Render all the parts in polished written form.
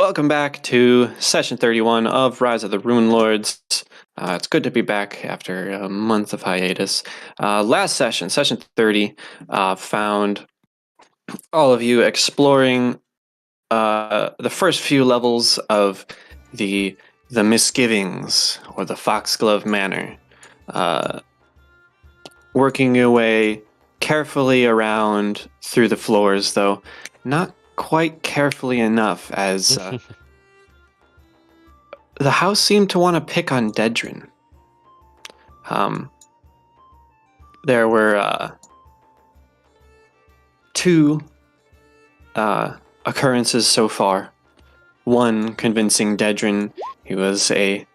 Welcome back to session 31 of Rise of the Runelords. It's good to be back after a month of hiatus. Last session, session 30, found all of you exploring the first few levels of the Misgivings, or the Foxglove Manor. Working your way carefully around through the floors, though not quite carefully enough, as the house seemed to want to pick on Dedrin. There were two occurrences so far. One convincing Dedrin he was a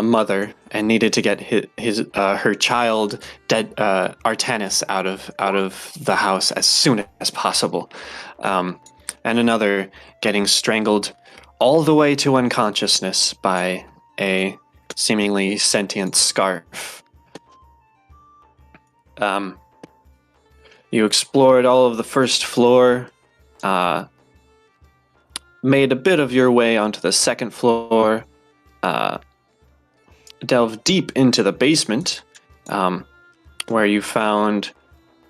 mother and needed to get her child, Artanis, out of the house as soon as possible, and another getting strangled all the way to unconsciousness by a seemingly sentient scarf. You explored all of the first floor, made a bit of your way onto the second floor, delved deep into the basement, where you found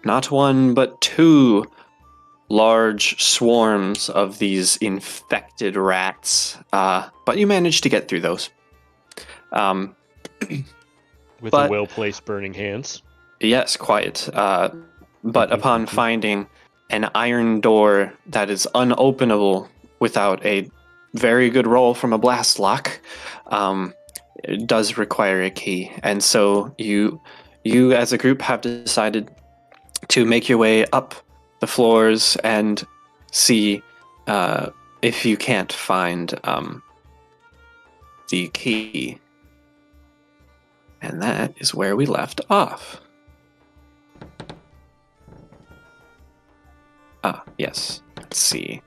not one but two large swarms of these infected rats, but you managed to get through those. With the well-placed burning hands? Yes, quite. But upon finding an iron door that is unopenable without a very good roll from a blast lock, it does require a key. And so you as a group have decided to make your way up the floors and see if you can't find the key. And that is where we left off. Yes. Let's see.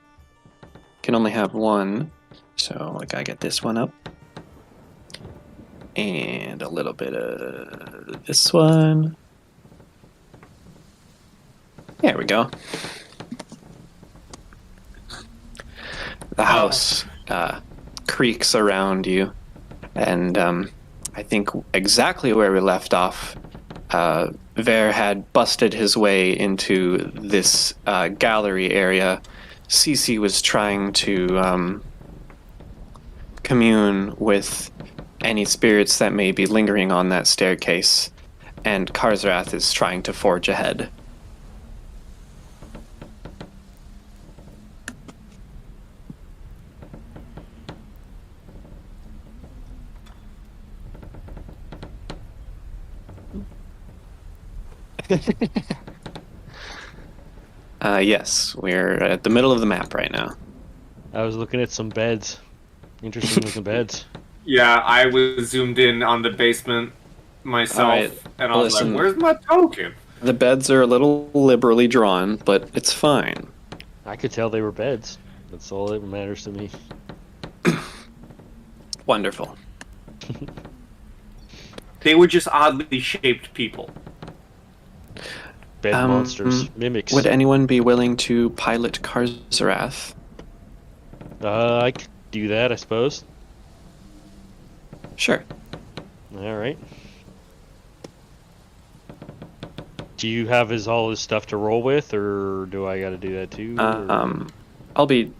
Can only have one, so I gotta get this one up. And a little bit of this one. There we go. The house creaks around you, and I think exactly where we left off, Ver had busted his way into this gallery area. Cece was trying to commune with any spirits that may be lingering on that staircase, and Karzrath is trying to forge ahead. Yes, we're at the middle of the map right now. I was looking at some beds. Interesting looking beds. Yeah, I was zoomed in on the basement myself, Right, and I was like, where's my token? The beds are a little liberally drawn, but it's fine. I could tell they were beds. That's all that matters to me. Wonderful. They were just oddly shaped people. Bed monsters, mimics. Would anyone be willing to pilot Karzrath? I could do that, I suppose. Sure. Alright. Do you have all his stuff to roll with, or do I gotta do that too? I'll be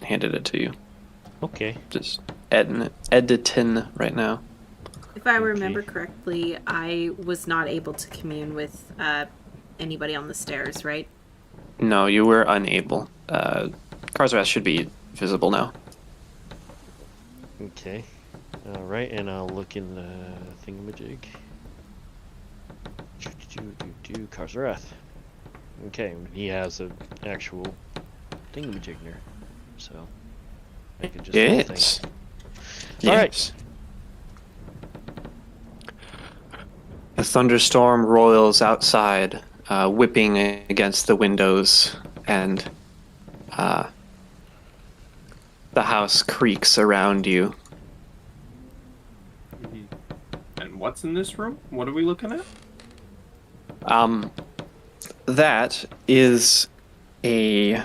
handed it to you. Okay. Just editing right now. If I remember correctly, I was not able to commune with anybody on the stairs, right? No, you were unable. Karzrath should be visible now. Okay. Alright, and I'll look in the thingamajig. Karzrath. Okay, he has an actual thingamajig there. So I can just Yes. Alright. The thunderstorm roils outside, whipping against the windows, and the house creaks around you. And what's in this room? What are we looking at? That is a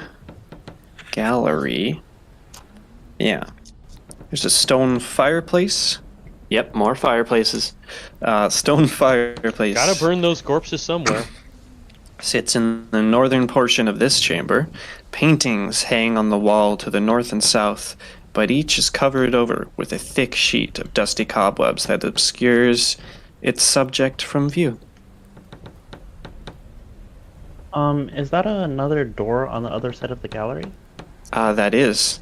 gallery. Yeah. There's a stone fireplace. Yep, more fireplaces. Stone fireplace. Gotta burn those corpses somewhere. Sits in the northern portion of this chamber. Paintings hang on the wall to the north and south, but each is covered over with a thick sheet of dusty cobwebs that obscures its subject from view. Is that another door on the other side of the gallery? That is.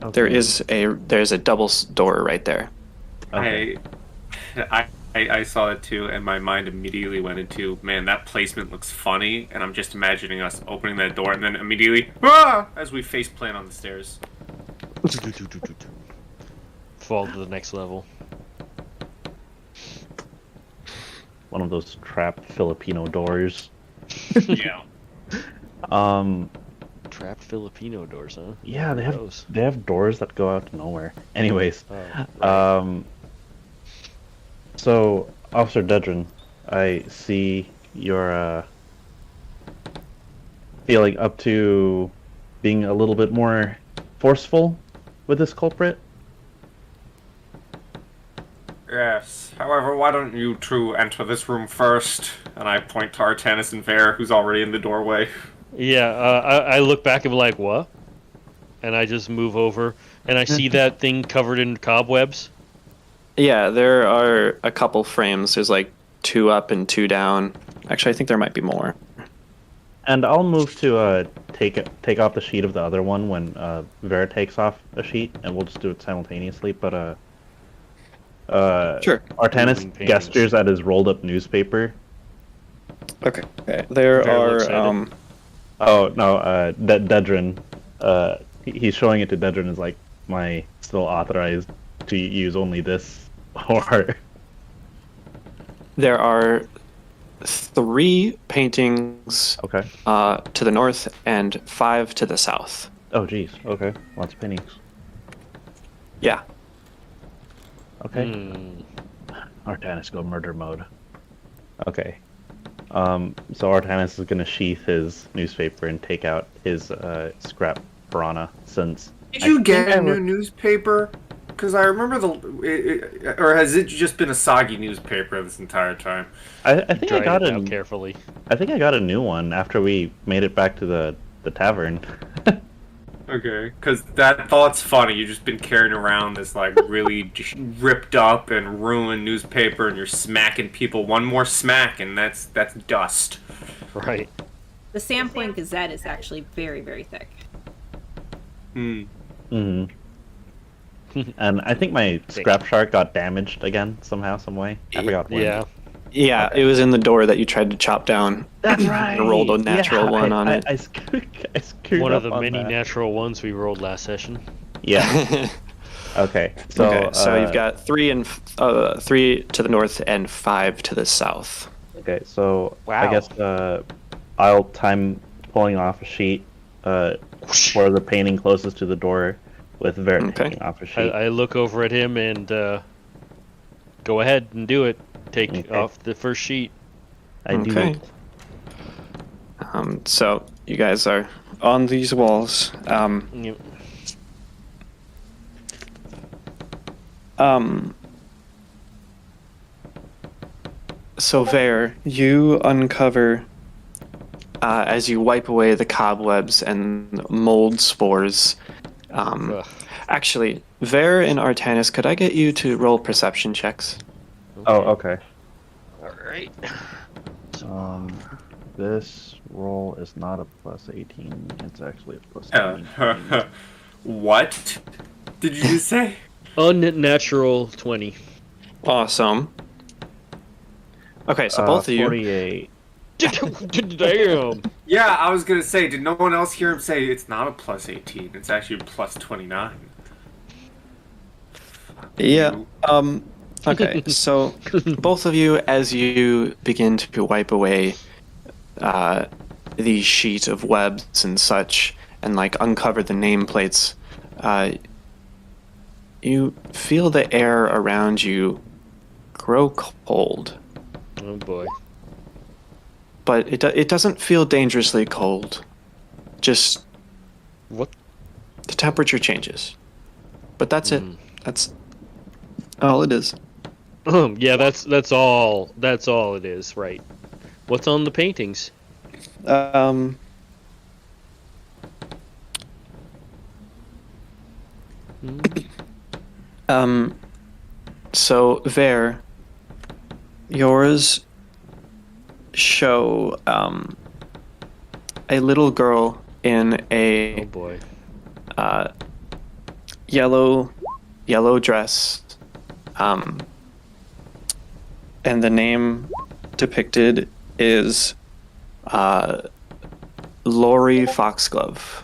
Okay. There's a double door right there. Okay. I saw it too, and my mind immediately went into, man, that placement looks funny, and I'm just imagining us opening that door and then immediately, as we face plant on the stairs. Fall to the next level. One of those trapped Filipino doors. Yeah. Trapped Filipino doors, huh? Yeah, they Those. have doors that go out to nowhere. Anyways, Oh, right. So Officer Dedrin, I see you're feeling up to being a little bit more forceful with this culprit. Yes. However, why don't you two enter this room first? And I point to Artanis and Vare, who's already in the doorway. Yeah, I look back and be like, what? And I just move over, and I see that thing covered in cobwebs. Yeah, there are a couple frames. There's like 2 up and 2 down. Actually, I think there might be more. And I'll move to take off the sheet of the other one when Vera takes off a sheet, and we'll just do it simultaneously. But Sure. Artanis Moving paintings. gestures at his rolled up newspaper. Okay. There Very looks at are it. Oh no, Dedrin. He's showing it to Dedrin as like, my still authorized to use only this, or there are 3 paintings okay. to the north and 5 to the south. Oh geez, okay, lots of paintings. Yeah. Okay. Hmm. Artanis go murder mode. Okay. So Artanis is gonna sheath his newspaper and take out his scrap piranha, since Did you get think I a new re- newspaper? Because I remember or has it just been a soggy newspaper this entire time? I think I Dried got it a out carefully. I think I got a new one after we made it back to the tavern. Okay, because that thought's funny. You've just been carrying around this like really just ripped up and ruined newspaper, and you're smacking people. One more smack, and that's dust. Right. The Sandpoint Gazette is actually very, very thick. Hmm. hmm And I think my scrap shark got damaged again somehow, some way. I forgot when. Yeah. Yeah, Okay. it was in the door that you tried to chop down. That's right. You rolled a natural one on it. I screwed One up of the on many that. natural ones we rolled last session. Yeah. Okay. So, okay, so you've got 3 to the north and 5 to the south. Okay, so Wow. I guess I'll time pulling off a sheet for the painting closest to the door, with Vert Okay. taking off a sheet. I look over at him and go ahead and do it. Take Okay. off the first sheet. I do. Okay. So you guys are on these walls. Yep. So Vare, you uncover as you wipe away the cobwebs and mold spores. Ugh. Actually, Vare and Artanis, could I get you to roll perception checks? Oh, okay. All right. This roll is not a plus 18. It's actually a plus 17. What did you just say? Unnatural 20. Awesome. Okay, so both of you. 48. Damn. Yeah, I was gonna say, did no one else hear him say it's not a plus 18? It's actually a plus 29. Yeah. Okay, so both of you, as you begin to wipe away the sheet of webs and such, and like uncover the nameplates, you feel the air around you grow cold, Oh boy. but it doesn't feel dangerously cold. Just What? The temperature changes. But that's it. Mm. That's all it is. Yeah, that's all it is, right? What's on the paintings? Um, Mm. So there, yours show a little girl in Oh a boy. yellow dress, and the name depicted is Lori Foxglove.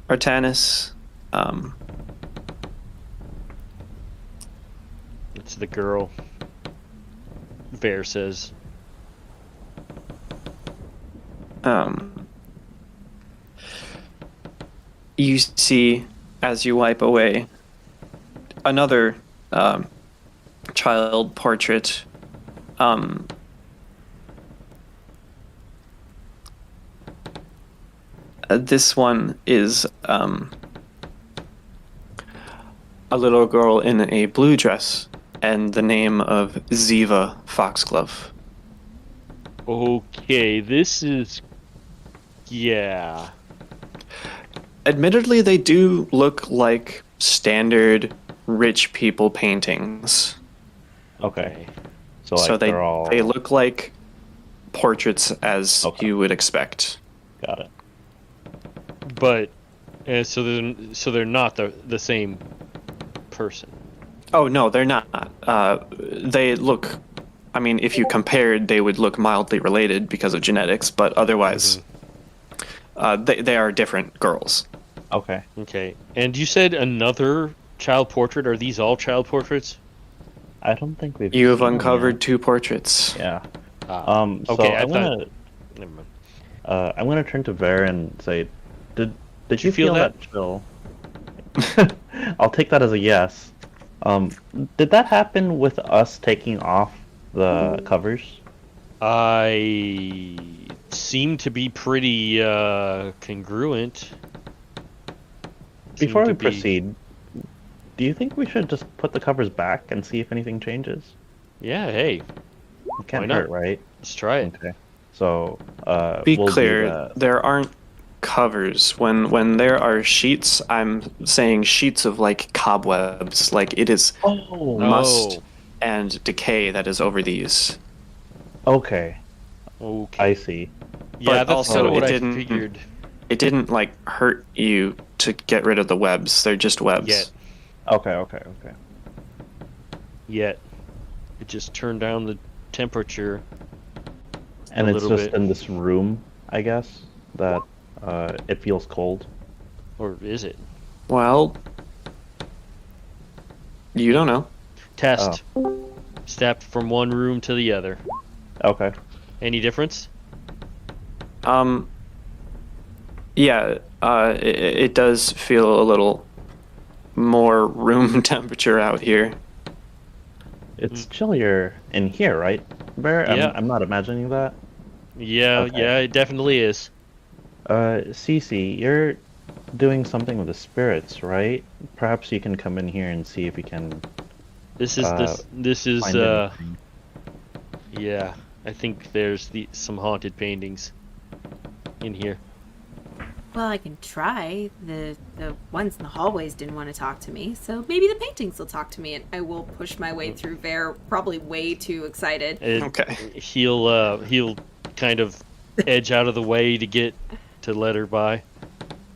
Artanis, It's the girl. Bear says. You see, as you wipe away, another child portrait. This one is a little girl in a blue dress and the name of Ziva Foxglove. Okay, this is. Yeah. Admittedly, they do look like standard rich people paintings. Okay. So like So they're all they look like portraits as Okay. you would expect. got it. But so they're not the same person. Oh no, they're not. They look. I mean, if you compared, they would look mildly related because of genetics, but otherwise, they are different girls. Okay. Okay. And you said another child portrait. Are these all child portraits? I don't think we've. You have seen them uncovered yet. 2 portraits. Yeah. So okay, I'm gonna Never mind. I'm gonna turn to Ver and say, did you feel feel that chill? I'll take that as a yes. Did that happen with us taking off the covers? I seem to be pretty congruent. Before Seem we to be- proceed, do you think we should just put the covers back and see if anything changes? Yeah. Hey, It can't not? hurt, right? let's try it. Okay. So Be we'll do clear, that. there aren't covers. When there are sheets, I'm saying sheets of like cobwebs. Like it is Oh. must Oh. and decay that is over these. Okay. Okay. I see. Yeah, But that's also kind of what it I didn't- figured. It didn't like hurt you to get rid of the webs. They're just webs. Yet. Okay. Yet. It just turned down the temperature. And A it's little just bit. in this room, I guess, that it feels cold. Or is it? Well, you don't know. Test. Step from one room to the other. Okay. Any difference? Yeah, it does feel a little more room temperature out here. It's chillier in here, right? Bear? Yeah. I'm not imagining that. Yeah, Okay. yeah, it definitely is. Cece, you're doing something with the spirits, right? Perhaps you can come in here and see if you can This is this is find anything. yeah. I think there's some haunted paintings in here. Well, I can try. The ones in the hallways didn't want to talk to me, so maybe the paintings will talk to me, and I will push my way through there, probably way too excited. Okay. He'll kind of edge out of the way to let her by.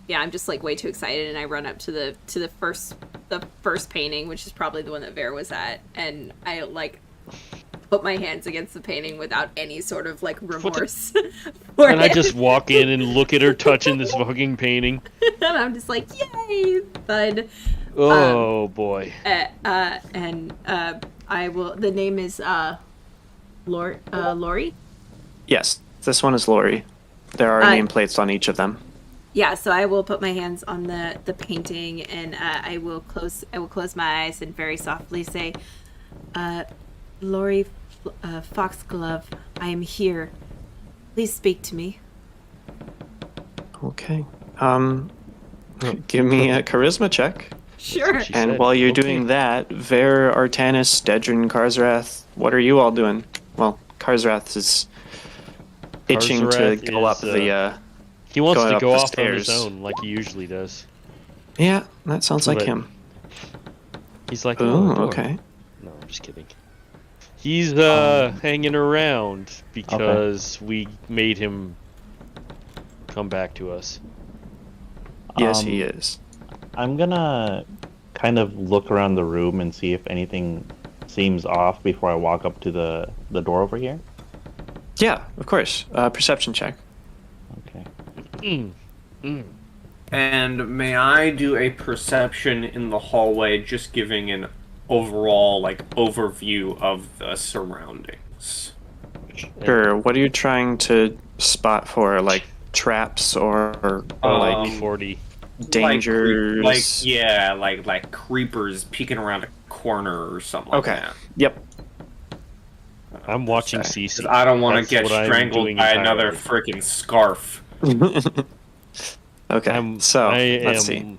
Yeah, I'm just like way too excited, and I run up to the first painting, which is probably the one that Vera was at, and I like put my hands against the painting without any sort of like remorse. for And I it. just walk in and look at her touching this fucking painting. and I'm just like, yay, thud. Oh boy. And I will. The name is Lori. Yes, this one is Lori. There are nameplates on each of them. Yeah, so I will put my hands on the painting, and I will close my eyes and very softly say, Lori Foxglove, I am here. Please speak to me. Okay. Give me a charisma check. Sure. She And said, while you're "Okay." doing that, Ver, Artanis, Dedrin, Karsrath, what are you all doing? Well, Karsrath is itching to Karzarath go up is, the. He wants going to up go the off on his stairs. own like he usually does. Yeah, that sounds like But- him. He's like, Ooh, oh, a door." okay. No, I'm just kidding. He's hanging around because we made him come back to us. Yes, he is. I'm gonna kind of look around the room and see if anything seems off before I walk up to the door over here. Yeah, of course. Perception check. Okay. And may I do a perception in the hallway, just giving an overall overview of the surroundings? Sure. What are you trying to spot for? Like traps or like 40. dangers? Like creepers peeking around a corner or something like Okay. that. Yep. I'm watching Okay. CC. 'Cause I don't want That's to get what I'm strangled doing by another entirely. freaking scarf. Okay. So I let's see. am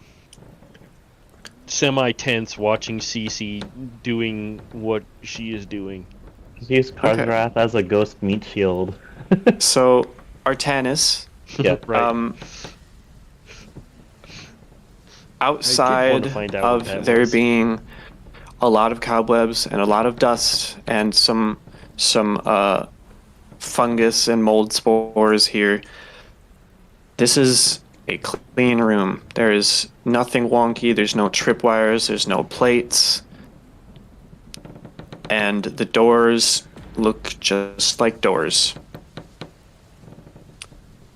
semi-tense watching CC doing what she is doing. Use Karzrath as a ghost meat shield. So Artanis, Yeah. Right. outside find out what of that there was. being a lot of cobwebs and a lot of dust and some fungus and mold spores here, this is a clean room. There is nothing wonky. There's no tripwires. There's no plates. And the doors look just like doors.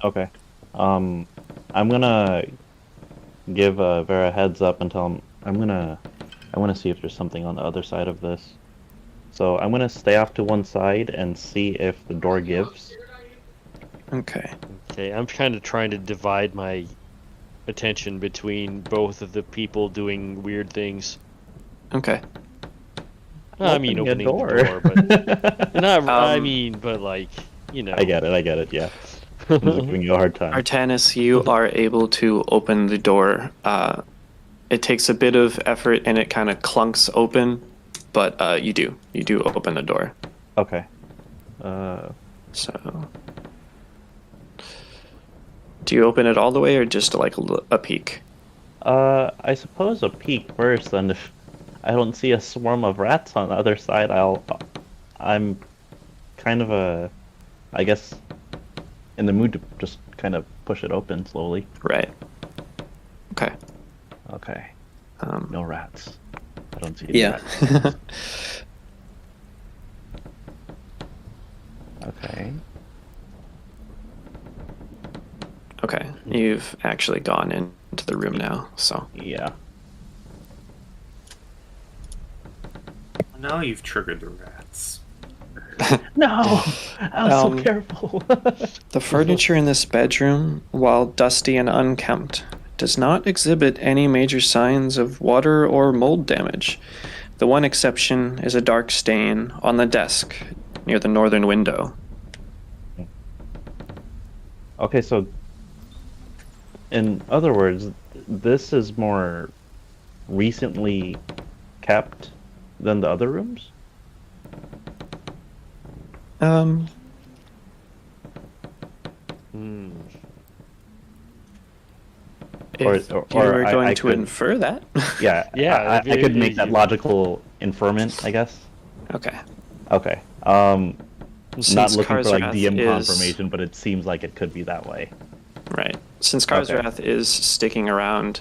Okay. I'm gonna give Vera a heads up and tell him I want to see if there's something on the other side of this. So I'm gonna stay off to one side and see if the door gives. Okay. Okay, I'm kind of trying to divide my attention between both of the people doing weird things. Okay. I mean, opening a the door, but not. I Um, mean, but like, you know. I get it. Yeah. I'm just giving you a hard time. Artanis, you are able to open the door. It takes a bit of effort and it kind of clunks open, but you do open the door. Okay. So, do you open it all the way or just like a peek? I suppose a peek first, and if I don't see a swarm of rats on the other side, I'm kind of I guess, in the mood to just kind of push it open slowly. Right. Okay. Okay. Um, No rats. I don't see any yeah. rats. Okay. Okay. You've actually gone into the room now, so. Yeah. Now you've triggered the rats. No! I was Um, so careful. The furniture in this bedroom, while dusty and unkempt, does not exhibit any major signs of water or mold damage. The one exception is a dark stain on the desk near the northern window. Okay, so in other words, this is more recently kept than the other rooms? Um, Hmm. if Or you were I going to could- infer that. Yeah, Yeah, I could make you- that logical inferment, I guess. Okay. Okay. Since Not looking for like Karsrath DM is- confirmation, but it seems like it could be that way. Right. Since Okay. Karsrath is sticking around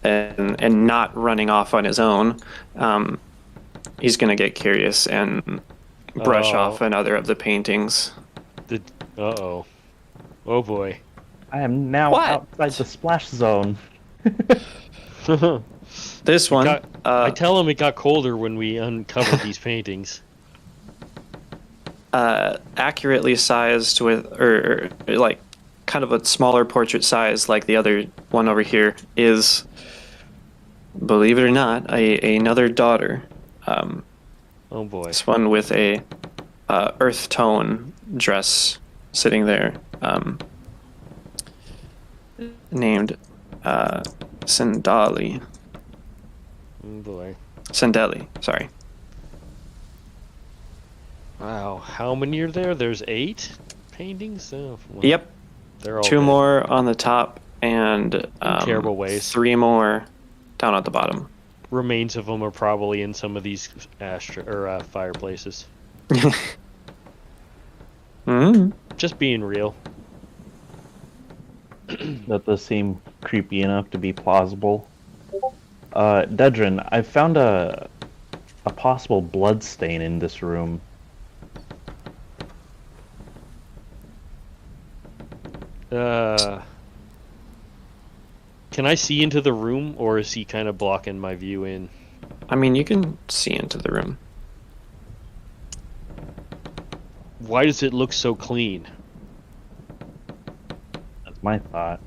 and not running off on his own, he's going to get curious and brush Oh. off another of the paintings. Uh-oh. Oh boy. I am now What? outside the splash zone. This one, I tell him it got colder when we uncovered these paintings. accurately sized with, or like kind of a smaller portrait size like the other one over here, is, believe it or not, another daughter. Oh boy. This one with a earth tone dress sitting there. named Sandali. Oh boy. Sandeli, sorry. Wow, how many are there? There's 8 paintings? Oh, well, Yep. they're all 2 dead. more on the top and terrible ways. 3 more down at the bottom. Remains of them are probably in some of these fireplaces. Just being real. That does seem creepy enough to be plausible. Dedrin, I found a possible blood stain in this room. Can I see into the room, or is he kind of blocking my view in? I mean, you can see into the room. Why does it look so clean? That's my thought.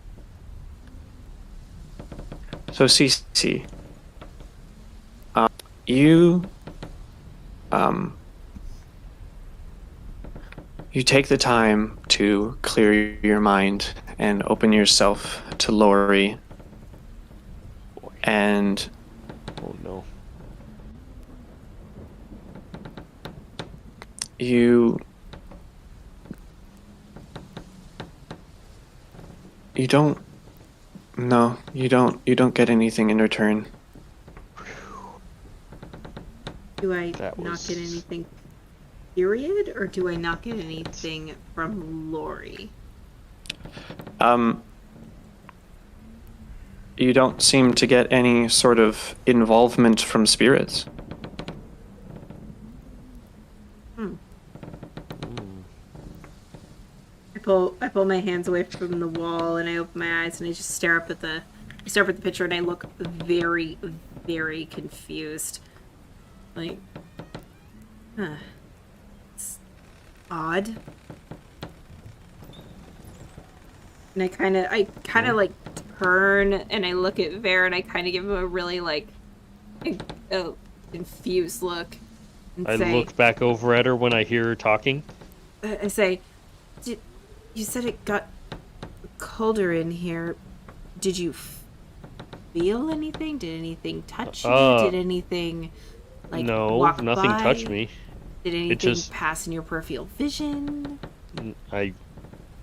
So, CC, you take the time to clear your mind and open yourself to Lori, and Oh no. you don't. No, you don't get anything in return. Do I That not was- get anything, period? Or do I not get anything from Lori? You don't seem to get any sort of involvement from spirits. I pull my hands away from the wall and I open my eyes and I just stare up at the picture and I look very, very confused. Like, it's odd. And I kind of like turn and I look at Ver and I kind of give him a really like confused look. And I say, look back over at her when I hear her talking. I say, you said it got colder in here. Did you feel anything? Did anything touch you? Did anything like No, walk nothing by? touched me. Did anything just- pass in your peripheral vision?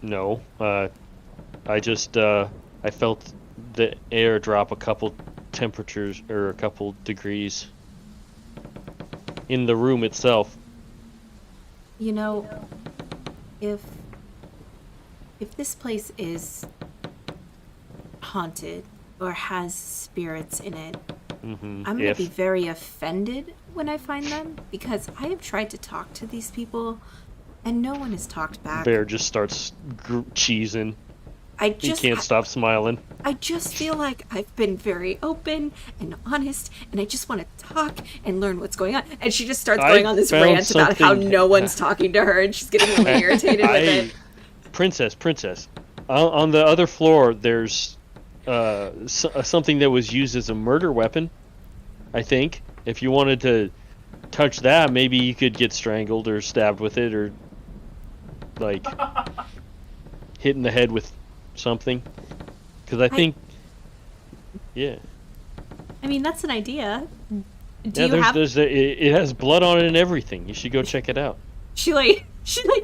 No. I just I felt the air drop a couple temperatures or a couple degrees in the room itself. You know, if this place is haunted or has spirits in it, I'm gonna be very offended when I find them because I have tried to talk to these people and no one has talked back. Bear just starts cheesing. He Can't stop smiling. I just feel like I've been very open and honest, and I just want to talk and learn what's going on. And she just starts going on this found rant about how something- no one's talking to her, and she's getting really irritated with it. Princess. On the other floor, there's something that was used as a murder weapon. I think if you wanted to touch that, maybe you could get strangled or stabbed with it, or like hit in the head with something. Because I think, yeah. I mean, that's an idea. Do Yeah, you have? it has blood on it and everything. You should go check it out. She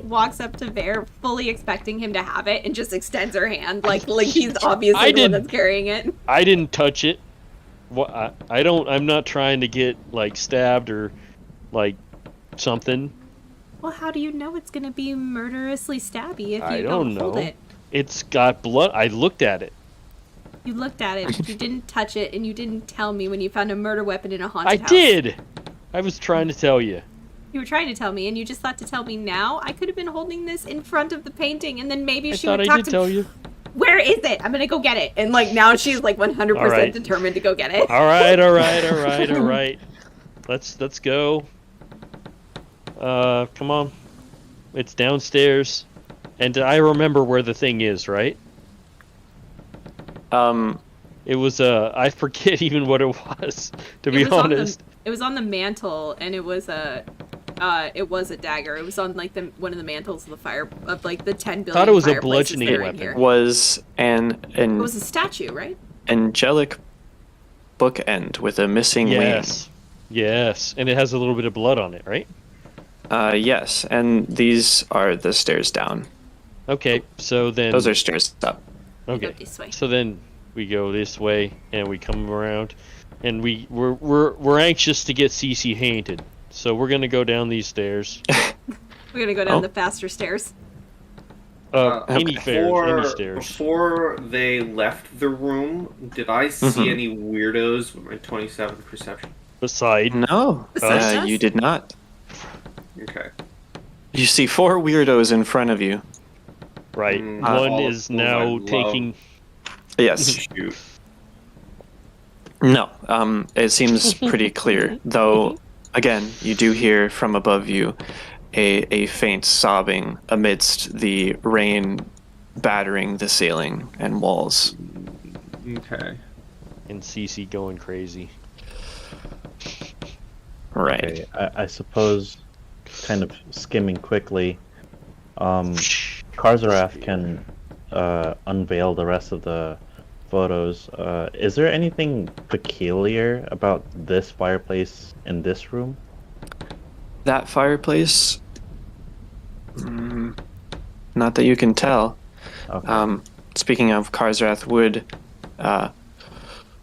walks up to Bear, fully expecting him to have it, and just extends her hand, like he's obviously the one that's carrying it. I didn't touch it. What I'm not trying to get like stabbed or like something. Well, how do you know it's gonna be murderously stabby if I you don't hold know. it? It's got blood. I looked at it. You looked at it, but you didn't touch it, and you didn't tell me when you found a murder weapon in a haunted house. I did. I was trying to tell you. You were trying to tell me, and you just thought to tell me now? I could have been holding this in front of the painting, and then maybe I she thought would I talk did to tell me. you. Where is it? I'm gonna go get it. And now she's 100% All right. determined to go get it. All right. Let's go. Come on. It's downstairs, and I remember where the thing is, right? It was I forget even what it was, to be honest. It was on the mantle, and it was it was a dagger. It was on like one of the mantles of the fire of like the 10 billion. Thought it was a fireplaces bludgeoning that are in weapon. here. Was It was a statue, right? angelic bookend with a missing wing. Yes, and it has a little bit of blood on it, right? Yes, and these are the stairs down. Okay, so then Those are stairs up. okay. Go this way. So then we go this way and we come around, and we're anxious to get Cece haunted. So we're gonna go down these stairs. We're gonna go down the faster stairs. Any stairs. Before they left the room, did I see any weirdos with my 27 perception? Beside. No, Besides us? you did not. Okay. You see 4 weirdos in front of you. Right. Mm, One all is of whom I now love. taking. Yes. Shoot. No. It seems pretty clear, though. Again, you do hear from above you a faint sobbing amidst the rain battering the ceiling and walls. Okay. And Cece going crazy. Right. Okay, I suppose, kind of skimming quickly, Karzarath can unveil the rest of the photos. Is there anything peculiar about this fireplace in this room? That fireplace? Not that you can tell. Okay. Speaking of, Karzrath would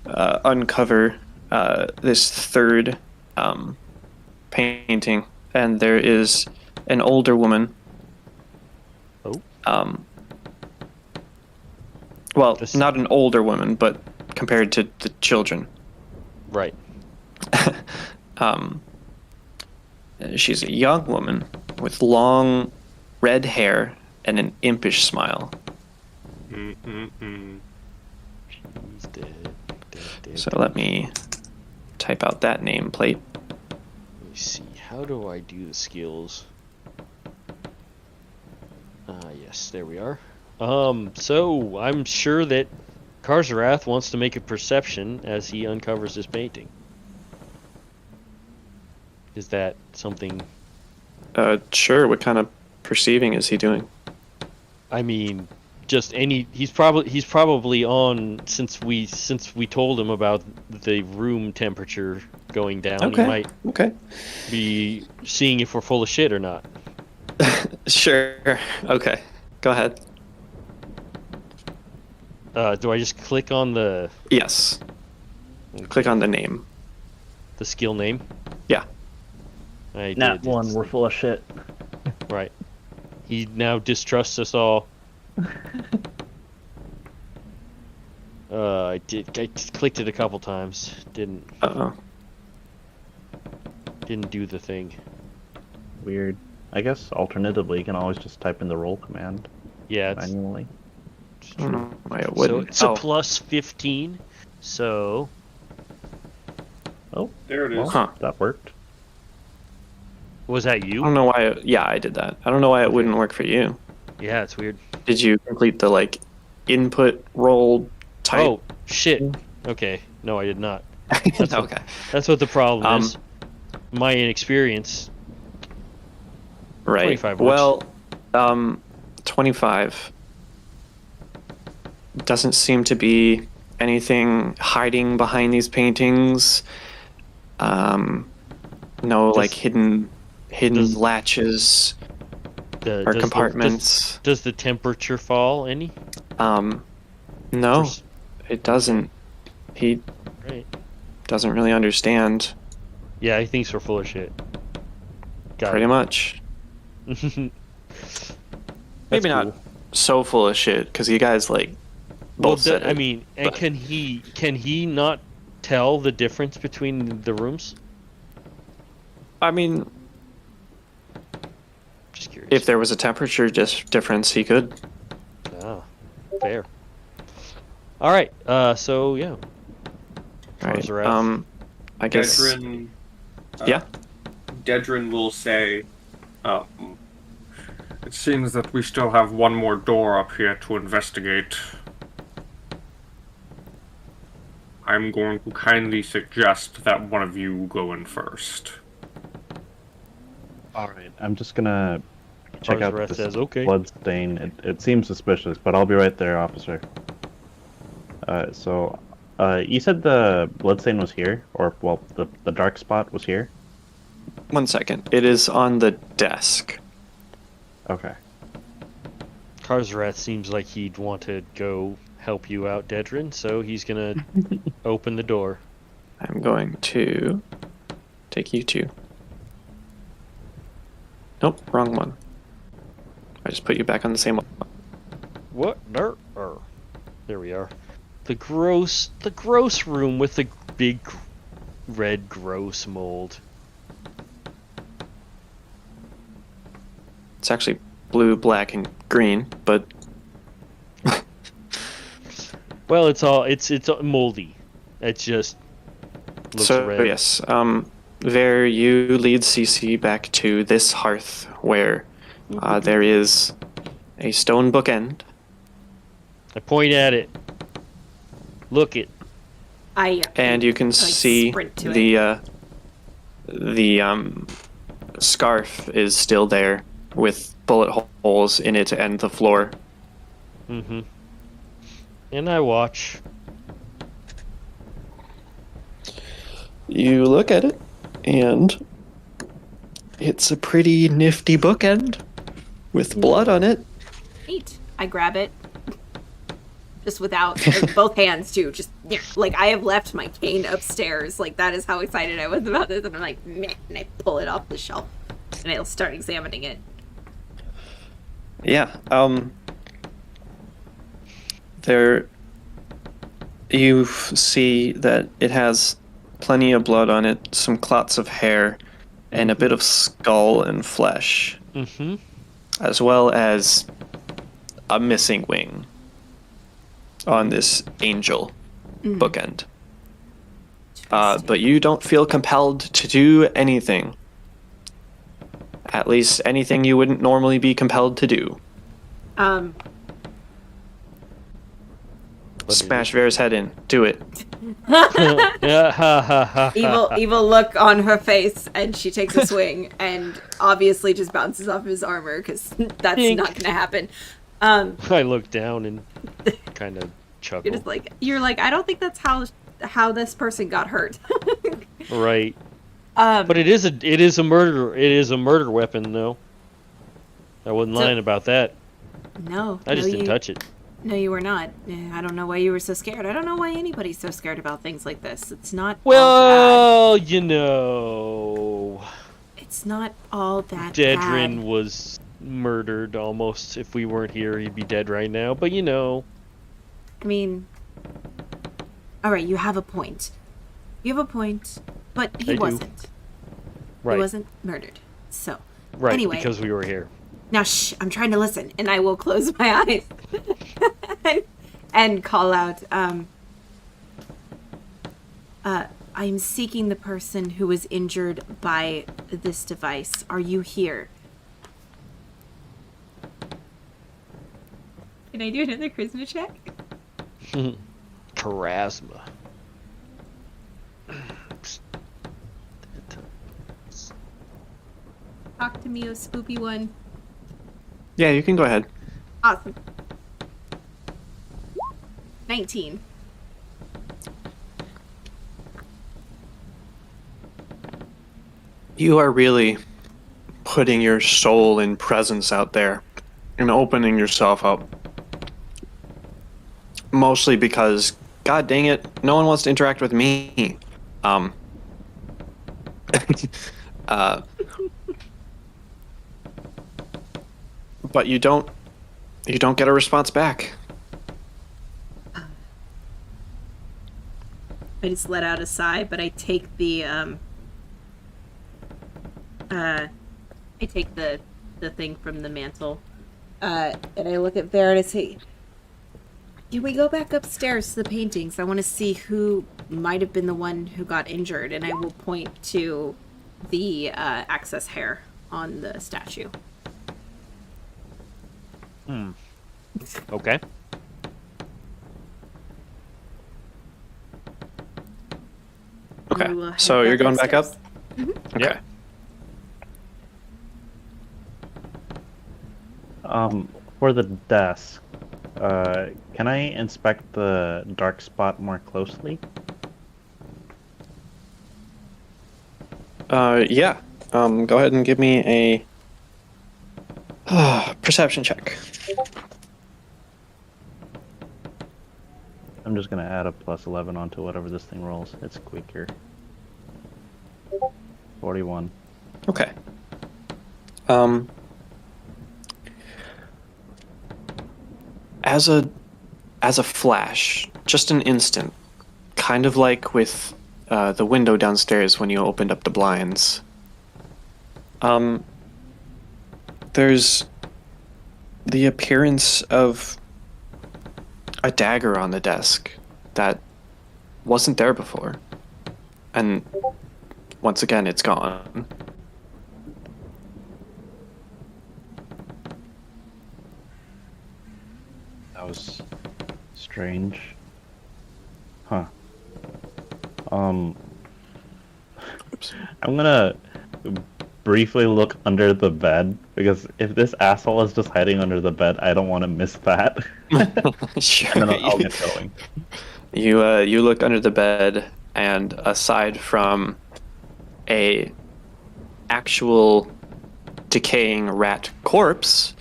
uncover this third painting, and there is an older woman. Oh. Well, This- not an older woman, but compared to the children. Right. She's a young woman with long red hair and an impish smile. Mm-mm-mm. He's dead. So let me type out that nameplate. Let me see. How do I do the skills? Yes, there we are. So I'm sure that Karzarath wants to make a perception as he uncovers this painting. Is that something? Sure. What kind of perceiving is he doing? I mean, just any. He's probably on since we told him about the room temperature going down. Okay. He might Okay. be seeing if we're full of shit or not. Sure. Okay. Go ahead. Do I just click on the Yes. Click on the name. skill name? Yeah. I Nat did. one, we're full of shit. Right. He now distrusts us all. I clicked it a couple times. Didn't Uh-oh. do the thing. Weird. I guess alternatively, you can always just type in the roll command Yeah, it's manually. I don't know why it so wouldn't. it's a plus 15. So Oh, There it is. well, Huh. that worked. was that I you? don't know why. Yeah, I did that. I don't know why it wouldn't work for you. Yeah, it's weird. Did you complete the input roll type? Oh shit. Okay. No, I did not. That's okay. That's what the problem Um, is. My inexperience. Right. 25 works. Well, 25 doesn't seem to be anything hiding behind these paintings. No, hidden does- latches or Does compartments. does the temperature fall any? No, There's- it doesn't. He Right. doesn't really understand. Yeah, he thinks we're full of shit. Got Pretty much. it. Maybe not cool. so full of shit because you guys both Well, said I it, mean, and but- can he not tell the difference between the rooms? I mean, Just curious. if there was a temperature difference, he could. Ah, fair. All right. So yeah. Right. Karzarath. I guess. Dedrin, Yeah. Dedrin will say, "It seems that we still have one more door up here to investigate. I'm going to kindly suggest that one of you go in first." All right, I'm just gonna check out Arzareth this says, "Okay." blood stain. It seems suspicious, but I'll be right there, officer. You said the blood stain was here, or well, the dark spot was here. 1 second. It is on the desk. Okay. Arzareth seems like he'd want to go help you out, Dedrin, so he's gonna open the door. I'm going to take you to... Nope, wrong one. I just put you back on the same one. What? There we are. The gross room with the big red gross mold. It's actually blue, black, and green, but Well, it's moldy. It just looks so red. yes. There you lead CC back to this hearth where there is a stone bookend. I point at it. Look it. And you can see sprint to the scarf is still there with bullet holes in it and the floor. Mm-hmm. And I watch. You look at it, and it's a pretty nifty bookend with blood on it. Neat. I grab it. Just without both hands too. Just like I have left my cane upstairs. Like that is how excited I was about this. And I'm like, meh, and I pull it off the shelf, and I'll start examining it. Yeah. There, you see that it has plenty of blood on it, some clots of hair, and a bit of skull and flesh, Mm-hmm. as well as a missing wing on this angel bookend. But you don't feel compelled to do anything. At least anything you wouldn't normally be compelled to do. Smash Vera's head in. Do it. Evil look on her face, and she takes a swing, and obviously just bounces off his armor because that's Dink. not gonna happen. I look down and kind of chuckle. You're like, I don't think that's how this person got hurt. Right. But it is a murder weapon though. I wasn't lying about that. No, I just didn't touch it. No, you were not. I don't know why you were so scared. I don't know why anybody's so scared about things like this. It's not all Well, you know, bad. It's not all that Dedrin bad. was murdered almost. If we weren't here, he'd be dead right now. But you know, I mean, all right, you have a point. You have a point, but he I do. wasn't. right, He wasn't murdered. So, right, anyway. because we were here. Now, shh, I'm trying to listen, and I will close my eyes and call out, I'm seeking the person who was injured by this device. Are you here? Can I do another charisma check? Charisma. Talk to me, oh spoopy one. Yeah, you can go ahead. Awesome. 19. You are really putting your soul and presence out there and opening yourself up. Mostly because, god dang it, no one wants to interact with me. But you don't get a response back. I just let out a sigh, but I take the thing from the mantle, and I look at Vera and I say, "Can we go back upstairs to the paintings? I want to see who might have been the one who got injured." And I will point to the access hair on the statue. Okay. Okay, We will head so you're going back up? upstairs. Okay. For the desk, can I inspect the dark spot more closely? Yeah. Go ahead and give me a perception check. I'm just gonna add a plus 11 onto whatever this thing rolls. It's quicker. 41. Okay. As a flash, just an instant, kind of like with the window downstairs when you opened up the blinds. There's the appearance of a dagger on the desk that wasn't there before. And once again, it's gone. That was strange. Huh. Oops. I'm gonna briefly look under the bed, because if this asshole is just hiding under the bed, I don't want to miss that. Sure. And then I'll get going. You look under the bed, and aside from a actual decaying rat corpse,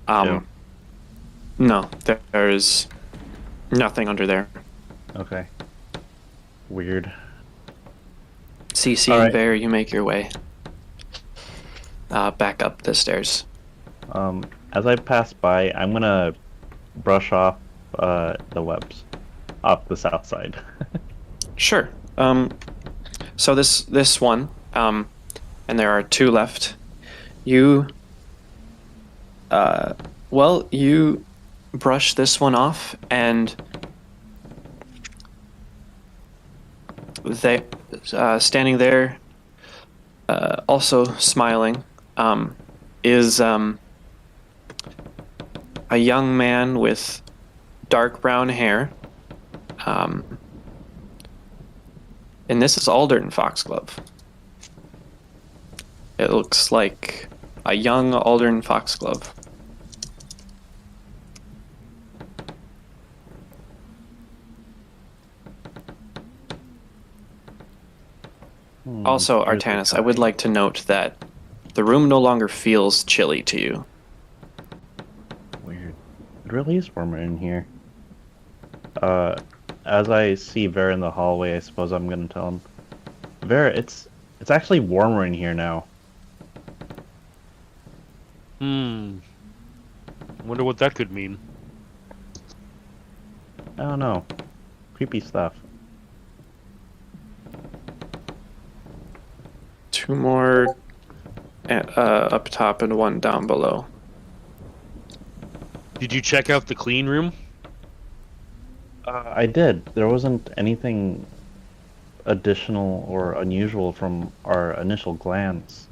Yeah. no, there's nothing under there. Okay. Weird. CC All and right. Bear, you make your way back up the stairs. As I pass by, I'm gonna brush off the webs off the south side. Sure. So this one, and there are two left. You brush this one off, and they standing there, also smiling, is a young man with dark brown hair. And this is Aldern Foxglove. It looks like a young Aldern Foxglove. Also, Here's the Artanis, I would guy. like to note that the room no longer feels chilly to you. Weird. It really is warmer in here. As I see Vera in the hallway, I suppose I'm gonna tell him, Vera, it's actually warmer in here now. Wonder what that could mean. I don't know. Creepy stuff. Two more up top and one down below. Did you check out the clean room? I did. There wasn't anything additional or unusual from our initial glance.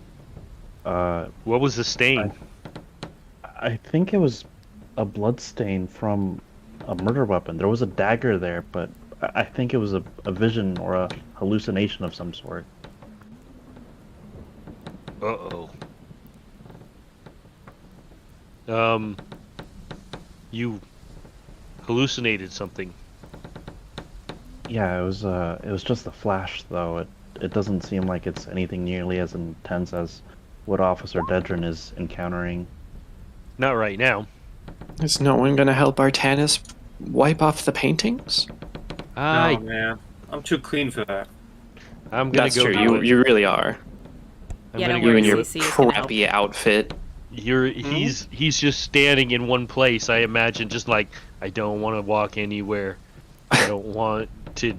What was the stain? I think it was a blood stain from a murder weapon. There was a dagger there, but I think it was a vision or a hallucination of some sort. Uh-oh. You hallucinated something. Yeah, it was just a flash, though. It doesn't seem like it's anything nearly as intense as what Officer Dedrin is encountering. Not right now. Is no one going to help Artanis wipe off the paintings? No, man. I'm too clean for that. I'm gonna That's go. true. do it. You really are. I'm Yeah, gonna don't go You worry, and do your it. CC is gonna help. crappy outfit. He's just standing in one place. I imagine, just like, I don't want to walk anywhere. I don't want to.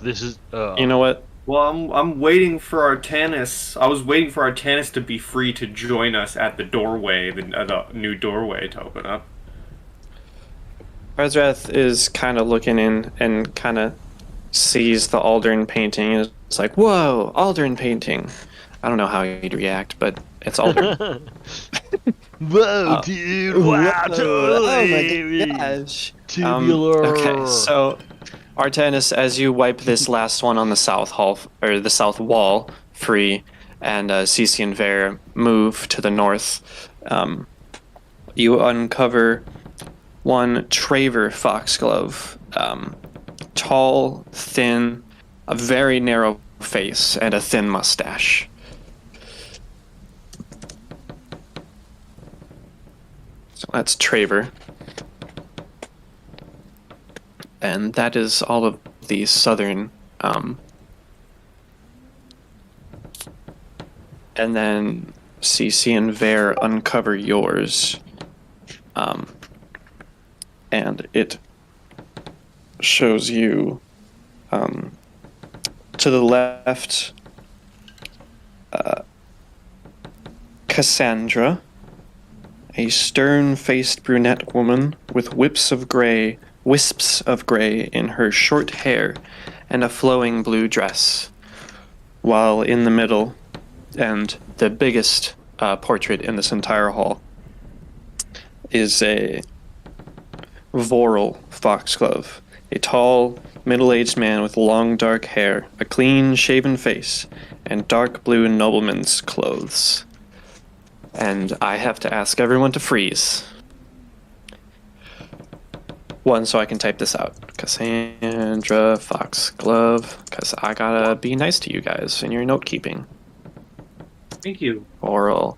This is. You know what? Well, I'm waiting for Artanis. I was waiting for Artanis to be free to join us at the doorway, the new doorway to open up. Razrath is kind of looking in and kind of sees the Aldern painting and is like, "Whoa, Aldern painting!" I don't know how he'd react, but it's Aldern. Whoa, dude! Wow, totally. gosh! Tubular. Okay, so Artanis, as you wipe this last one on the south hall or the south wall free, and Cece and Ver move to the north, you uncover one Traver Foxglove. Tall, thin, a very narrow face, and a thin mustache. So that's Traver. And that is all of the southern. And then CC and Ver uncover yours. And it shows you to the left Cassandra, a stern-faced brunette woman with wisps of gray in her short hair and a flowing blue dress, while in the middle, and the biggest portrait in this entire hall, is a Voral Foxglove, a tall, middle-aged man with long dark hair, a clean shaven face, and dark blue nobleman's clothes. And I have to ask everyone to freeze. One, so I can type this out. Cassandra Foxglove, because I gotta be nice to you guys in your note keeping. Thank you. Oral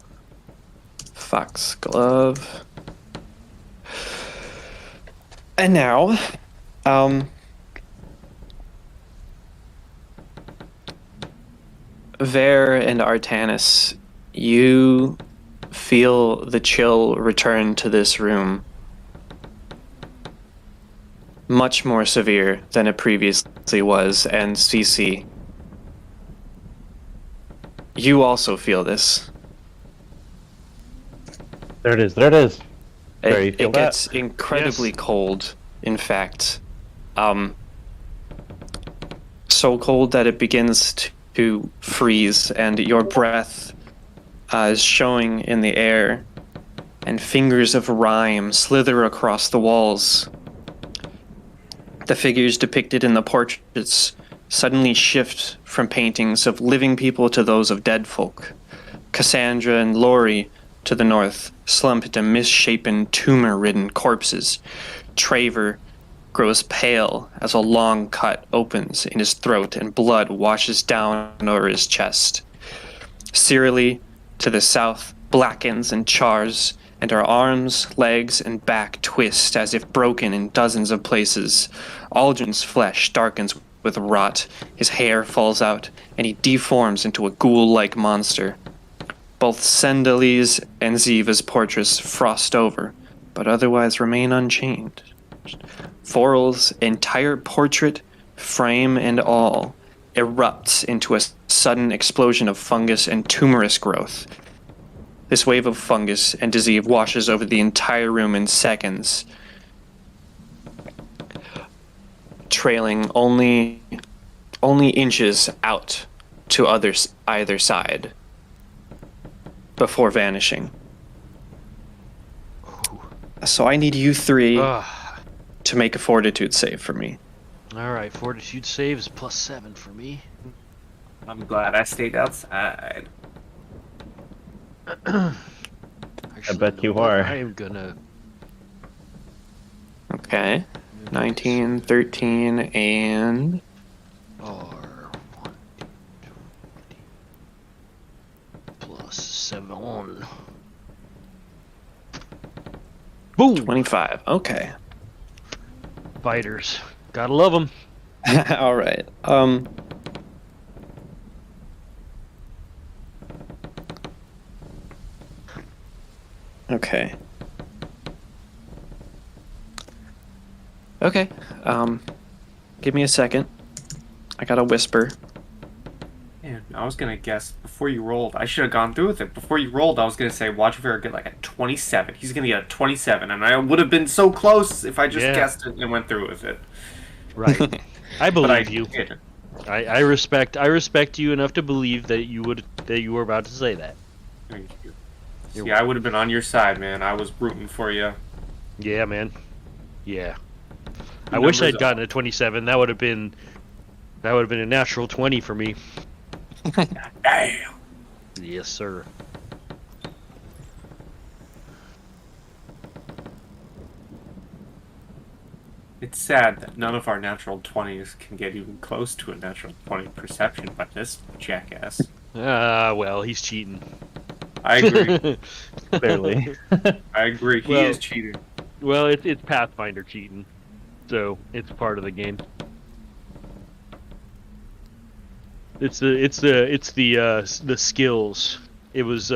Foxglove. And now, Ver and Artanis, you feel the chill return to this room. Much more severe than it previously was, and CC, you also feel this. There it is. There it is. There, you feel It that? gets incredibly cold, in fact. So cold that it begins to freeze, and your breath is showing in the air, and fingers of rime slither across the walls. The figures depicted in the portraits suddenly shift from paintings of living people to those of dead folk. Cassandra and Lori to the north slump into misshapen, tumor-ridden corpses. Traver grows pale as a long cut opens in his throat and blood washes down over his chest. Cyrily to the south blackens and chars, and her arms, legs, and back twist as if broken in dozens of places. Aldrin's flesh darkens with rot, his hair falls out, and he deforms into a ghoul-like monster. Both Sendali's and Ziva's portraits frost over, but otherwise remain unchanged. Voral's entire portrait, frame and all, erupts into a sudden explosion of fungus and tumorous growth. This wave of fungus and disease washes over the entire room in seconds, trailing only inches out to either side before vanishing. So I need you three to make a fortitude save for me. Alright, fortitude save is +7 for me. I'm glad I stayed outside. Actually, bet you what? are. I am gonna... Okay. 19, 13, and... R1, +7. Boom! 25. Okay. Biters. Gotta love them. All right. Okay. Okay. Give me a second. I gotta whisper. Man, I was gonna guess before you rolled. I should have gone through with it. Before you rolled, I was gonna say watch Vera get like a 27. He's gonna get a 27, and I would have been so close if I just guessed it and went through with it. Right. I believe you. didn't. I respect you enough to believe that you were about to say that. Thank you. You're See, I would have been on your side, man. I was rooting for you. Yeah, man. Yeah. I Your wish I'd numbers gotten a 27. That would have been a natural 20 for me. Damn. Yes, sir. It's sad that none of our natural 20s can get even close to a natural 20 perception by this jackass. Well, he's cheating. I agree. Clearly. I agree. He Well- is cheating. Well, it's Pathfinder cheating, so it's part of the game. It's the skills. It was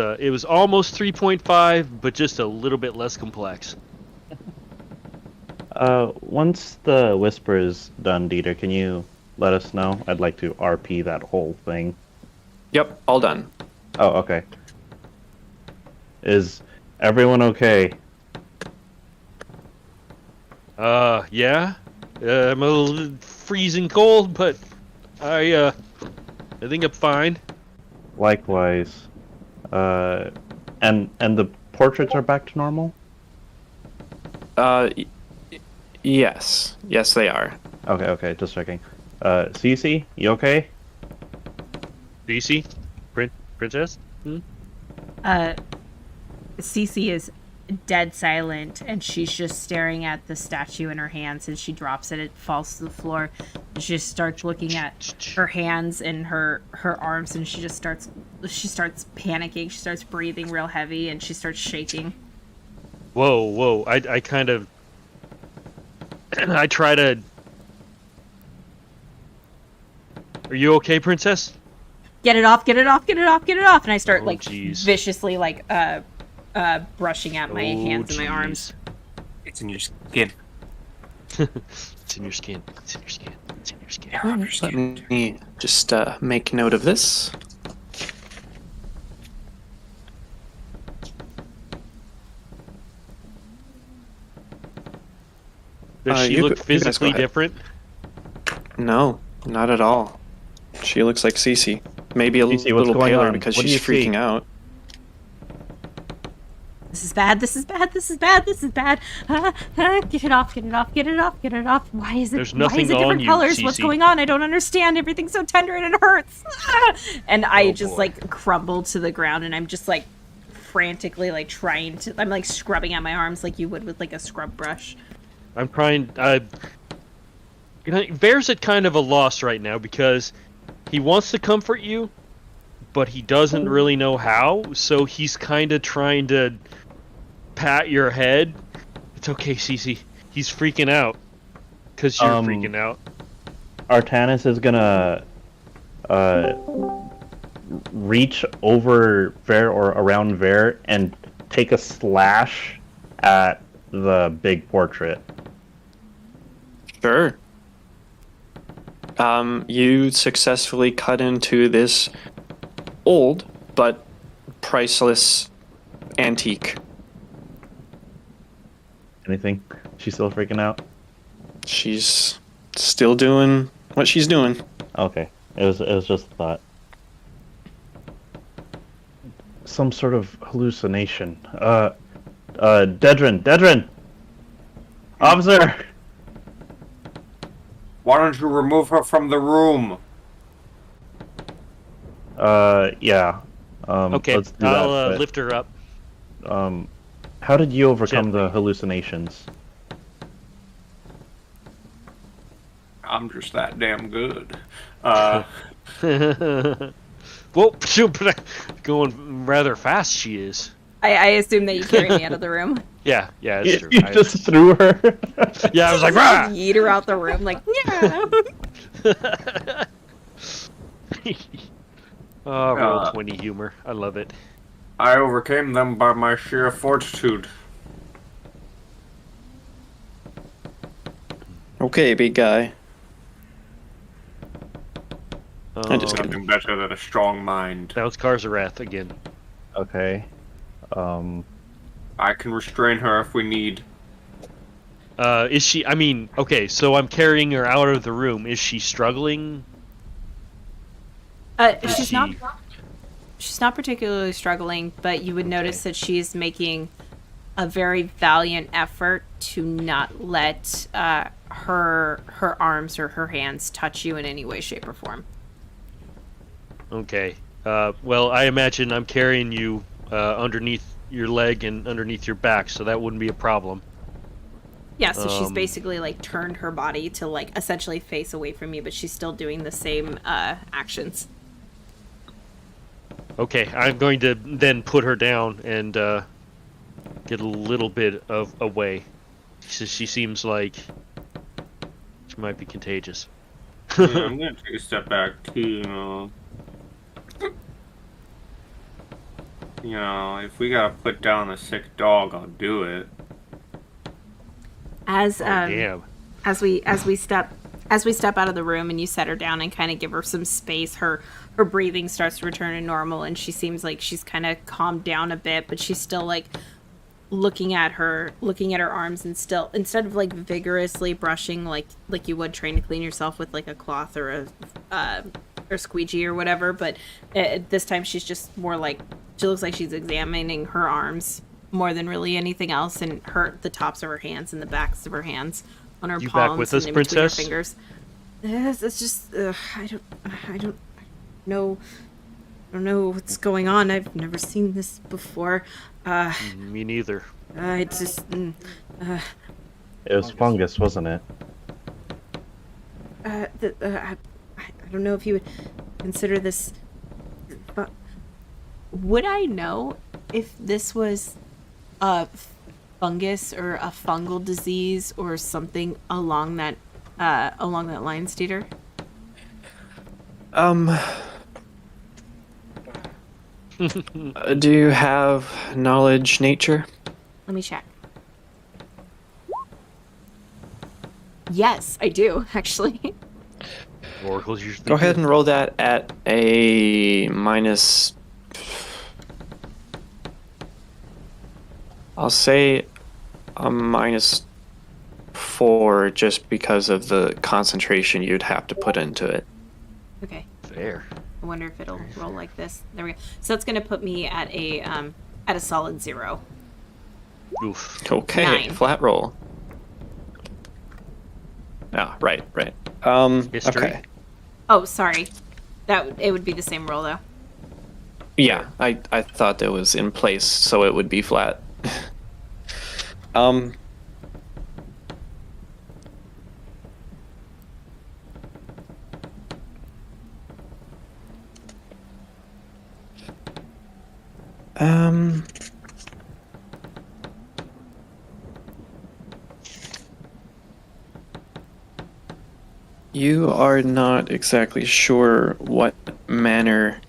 almost 3.5, but just a little bit less complex. Once the whisper is done, Dieter, can you let us know? I'd like to RP that whole thing. Yep, all done. Oh, okay. Is everyone okay? Yeah. I'm a little freezing cold, but I think I'm fine. Likewise. And the portraits are back to normal? Yes. Yes, they are. Okay, just checking. Cece, you okay? DC, princess. Cece is dead silent, and she's just staring at the statue in her hands. And she drops it; it falls to the floor. And she just starts looking at her hands and her arms, and she starts panicking. She starts breathing real heavy, and she starts shaking. Whoa! I kind of I try to. Are you okay, princess? Get it off! Get it off! Get it off! Get it off! And I start Oh, like jeez. viciously brushing at my hands and my arms. It's in your skin. It's in your skin. It's in your skin. It's in your skin. Let me just make note of this. Does she you look go- you guys go physically ahead. different? No, not at all. She looks like Cece. Maybe a Cece, what's little going paler on? because What do she's you see? freaking out. This is bad. This is bad. This is bad. This is bad. Get it off. Get it off. Get it off. Get it off. Why is it? There's Why nothing is it different on you, colors? What's Cece. going on? I don't understand. Everything's so tender and it hurts. And I Oh, just boy. like crumble to the ground, and I'm just like frantically like trying to. I'm like scrubbing at my arms like you would with like a scrub brush. I'm trying. Bear's at kind of a loss right now because he wants to comfort you, but he doesn't really know how. So he's kind of trying to pat your head. It's okay, Cece. He's freaking out because you're freaking out. Artanis is gonna reach over Ver or around Ver and take a slash at the big portrait. Sure. You successfully cut into this old but priceless antique. Anything? She's still freaking out? She's still doing what she's doing. Okay. It was just a thought. Some sort of hallucination. Dedrin! Officer! Why don't you remove her from the room? Yeah. Okay, Let's do I'll that. but, lift her up. how did you overcome Gently. the hallucinations? I'm just that damn good. Whoa, going rather fast. She is. I assume that you carried me out of the room. Yeah, it's true. You just threw her? Yeah, I was like, Just rah! yeet her out the room, like, yeah. Oh, roll 20 humor. I love it. I overcame them by my sheer fortitude. Okay, big guy. I just Um, Nothing better than a strong mind. Now it's Karzarath again. Okay. I can restrain her if we need. Is she? I mean, okay. So I'm carrying her out of the room. Is she struggling? Is She's she- not. She's not particularly struggling, but you would notice that she's making a very valiant effort to not let her arms or her hands touch you in any way, shape, or form. Okay. Well, I imagine I'm carrying you underneath your leg and underneath your back, so that wouldn't be a problem. Yeah, so she's basically like turned her body to like essentially face away from you, but she's still doing the same actions. Okay, I'm going to then put her down and get a little bit of away. She seems like she might be contagious. Yeah, I'm gonna take a step back too. If we gotta put down a sick dog, I'll do it. As Damn. as we step out of the room and you set her down and kind of give her some space, her breathing starts to return to normal, and she seems like she's kind of calmed down a bit, but she's still like looking at her arms, and still, instead of like vigorously brushing like you would trying to clean yourself with like a cloth or a or squeegee or whatever, but this time she's just more like, she looks like she's examining her arms more than really anything else, and the tops of her hands and the backs of her hands on her You palms back with and us, in between her princess? fingers. Yes, it's just I don't know what's going on. I've never seen this before. Me neither. It just It was fungus, wasn't it? I don't know if you would consider this, but would I know if this was a fungus or a fungal disease or something along that line, Steeder? Do you have knowledge nature? Let me check. Yes, I do, actually. Oracles usually Go ahead do. and roll that at a minus. I'll say a -4, just because of the concentration you'd have to put into it. Okay. Fair. I wonder if it'll roll like this. There we go. So that's gonna put me at a solid 0. Oof. Okay, 9. flat roll. Ah, right. History? Okay. Oh, sorry. It would be the same roll though. Yeah, I thought that was in place, so it would be flat. You are not exactly sure what manner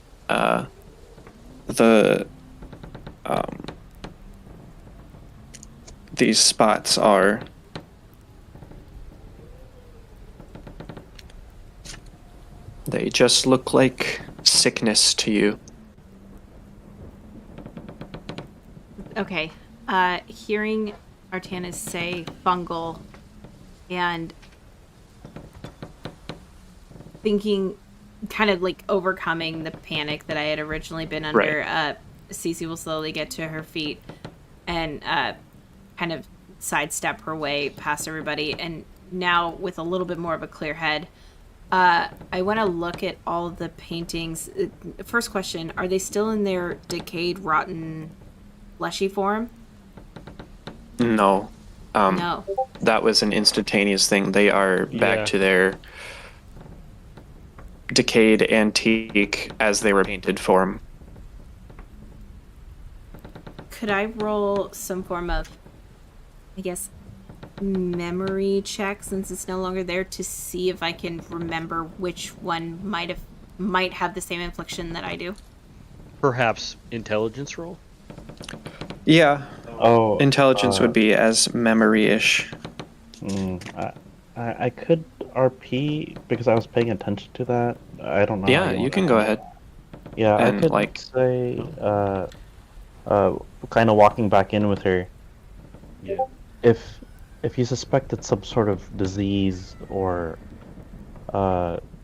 these spots are. They just look like sickness to you. Okay. Hearing Artanis say fungal and thinking, kind of like overcoming the panic that I had originally been under, Right. Cece will slowly get to her feet and kind of sidestep her way past everybody. And now, with a little bit more of a clear head, I want to look at all of the paintings. First question, are they still in their decayed, rotten, fleshy form? No. No. That was an instantaneous thing. They are back Yeah. to their decayed antique as they were painted form. Could I roll some form of, I guess, memory check, since it's no longer there, to see if I can remember which one might have the same infliction that I do? Perhaps intelligence roll? Yeah. Oh, Intelligence would be as memory-ish. I could RP because I was paying attention to that. I don't know. Yeah, you can go ahead. Yeah, and, I could like- say, kind of walking back in with her. Yeah. If you suspected some sort of disease or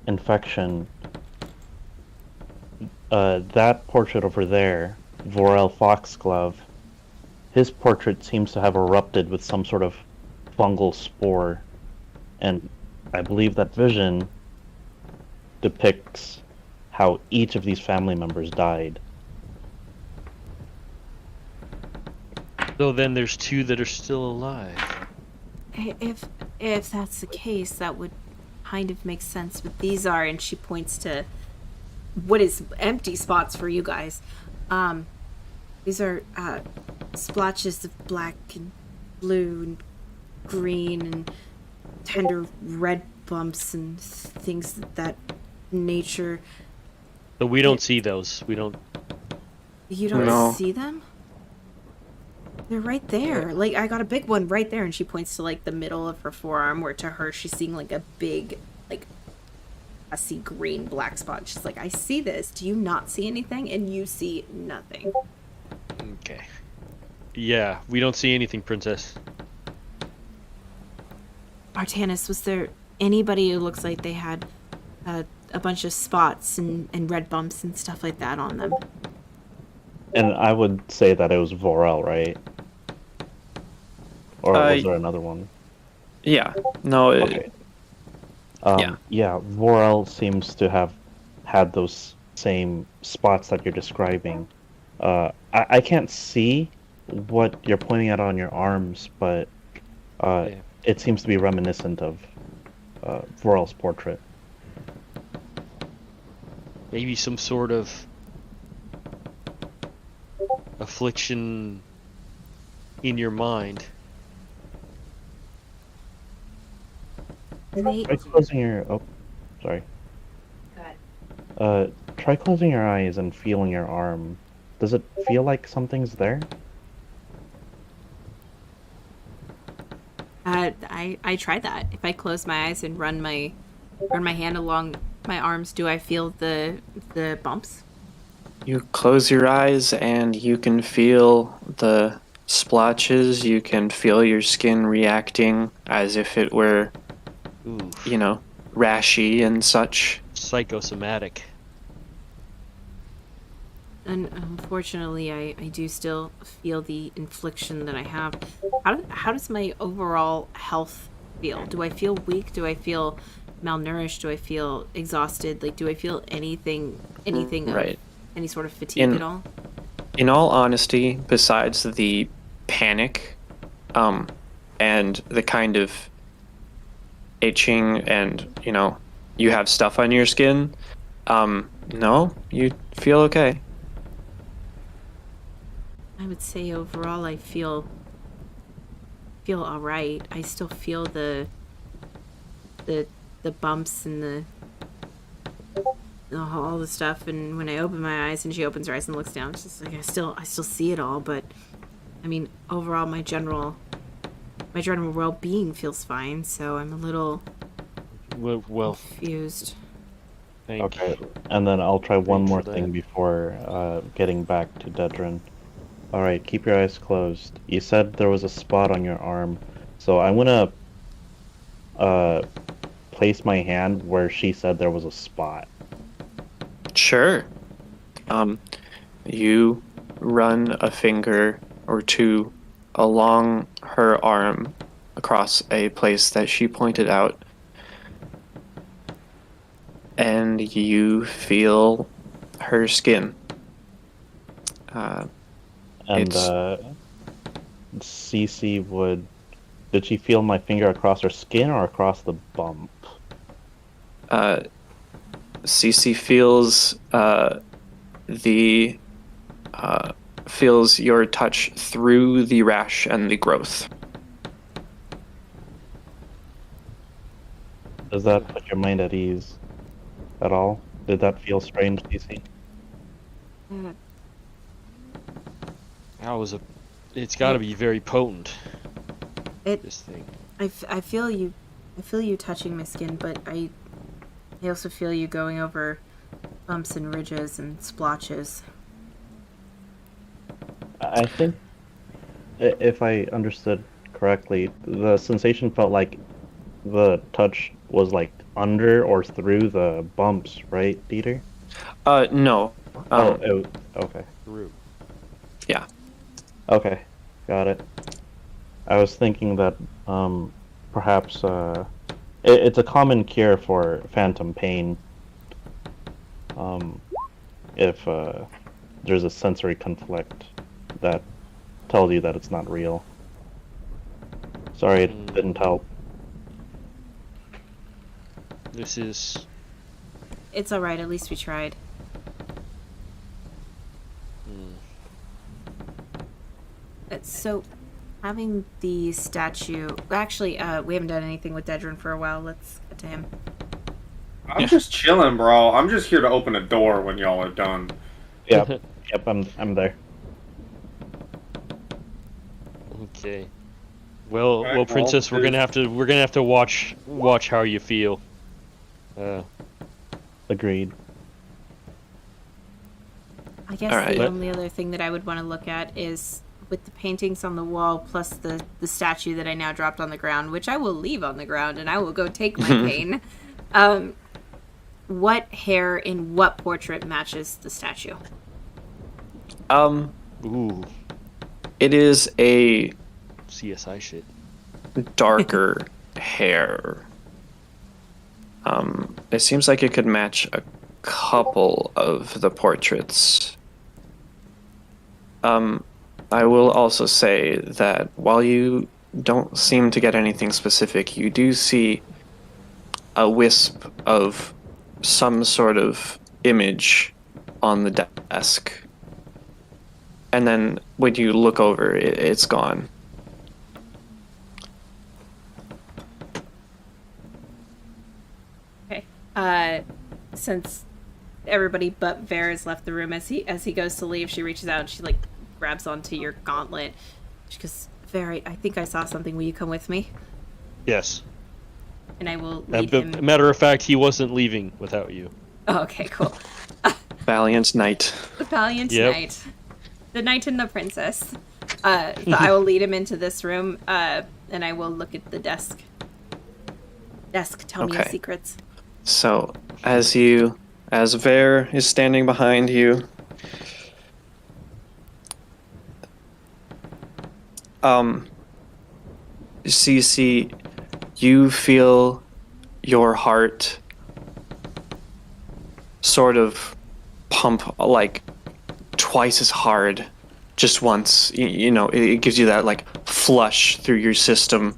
infection, that portrait over there, Vorel Foxglove, his portrait seems to have erupted with some sort of fungal spore, and I believe that vision depicts how each of these family members died. So then there's 2 that are still alive. If that's the case, that would kind of make sense. But these are, and she points to what is empty spots for you guys. These are splotches of black and blue and green and tender red bumps and things that nature. But we don't see those. We don't. You don't No. see them? They're right there. Like, I got a big one right there, and she points to, like, the middle of her forearm, where to her, she's seeing, like, a big, like, I see green black spot. She's like, I see this. Do you not see anything? And you see nothing. Okay. Yeah, we don't see anything, Princess. Artanis, was there anybody who looks like they had a bunch of spots and red bumps and stuff like that on them? And I would say that it was Vorel, right? Or was there another one? Yeah. No. Okay. Yeah. Yeah, Vorel seems to have had those same spots that you're describing. I can't see what you're pointing at on your arms, but it seems to be reminiscent of Vorel's portrait. Maybe some sort of affliction in your mind. They, Try closing your... Oh, sorry. Try closing your eyes and feeling your arm. Does it feel like something's there? I tried that. If I close my eyes and run my hand along my arms, do I feel the bumps? You close your eyes and you can feel the splotches. You can feel your skin reacting as if it were, Ooh, rashy and such. psychosomatic. And unfortunately, I do still feel the infliction that I have. How does my overall health feel? Do I feel weak? Do I feel malnourished? Do I feel exhausted? Like, do I feel anything of Right. any sort of fatigue at all? In all honesty, besides the panic, and the kind of itching and, you have stuff on your skin, no, you feel okay. I would say overall I feel all right. I still feel the bumps and all the stuff, and when I open my eyes and she opens her eyes and looks down, it's just like I still see it all, but I mean overall my general well-being feels fine, so I'm a little Well, confused. thank Okay, and then I'll try one Thanks more for thing that. before getting back to Dedrin. Alright, keep your eyes closed. You said there was a spot on your arm, so I'm gonna place my hand where she said there was a spot. Sure. You run a finger or two along her arm across a place that she pointed out, and you feel her skin. And It's- Cece would... Did she feel my finger across her skin or across the bump? Cece feels feels your touch through the rash and the growth. Does that put your mind at ease at all? Did that feel strange, Cece? It's got to be very potent. It This thing. I feel you touching my skin, but I also feel you going over bumps and ridges and splotches. I think, if I understood correctly, the sensation felt like the touch was like under or through the bumps, right, Dieter? No. Okay. Through. Yeah. Okay, got it. I was thinking that perhaps it's a common cure for phantom pain. If there's a sensory conflict that tells you that it's not real. Sorry, it didn't help. This is. It's alright, at least we tried. So, having the statue... Actually, we haven't done anything with Dedrin for a while. Let's get to him. I'm just chilling, bro. I'm just here to open a door when y'all are done. Yep, I'm there. Okay. Well, Alright, Princess, we're gonna have to watch how you feel. Agreed. I guess Alright. the only other thing that I would want to look at is with the paintings on the wall plus the statue that I now dropped on the ground, which I will leave on the ground and I will go take my pain. What hair in what portrait matches the statue? Ooh, It is a CSI shit. darker hair. It seems like it could match a couple of the portraits. I will also say that while you don't seem to get anything specific, you do see a wisp of some sort of image on the desk. And then when you look over, it's gone. Okay. Since everybody but Ver has left the room, as he goes to leave, she reaches out and she grabs onto your gauntlet. She goes, Ver, I think I saw something. Will you come with me? Yes. And I will lead him. Matter of fact, he wasn't leaving without you. Oh, okay, cool. Valiant Knight. The Valiant Yep. Knight. The Knight and the Princess. So I will lead him into this room, and I will look at the desk. Tell me your Okay. secrets. So, as Ver is standing behind you, Cece, you feel your heart sort of pump like twice as hard just once. You know, it gives you that like flush through your system,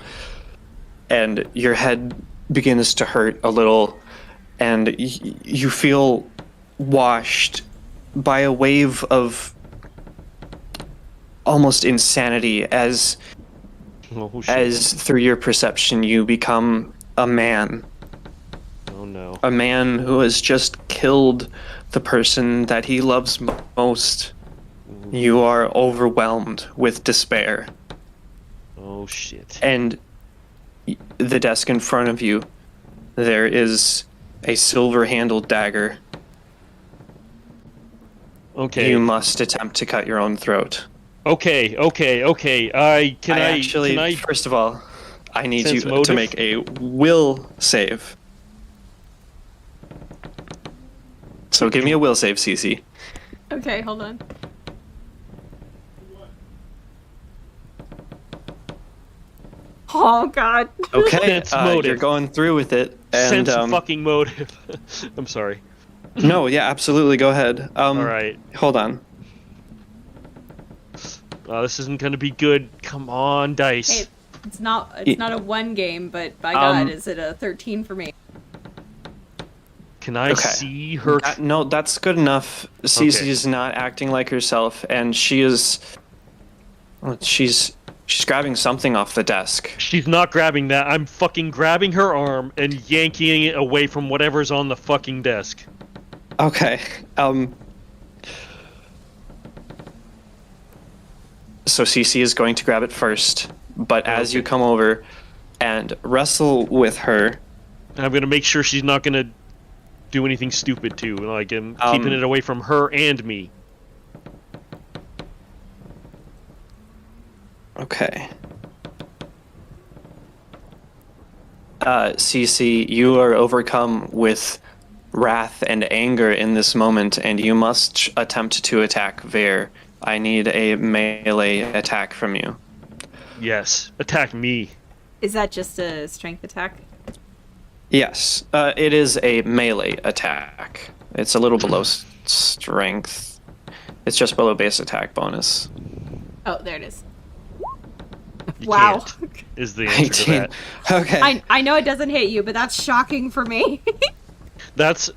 and your head begins to hurt a little, and you feel washed by a wave of almost insanity as Oh shit. as through your perception you become a man. Oh no. A man who has just killed the person that he loves most. You are overwhelmed with despair. Oh shit. And the desk in front of you, there is a silver-handled dagger. Okay. You must attempt to cut your own throat. Okay. Can I First of all, I need you Sense motive? to make a will save. So give me a will save, Cece. Okay, hold on. Oh god. Okay, Sense motive. you're going through with it. And, sense fucking motive? I'm sorry. no, yeah, absolutely, go ahead. All right. Hold on. This isn't gonna be good. Come on, dice. Hey, it's not a 1 game, but by God, is it a 13 for me? Can I Okay. see her? No, that's good enough. Cece is not acting like herself, and she's grabbing something off the desk. She's not grabbing that. I'm fucking grabbing her arm and yanking it away from whatever's on the fucking desk. Okay. So Cece is going to grab it first, but as you come over and wrestle with her, I'm gonna make sure she's not gonna do anything stupid too. Like I'm keeping it away from her and me. okay. Cece, you are overcome with wrath and anger in this moment, and you must attempt to attack Ver. I need a melee attack from you. Yes, attack me. Is that just a strength attack? Yes, it is a melee attack. It's a little below strength. It's just below base attack bonus. Oh, there it is. You Wow. can't, is the answer to 18. that. Okay. I know it doesn't hit you, but that's shocking for me. That's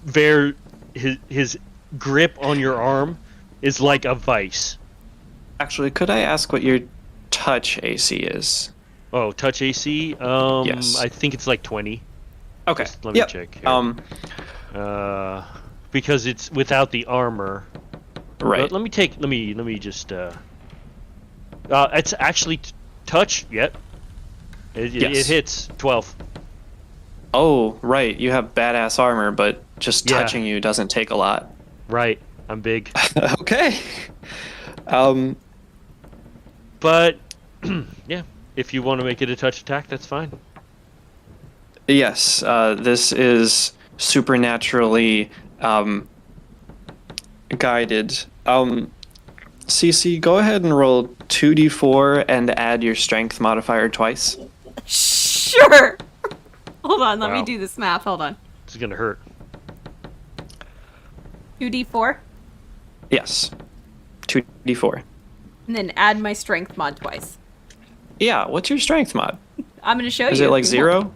Ver. His grip on your arm is like a vice. Actually, could I ask what your touch AC is? Oh, touch AC. Yes. I think it's like 20. Okay. Just let me check. Here. Because it's without the armor. Right. Let me just. It's actually touch. Yep. It hits 12. Oh, right. You have badass armor, but just Yeah. touching you doesn't take a lot. Right. I'm big. Okay. But yeah, if you want to make it a touch attack, that's fine. Yes. This is supernaturally guided. CC, go ahead and roll 2d4 and add your strength modifier twice. Sure. Hold on, let me Wow. do this math. Hold on. This is gonna hurt. 2d4, Yes. 2d4. and then add my strength mod twice. Yeah, what's your strength mod? I'm gonna show you. Is it like if you want.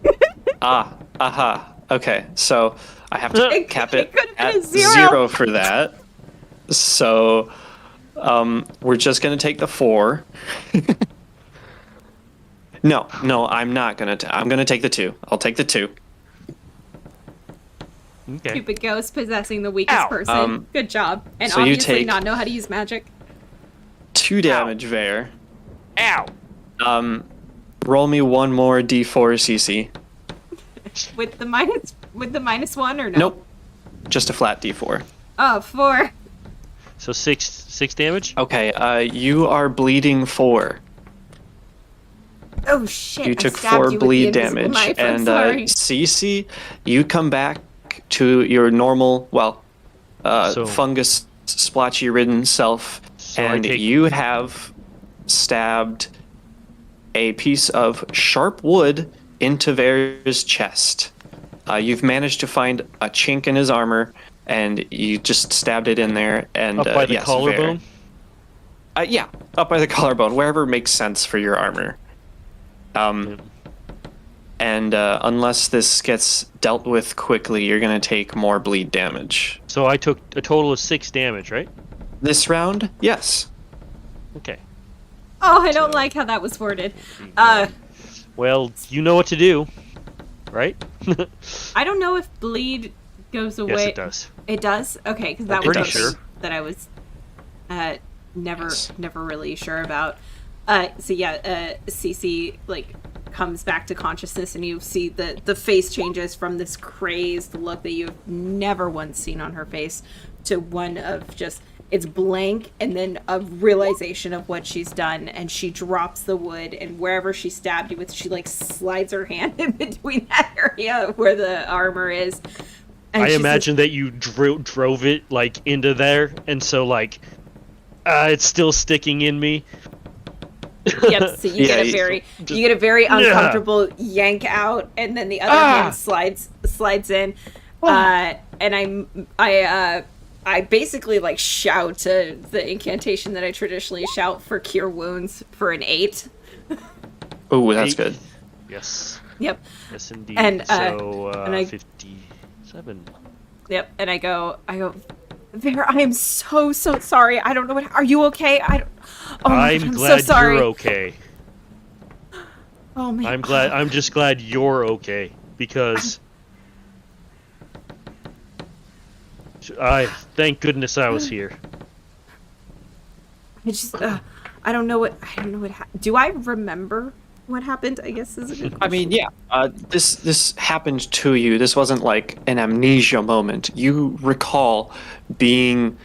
0? Aha. Okay, so I have to cap it could've been at a 0. 0 for that. So we're just going to take the 4. No, I'm not going to. I'm going to take the 2. I'll take the 2. Okay. Stupid ghost possessing the weakest Ow. person. Good job. And so you obviously take- not know how to use magic. 2 damage there. Ow. Roll me one more d4 CC. With the -1 or no? Nope. Just a flat d4. Oh, 4. So six damage. Okay, you are bleeding 4. Oh shit. You I took stabbed 4 you with the bleed invisible damage, knife. I'm and sorry. Cece, you come back to your normal, So- fungus splotchy ridden self, So I and take- you have stabbed a piece of sharp wood into Ver's chest. You've managed to find a chink in his armor, and you just stabbed it in there. And Up by the yes, collarbone. Ver. Yeah, up by the collarbone, wherever makes sense for your armor. And unless this gets dealt with quickly, you're going to take more bleed damage. So I took a total of 6 damage, right? This round, yes. Okay. Oh, I don't like how that was worded. Well, you know what to do, right? I don't know if bleed goes away. Yes, it does. It does? Okay, because that I'm was pretty something sure. that I was never Yes. really sure about. So yeah, Cece like comes back to consciousness, and you see the face changes from this crazed look that you've never once seen on her face to one of just it's blank, and then a realization of what she's done, and she drops the wood, and wherever she stabbed you with, she like slides her hand in between that area where the armor is. And I she's imagine that you drove it like into there, and so like it's still sticking in me. Yep, so you get a very uncomfortable yank out, and then the other hand slides in, and I basically like shout the incantation that I traditionally shout for cure wounds for an 8. Ooh, that's 8. good. Yes. Yep, Yes, indeed. And, so and I- 57. yep, and I go, Vera, I am so sorry. I don't know what. Are you okay? Oh my I'm God, glad so sorry. you're okay. Oh man, I'm just glad you're okay because thank goodness I was here. I don't know what do I remember what happened? I guess is a good question. I mean, yeah, this happened to you. This wasn't like an amnesia moment. You recall being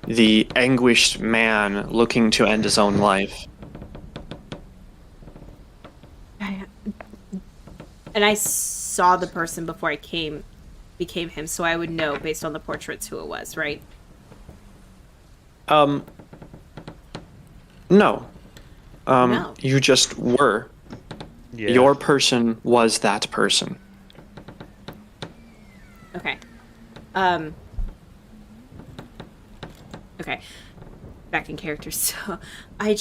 the anguished man looking to end his own life. And I saw the person before I became him, so I would know based on the portraits who it was, right? No. No. You just were. Yeah. Your person was that person. Okay. Okay. back in character. So I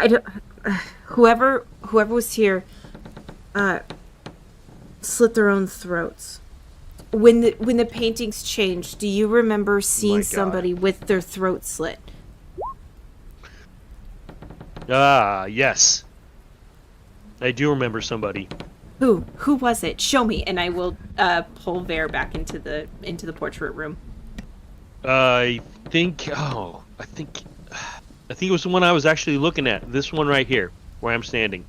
don't. Whoever was here, slit their own throats. When the paintings changed, do you remember seeing somebody with their throat slit? Ah, yes. I do remember somebody. Who was it? Show me, and I will pull Vare back into the portrait room. I think it was the one I was actually looking at. This one right here, where I'm standing.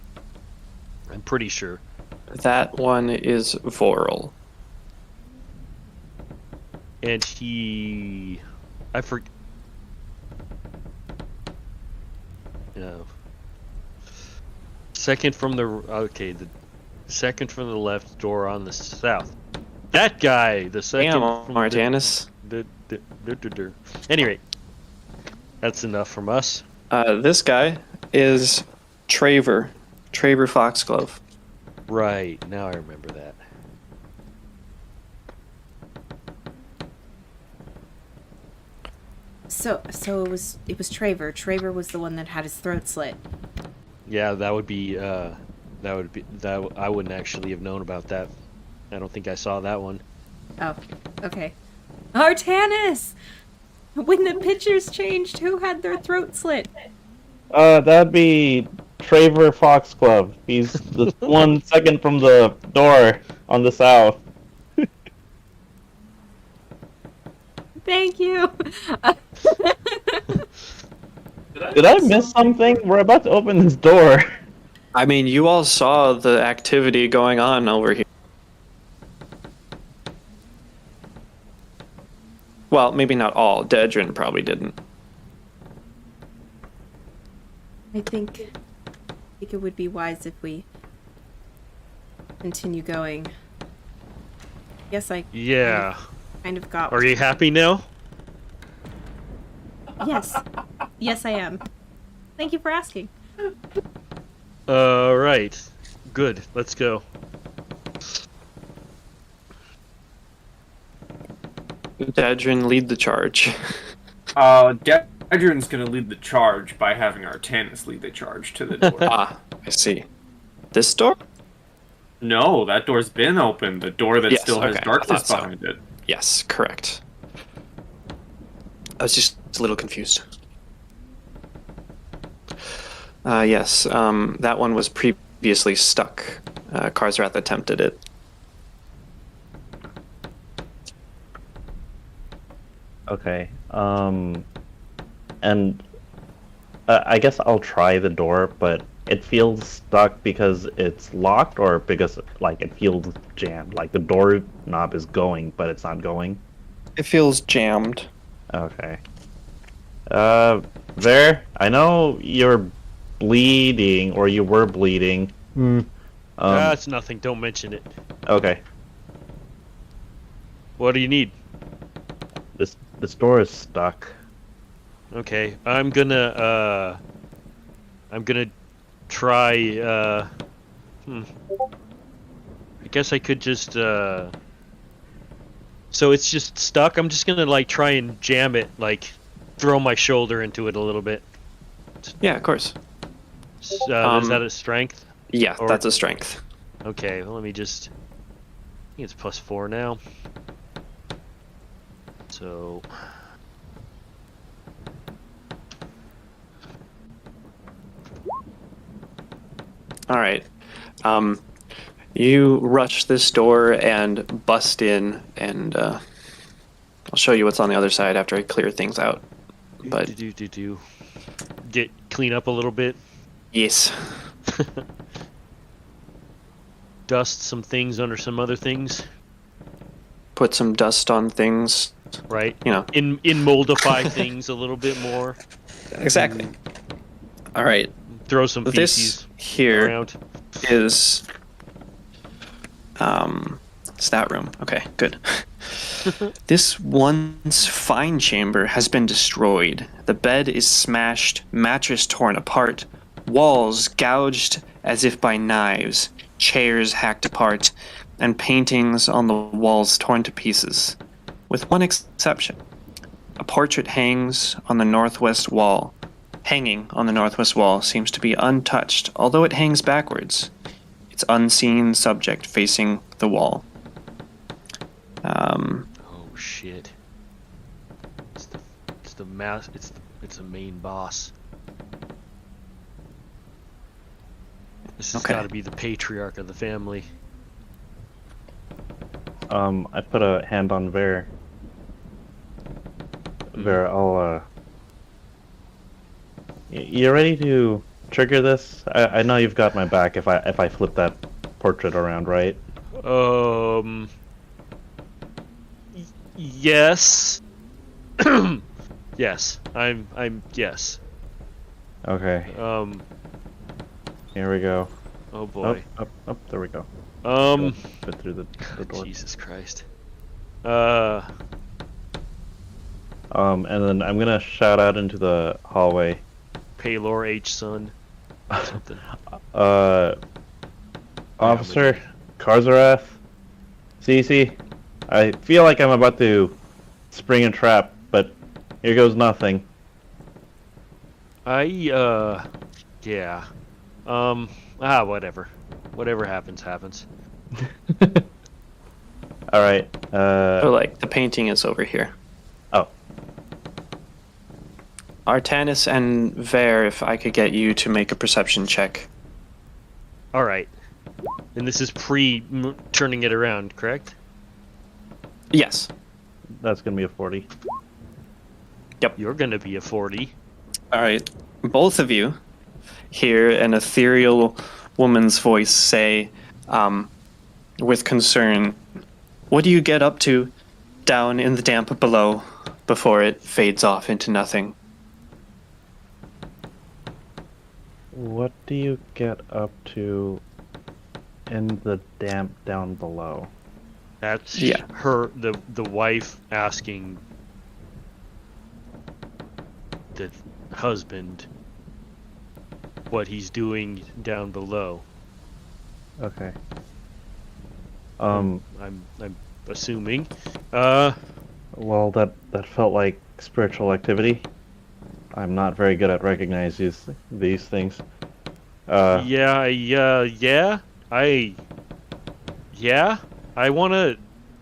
I'm pretty sure. That one is Vorel. And I forget. No. The second from the left door on the south. That guy, the second. Damn, from Martanis. Anyway, that's enough from us. This guy is Traver Foxglove. Right, now I remember that. So it was Traver. Traver was the one that had his throat slit. Yeah, I wouldn't actually have known about that. I don't think I saw that one. Oh, okay. Artanis! When the pictures changed, who had their throat slit? That'd be Traver Foxglove. He's the one second from the door on the south. Thank you. Did I miss something? We're about to open this door. I mean, you all saw the activity going on over here. Well, maybe not all. Dedrin probably didn't. I think it would be wise if we continue going. Yes, Yeah. kind of got. Are you happy now? Yes, I am. Thank you for asking. Right. Good. Let's go. Dedrin, lead the charge. Dedrin's gonna lead the charge by having Artanis lead the charge to the door. Ah, I see. This door? No, that door's been open. The door that Yes, still has okay, I darkness thought so. behind it. Yes, correct. I was just a little confused. Yes, that one was previously stuck. Karsrath attempted it. Okay. And I guess I'll try the door, but it feels stuck because it's locked, or because it feels jammed. Like the door knob is going, but it's not going. It feels jammed. Okay. I know you're bleeding, or you were bleeding. That's nothing. Don't mention it. Okay. What do you need? This door is stuck. Okay, I'm gonna try. I guess I could just. So it's just stuck. I'm just gonna try and jam it, throw my shoulder into it a little bit. Yeah, of course. Is that a strength? Yeah, Or- that's a strength. Okay, well, let me just. I think it's +4 now. So. All right. You rush this door and bust in, and I'll show you what's on the other side after I clear things out. But Get clean up a little bit. yes, Dust some things under some other things. put some dust on things. Right. You know. In moldify things a little bit more. Exactly. All right. Throw some feces This here around. is stat room. Okay, good. This once fine chamber has been destroyed. The bed is smashed, mattress torn apart, walls gouged as if by knives, chairs hacked apart, and paintings on the walls torn to pieces. With one exception. A portrait hangs on the northwest wall. Hanging on the northwest wall seems to be untouched, although it hangs backwards. Its unseen subject facing the wall. Oh shit! It's the mass. It's the main boss. This has Okay. got to be the patriarch of the family. I put a hand on Ver. Ver, I'll you ready to trigger this? I know you've got my back if I flip that portrait around, right? Yes. Yes. Yes. Okay. Here we go. Oh boy. Up, there we go. Fit through the door. Jesus Christ. And then I'm gonna shout out into the hallway. Paylor H son. Something. Officer Karzarath, Cece, I feel like I'm about to spring a trap, but here goes nothing. Yeah. Whatever. Whatever happens. Alright, So, like, the painting is over here. oh, Artanis and Ver, if I could get you to make a perception check. Alright. And this is turning it around, correct? Yes. that's gonna be a 40. You're gonna be a 40. All right. Both of you hear an ethereal woman's voice say, with concern, "What do you get up to down in the damp below before it fades off into nothing?" What do you get up to in the damp down below? That's Yeah. the wife asking the husband what he's doing down below. Okay. I'm assuming. Well, that felt like spiritual activity. I'm not very good at recognizing these things. I wanna.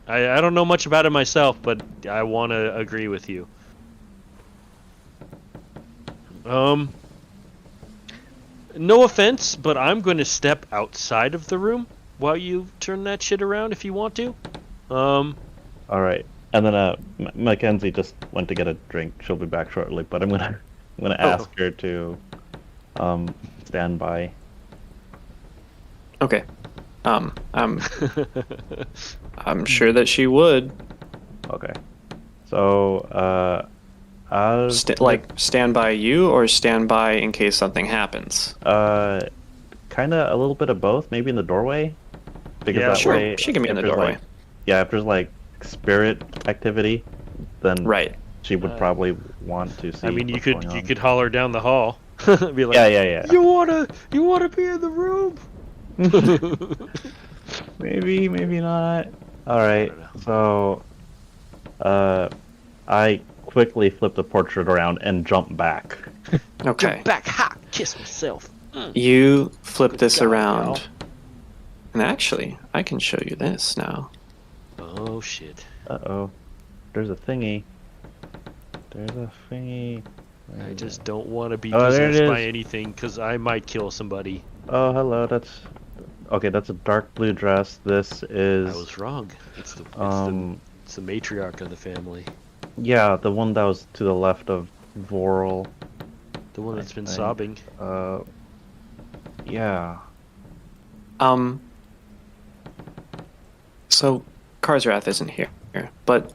I don't know much about it myself, but I wanna agree with you. No offense, but I'm going to step outside of the room while you turn that shit around if you want to. All right. And then Mackenzie just went to get a drink. She'll be back shortly, but I'm gonna ask her to stand by. Okay. I'm sure that she would. Okay. So Stand by you or stand by in case something happens. kind of a little bit of both. Maybe in the doorway. Because Yeah, that Sure, way, she can be in if the there's, doorway. like- yeah, if there's like spirit activity, then Right. she would probably want to see. I mean, you what's going could on. holler down the hall. Be like, Yeah. You wanna be in the room? Maybe not. All right. I don't So, I quickly flip the portrait around and jump back. Okay. Back, ha! Kiss myself. You flip this God, around. Al. And actually, I can show you this now. Oh shit! Uh-oh. There's a thingy. I just don't want to be Oh, there it possessed by is. anything because I might kill somebody. Oh, hello. That's a dark blue dress. This is I was wrong. It's the matriarch of the family, yeah, the one that was to the left of Vorl. the one that's been think. sobbing. Yeah. So Karzrath isn't here, but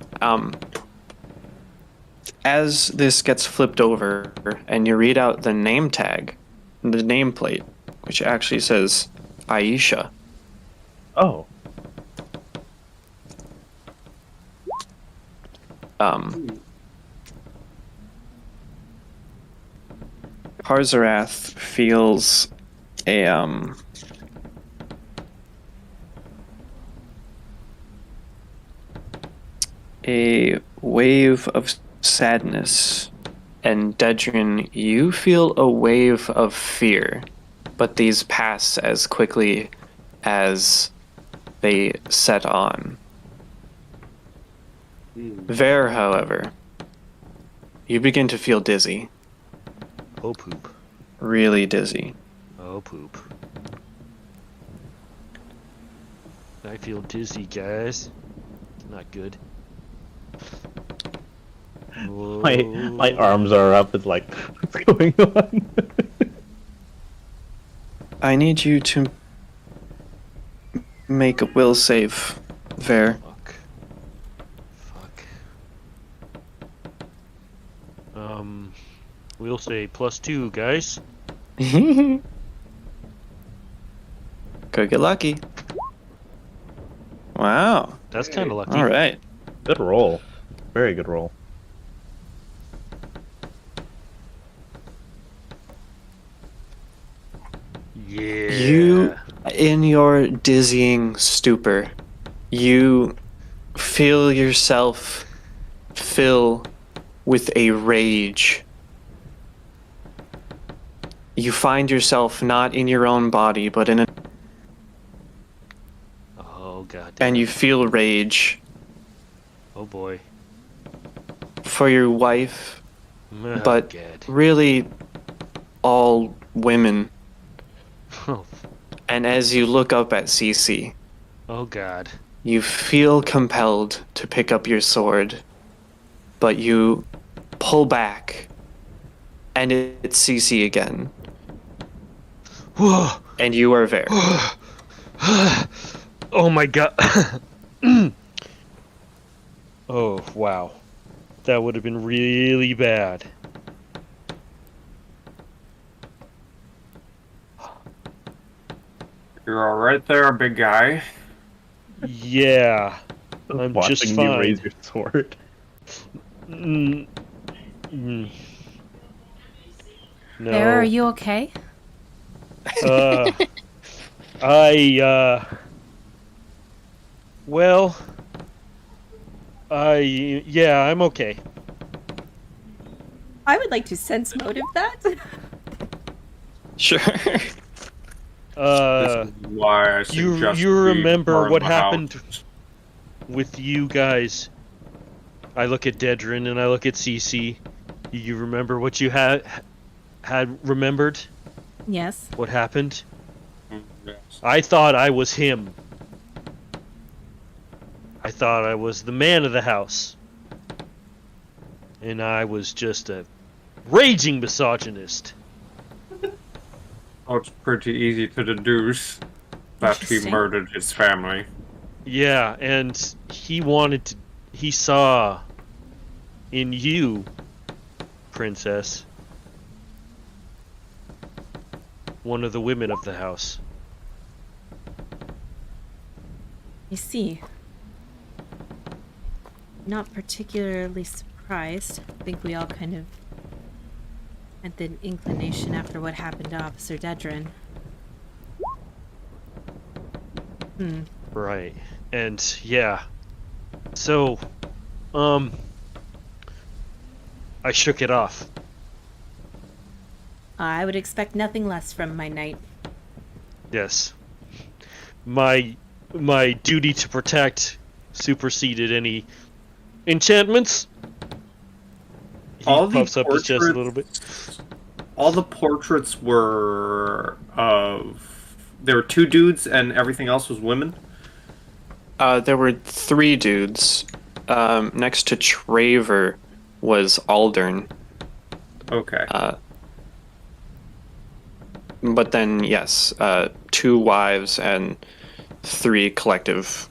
as this gets flipped over and you read out the name tag, the nameplate, which actually says Aisha. Oh. Karzrath feels a wave of sadness. And Dedrin, you feel a wave of fear, but these pass as quickly as they set on. Ver, however, you begin to feel dizzy. Oh poop. Really dizzy. Oh poop. I feel dizzy, guys. Not good. My arms are up. It's like, what's going on? I need you to make a will save, Ver. Fuck. We'll say +2, guys. Could get lucky. Wow. That's kind of lucky. All right. Good roll. Very good roll. Yeah. You, in your dizzying stupor, you feel yourself fill with a rage. You find yourself not in your own body, but in a... Oh god. And you feel rage Oh boy. for your wife, Oh, but God. really all women. Oh, And as you look up at Cece, oh god. you feel compelled to pick up your sword, but you pull back, and it's Cece again, Whoa. and you are Ver. Oh my god. Oh, wow. That would have been really bad. You're all right there, big guy. Yeah. I'm Watching just you fine. raise your sword. Mm. Mm. No. There, are you okay? Well, yeah, I'm okay. I would like to sense motive that. Sure. This is why I suggest You we remember burn what the happened house. with you guys? I look at Dedrin and I look at Cece. You remember what you had remembered? Yes. What happened? Yes. I thought I was him. I thought I was the man of the house. And I was just a raging misogynist. Oh, it's pretty easy to deduce that he Interesting. murdered his family. Yeah, and he saw in you, princess, one of the women of the house. I see. Not particularly surprised. I think we all kind of had the inclination after what happened to Officer Dedrin. Right. And yeah. So, I shook it off. I would expect nothing less from my knight. Yes. My duty to protect superseded any enchantments. He puffs up his chest a little bit. All the portraits were of... There were 2 dudes and everything else was women? There were 3 dudes. Next to Traver was Aldern. Okay. But then, yes, 2 wives and 3 collective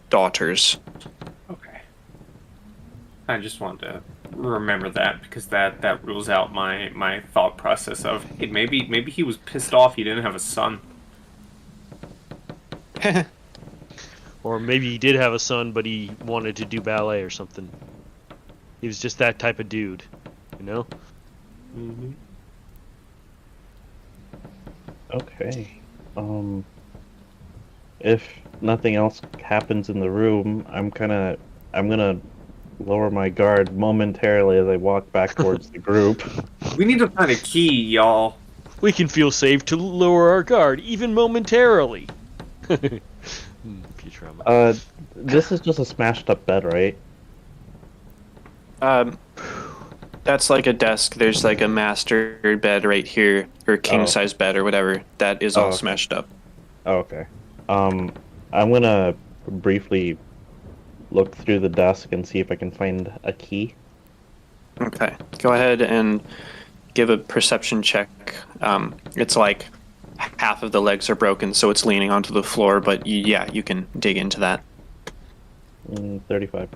daughters. Okay. I just wanted to remember that because that rules out my thought process of, hey, maybe he was pissed off he didn't have a son. Or maybe he did have a son, but he wanted to do ballet or something. He was just that type of dude, you know? Mm-hmm. Okay. If nothing else happens in the room, I'm gonna lower my guard momentarily as I walk back towards the group. We need to find a key, y'all. We can feel safe to lower our guard, even momentarily. Futurama. This is just a smashed up bed, right? That's like a desk. There's like a master bed right here, or king size bed, or whatever. That is all okay. smashed up. Oh, okay. I'm gonna briefly look through the desk and see if I can find a key. Okay, go ahead and give a perception check. It's like half of the legs are broken, so it's leaning onto the floor, but yeah, you can dig into that. 35.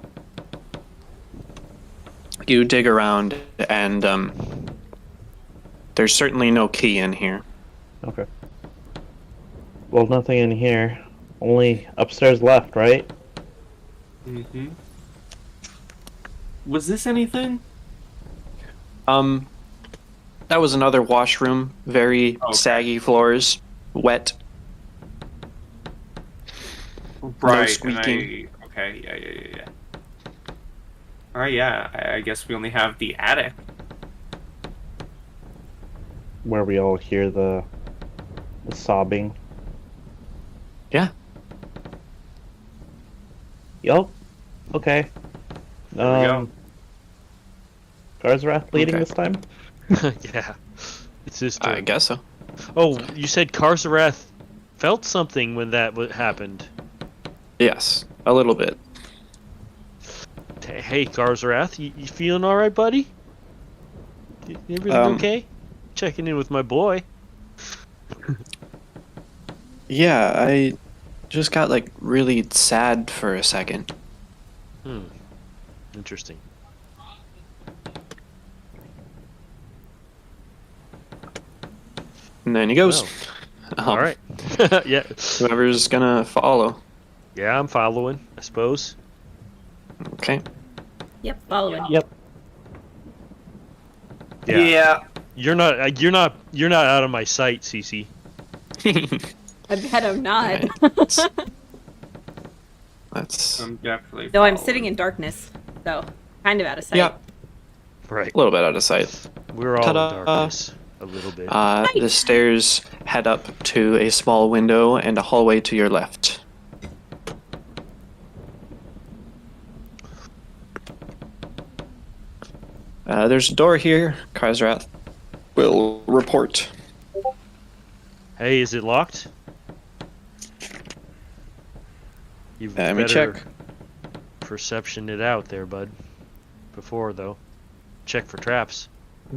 You dig around, and there's certainly no key in here. Okay. Well, nothing in here. Only upstairs left, right? Mm-hmm. Was this anything? That was another washroom. Very saggy floors, wet. Right. No squeaking. Okay. Yeah. All right. Yeah. I guess we only have the attic. Where we all hear the sobbing. Yeah. Yup. Okay. There we go. Garzrath leading Okay. this time? Yeah. It's just. I guess so. Oh, you said Karzarath felt something when that happened. Yes, a little bit. Hey, Karzarath, you feeling all right, buddy? Everything okay? Checking in with my boy. Yeah, I just got like really sad for a second. Interesting. And then he goes. Well, all right. Yeah. Whoever's gonna follow. Yeah, I'm following, I suppose. Okay. Yep, following. Yep. Yeah. You're not out of my sight, Cece. I bet I'm not. That's I'm definitely. Though I'm following. sitting in darkness, so kind of out of sight. yeah, Right. a little bit out of sight. We're all Ta-da. in darkness. A little bit. The stairs head up to a small window and a hallway to your left. There's a door here. Karzrath will report. Hey, is it locked? You've Let me better check. perception it out there, bud. Before, though. Check for traps.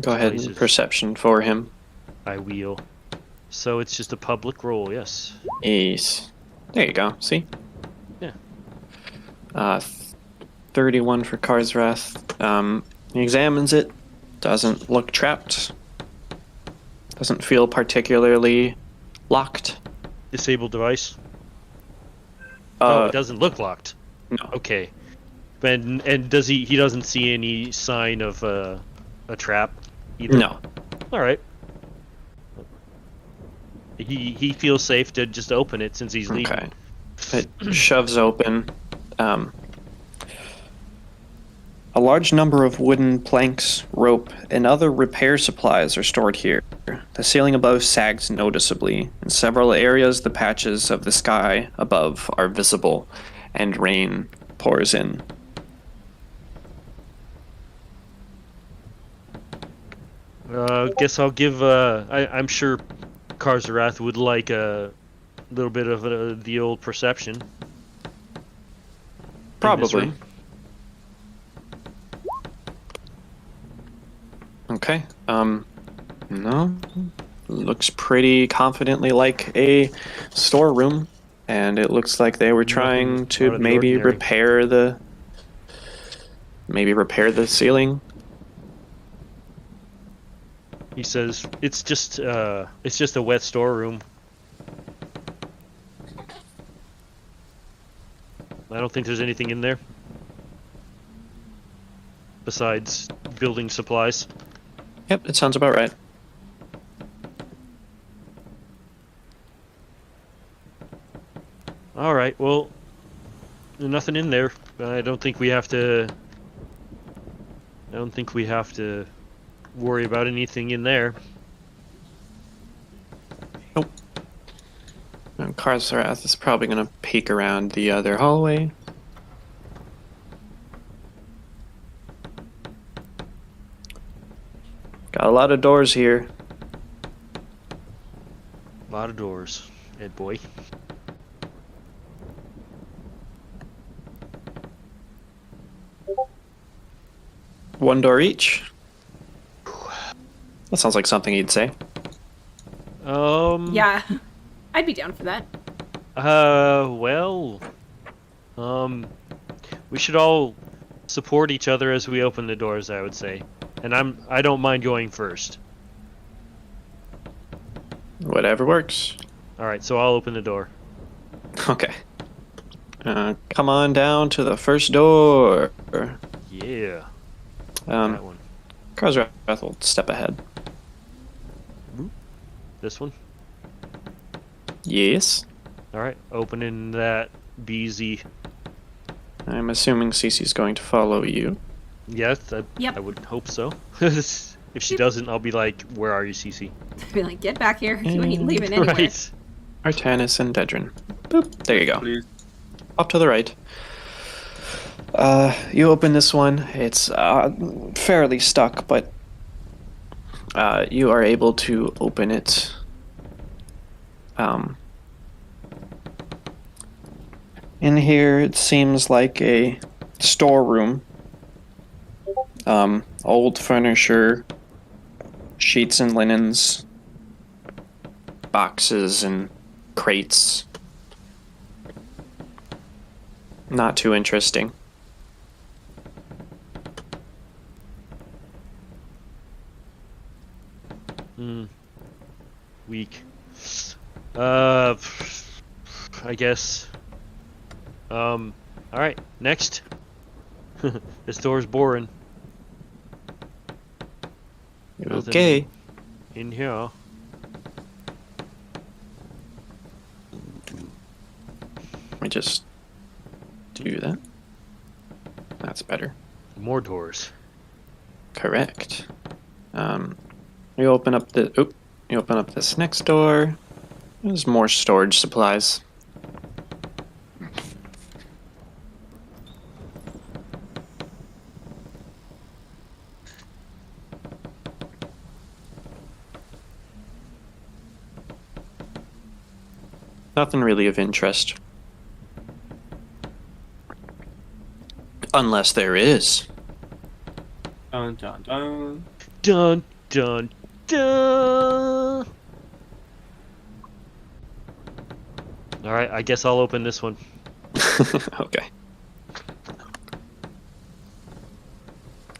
Go ahead and Places. perception for him. I wheel. So it's just a public roll, yes. Ace. There you go. See? Yeah. 31 for Karzrath. He examines it. Doesn't look trapped. Doesn't feel particularly locked. Disable device. Oh, it Uh, doesn't look locked. no. Okay. And does he doesn't see any sign of a trap either? No. All right. He feels safe to just open it since he's leaving. Okay. It shoves open. A large number of wooden planks, rope, and other repair supplies are stored here. The ceiling above sags noticeably. In several areas, the patches of the sky above are visible, and rain pours in. Guess I'll give. I'm sure Karzarath would like a little bit of the old perception. in this Probably. room. Okay. No. Looks pretty confidently like a storeroom, and it looks like they were trying Nothing out to of the maybe ordinary. repair the ceiling. He says it's just a wet storeroom. I don't think there's anything in there besides building supplies. Yep, it sounds about right. All right. Well, there's nothing in there. I don't think we have to I don't think we have to worry about anything in there. And Karzarath is probably going to peek around the other hallway. Got a lot of doors here. A lot of doors, Ed boy. One door each. That sounds like something he'd say. Yeah, I'd be down for that. Well, we should all support each other as we open the doors, I would say. And I don't mind going first. Whatever works. Alright, so I'll open the door. Okay. Come on down to the first door. Yeah. That one. Karzarath will step ahead. This one? Yes. Alright, opening that BZ. I'm assuming Cece's going to follow you. Yes, Yep. I would hope so. If she doesn't, I'll be like, where are you, Cece? Be like, get back here. You ain't leaving anywhere. Right. Artanis and Dedrin. Boop. There you go. Please. Up to the right. You open this one. It's fairly stuck, but you are able to open it. In here, it seems like a storeroom. Old furniture, sheets and linens, boxes and crates. Not too interesting. Weak. I guess. Alright, next. This door's boring. Nothing Okay. in here. Let me just do that. That's better. More doors. Correct. You open up you open up this next door. There's more storage supplies. Nothing really of interest. Unless there is. Dun dun dun. Dun dun dun. Alright, I guess I'll open this one. Okay.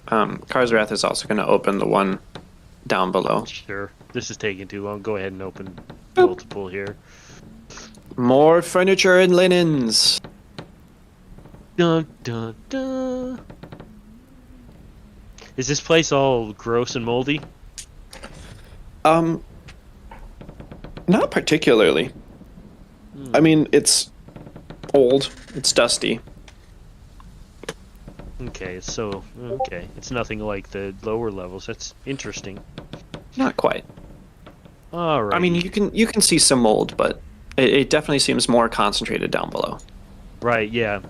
Karzarath is also going to open the one down below. Sure. This is taking too long. Go ahead and open multiple here. More furniture and linens. Dun dun dun. Is this place all gross and moldy? Not particularly. I mean, it's old. It's dusty. Okay, so okay, it's nothing like the lower levels. That's interesting. Not quite. All right. I mean, you can see some mold, but it definitely seems more concentrated down below. Right, yeah.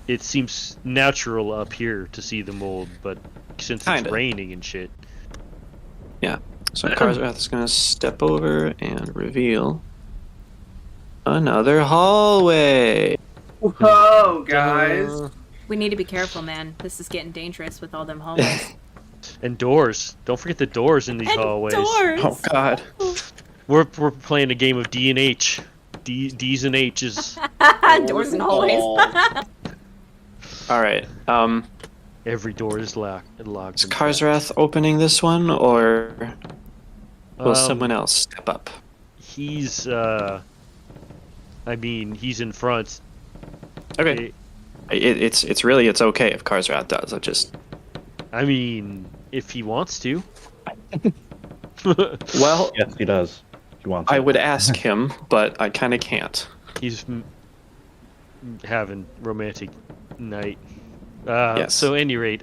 It seems natural up here to see the mold, but since Kinda. it's raining and shit. Yeah. So Karzarath is going to step over and reveal another hallway. Whoa, guys! We need to be careful, man. This is getting dangerous with all them hallways. And doors. Don't forget the doors in these And hallways. doors! Oh God. We're playing a game of D and H. D's and H's. Doors and hallways. All right. Every door is locked. Is and locked. Karzarath opening this one, or will Um, someone else step up? He's I mean, he's in front. Okay. It's okay if Karzarath does. I mean, if he wants to. Well, Yes, he does. He wants I it. would ask him, but I kind of can't. He's having romantic night. Yes. So, at any rate,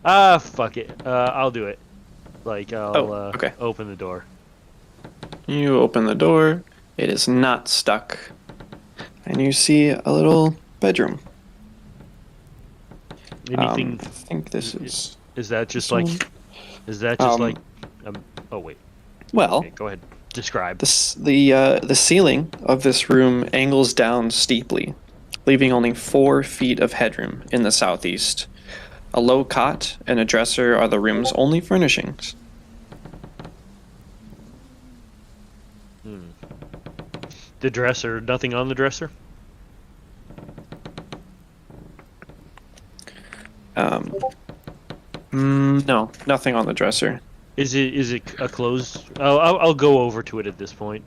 Fuck it. I'll do it. Like, I'll okay. open the door. You open the door. It is not stuck. And you see a little bedroom. Anything? I think this is... Is that just this like? one? Is that just Um, like? Oh wait. Well, Okay, go ahead. Describe. the ceiling of this room angles down steeply, leaving only 4 feet of headroom in the southeast. A low cot and a dresser are the room's only furnishings. The dresser. Nothing on the dresser. No, nothing on the dresser. Is it a closed? I'll go over to it at this point.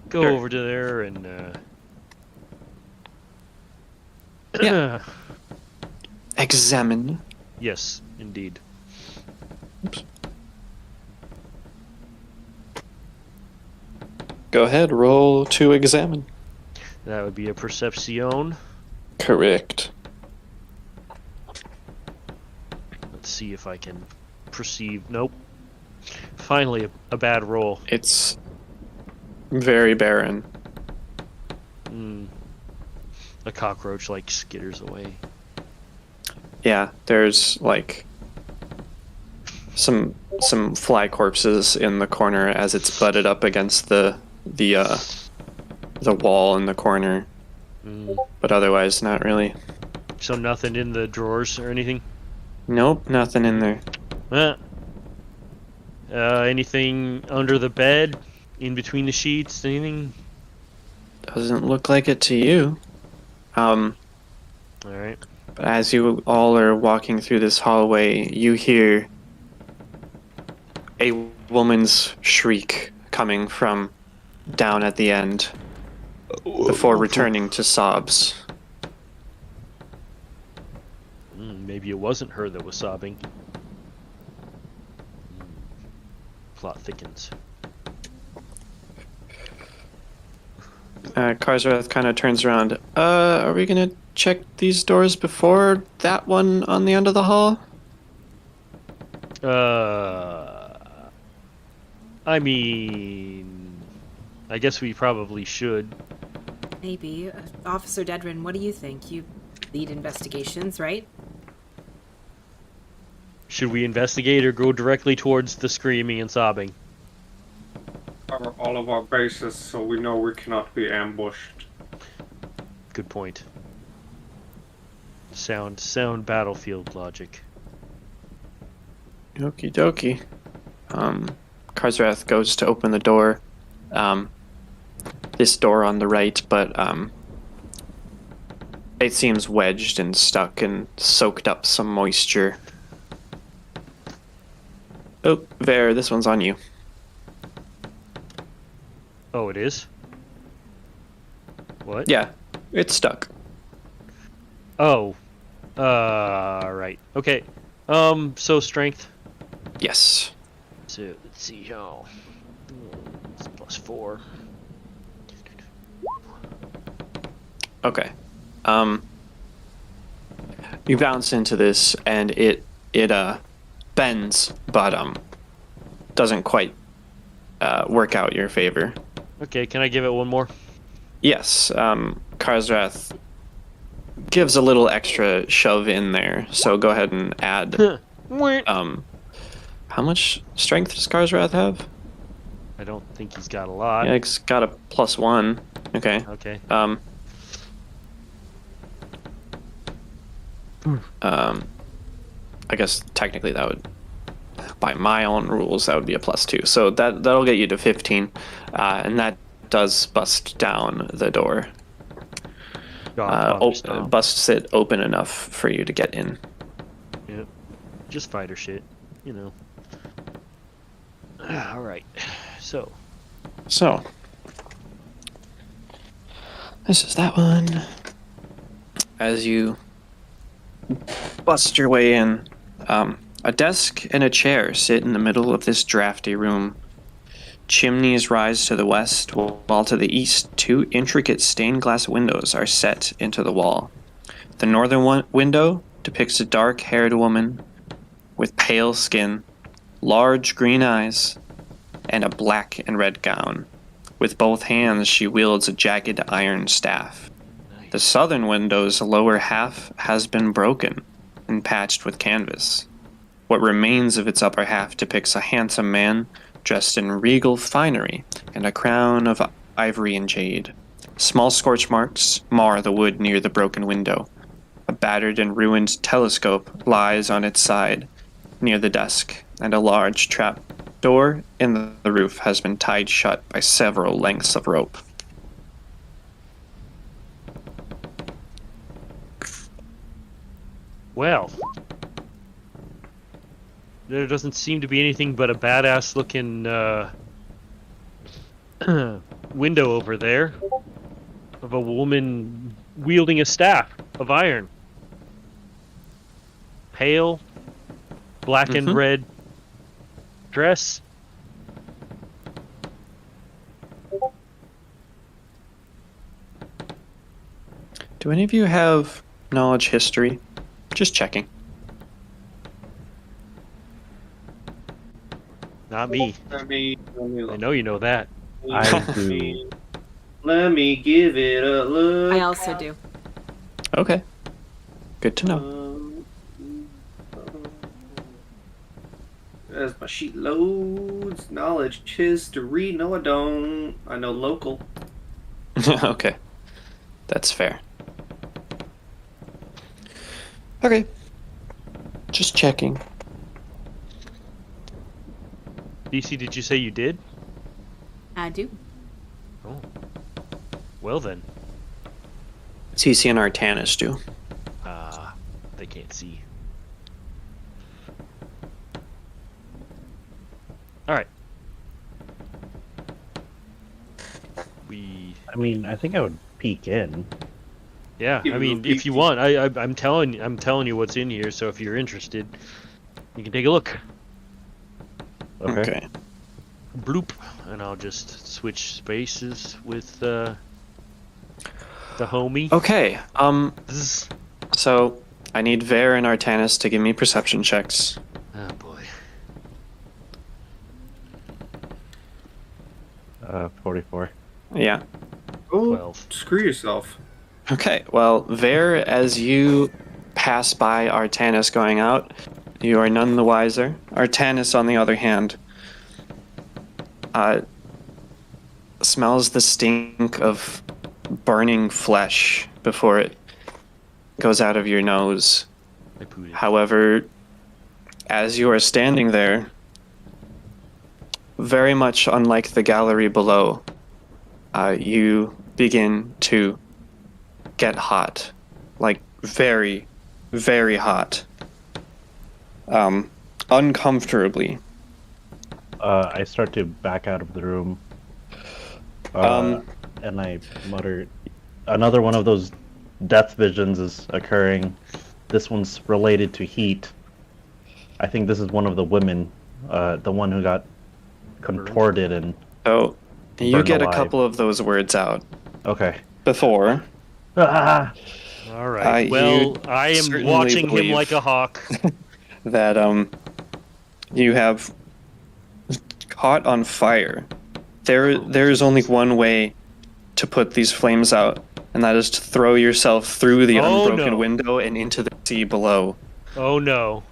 Go Sure. over to there and. Yeah. Examine. Yes, indeed. Go ahead, roll to examine. That would be a perception. Correct. Let's see if I can perceive. Nope. Finally, a bad roll. It's very barren. A cockroach like skitters away. Yeah, there's like some fly corpses in the corner as it's butted up against the wall in the corner. But otherwise, not really. So nothing in the drawers or anything. Nope, nothing in there. Anything under the bed, in between the sheets, anything? Doesn't look like it to you. All right. But as you all are walking through this hallway, you hear a woman's shriek coming from down at the end before returning to sobs. Maybe it wasn't her that was sobbing. Plot thickens. Karzrath kind of turns around. Are we gonna check these doors before that one on the end of the hall? I mean, I guess we probably should. Maybe. Officer Dedrin, what do you think? You lead investigations, right? Should we investigate or go directly towards the screaming and sobbing? Cover all of our bases so we know we cannot be ambushed. Good point. Sound battlefield logic. Okie dokie. Karzrath goes to open the door. This door on the right, but it seems wedged and stuck and soaked up some moisture. Oh, Ver, this one's on you. Oh, it is? What? Yeah, it's stuck. Oh. Right. Okay. So strength. Yes. So, let's see how. It's +4. Okay. You bounce into this and it bends, but doesn't quite work out your favor. Okay, can I give it one more? Yes, Karzrath gives a little extra shove in there, so go ahead and add. How much strength does Karzrath have? I don't think he's got a lot. Yeah, he's got a +1. Okay. Okay. I guess technically that would, by my own rules, that would be a +2. So that'll get you to 15, and that does bust down the door. Busts it open enough for you to get in. Yep. Just fighter shit, you know. All right. So. This is that one. As you bust your way in, a desk and a chair sit in the middle of this drafty room. Chimneys rise to the west, while to the east, 2 intricate stained glass windows are set into the wall. The northern window depicts a dark-haired woman with pale skin, large green eyes, and a black and red gown. With both hands, she wields a jagged iron staff. The southern window's lower half has been broken and patched with canvas. What remains of its upper half depicts a handsome man dressed in regal finery and a crown of ivory and jade. Small scorch marks mar the wood near the broken window. A battered and ruined telescope lies on its side near the desk, and a large trap door in the roof has been tied shut by several lengths of rope. Well, there doesn't seem to be anything but a badass looking window over there of a woman wielding a staff of iron. Pale, black and red dress. Do any of you have knowledge history? Just checking. Not me. Let me I know you know that. I do. Let me give it a look. I also do. Okay. Good to know. As my sheet loads, knowledge history. No, I don't. I know local. Okay. That's fair. Okay. Just checking. DC, did you say you did? I do. Oh. Well then. CC and Artanis do. They can't see. Alright. I mean, I think I would peek in. Yeah, I mean, if you want, I'm telling you what's in here. So if you're interested, you can take a look. Okay. Bloop, and I'll just switch spaces with the homie. Okay. Zzz. So I need Ver and Artanis to give me perception checks. Oh boy. 44. Yeah. Oh, 12. screw yourself. Okay. Well, Ver, as you pass by Artanis going out, you are none the wiser. Artanis, on the other hand, smells the stink of burning flesh before it goes out of your nose. I pooed it. However, as you are standing there, very much unlike the gallery below, you begin to get hot. Like, very, very hot. Uncomfortably. I start to back out of the room. And I mutter, another one of those death visions is occurring. This one's related to heat. I think this is one of the women, the one who got contorted and... So, you burned get alive. a couple of those words out Okay. before. Ah! All right. Well, you I am certainly watching him believe like a hawk. That you have caught on fire. There is only one way to put these flames out, and that is to throw yourself through the unbroken window and into the sea below. Oh no.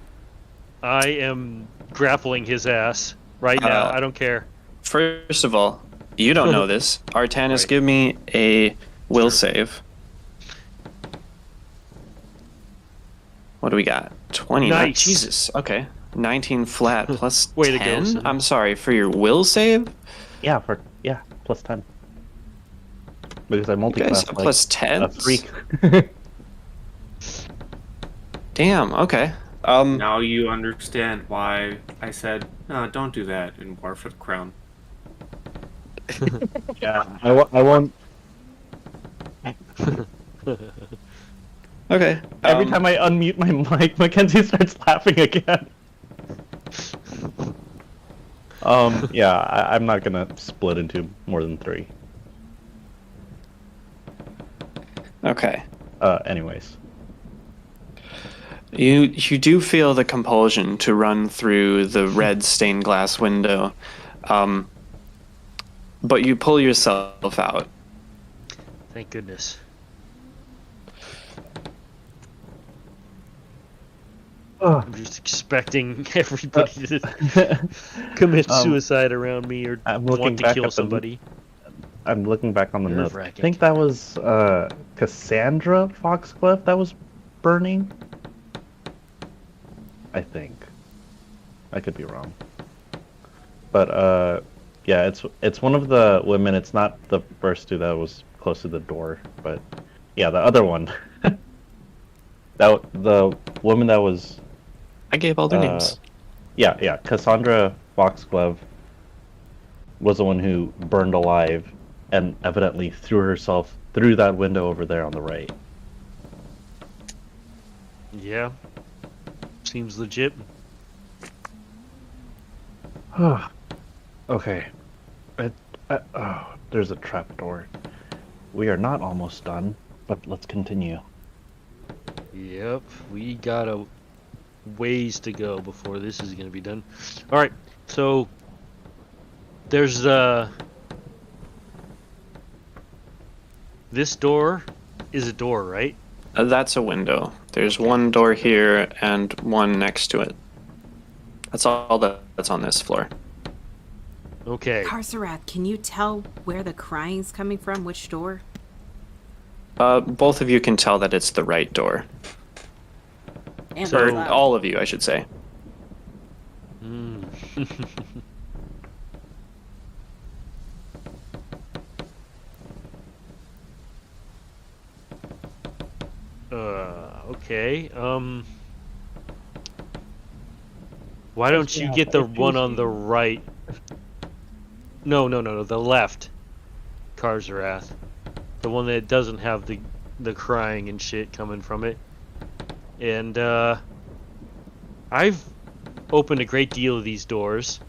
I am grappling his ass right now. I don't care. First of all, you don't know this. Artanis, Right. give me a will save. What do we got? 20. Nice. Jesus. Okay. 19 flat plus Way to 10? go, son. I'm sorry, for your will save? Yeah, plus 10. Because I You guys multi-class have like plus 10? a freak. Damn, okay. Now you understand why I said, no, don't do that in War for the Crown. Yeah, I won't. Okay. Every time I unmute my mic, Mackenzie starts laughing again. Yeah, I'm not gonna split into more than 3. Okay. Anyways. You do feel the compulsion to run through the red stained glass window, but you pull yourself out. Thank goodness. I'm just expecting everybody to commit suicide around me or I'm looking want to back kill at the- somebody. I'm looking back on the note. I Nerve-wracking. think that was Cassandra Foxglove that was burning. I think. I could be wrong. But yeah, it's one of the women. It's not the first two that was close to the door, but yeah, the other one. The woman that was I gave all their names. yeah, Cassandra Foxglove was the one who burned alive and evidently threw herself through that window over there on the right. Yeah. Seems legit. Okay. Oh, there's a trapdoor. We are not almost done, but let's continue. Yep, we got a ways to go before this is gonna be done. All right, so there's this door is a door, right? That's a window. There's one door here and one next to it. That's all that's on this floor. Okay. Karsarath, can you tell where the crying's coming from? Which door? Both of you can tell that it's the right door. And So- Or what's that? all of you, I should say. Hmm. Okay. Why don't you get the one on the right? No, the left. Karzarath. The one that doesn't have the crying and shit coming from it. And I've opened a great deal of these doors.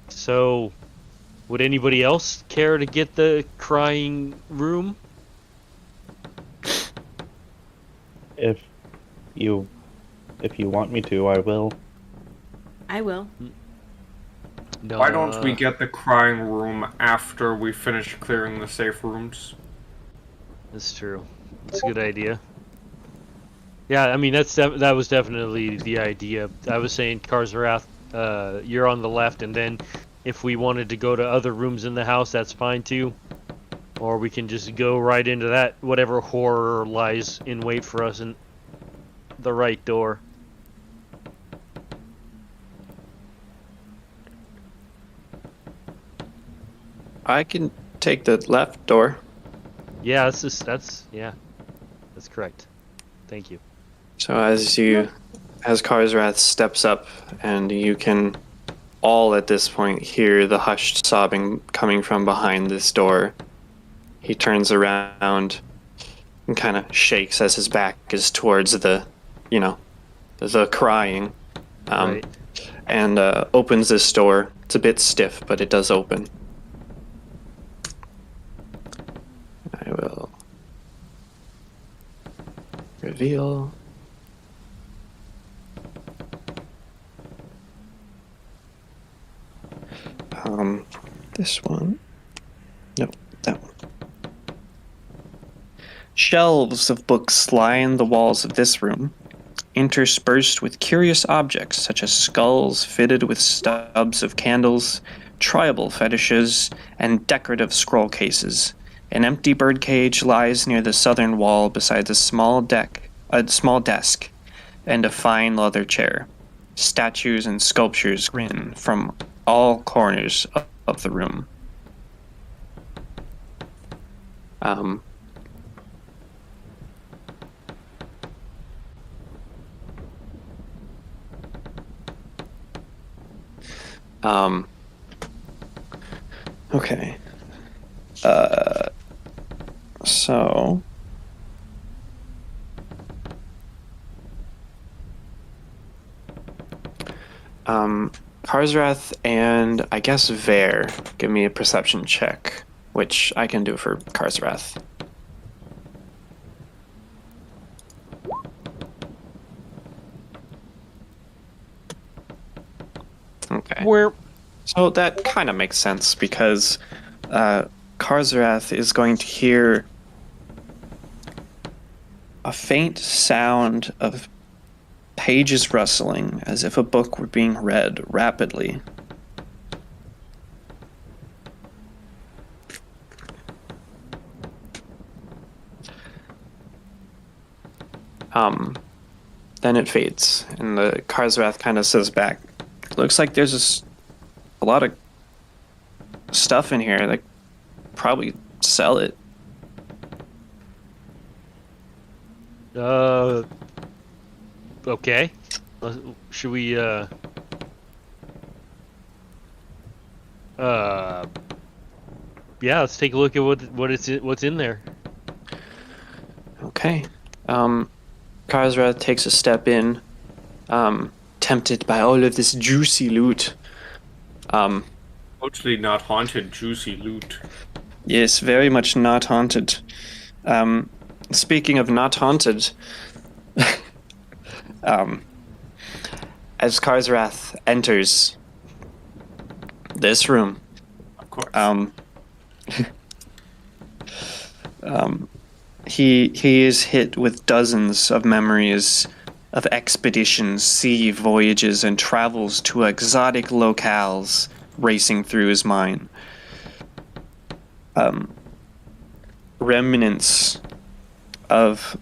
So would anybody else care to get the crying room? If you want me to, I will. I will. No. Why don't we get the crying room after we finish clearing the safe rooms? That's true. That's a good idea. Yeah, I mean that was definitely the idea. I was saying, Karzarath, you're on the left, and then if we wanted to go to other rooms in the house, that's fine too. Or we can just go right into that whatever horror lies in wait for us in the right door. I can take the left door. Yeah, that's correct. Thank you. So as Karzrath steps up, and you can all at this point hear the hushed sobbing coming from behind this door. He turns around and kind of shakes as his back is towards the crying, Right. and opens this door. It's a bit stiff, but it does open. I will reveal. This one. No, that one. Shelves of books line the walls of this room, interspersed with curious objects such as skulls fitted with stubs of candles, tribal fetishes, and decorative scroll cases. An empty birdcage lies near the southern wall beside a small desk, and a fine leather chair. Statues and sculptures grin from all corners of the room. Okay. So Karzrath and I guess Vare, give me a perception check, which I can do for Karzrath. Where? So that kind of makes sense because Karzarath is going to hear a faint sound of pages rustling as if a book were being read rapidly. Then it fades, and the Karzarath kind of says back, looks like there's a lot of stuff in here. Like, probably sell it. Okay. Should we, yeah, let's take a look at what's in there. Okay. Karzarath takes a step in, tempted by all of this juicy loot. Totally not haunted, juicy loot. Yes, very much not haunted. Speaking of not haunted, as Karzarath enters this room, Of course. he is hit with dozens of memories of expeditions, sea voyages, and travels to exotic locales racing through his mind. Remnants of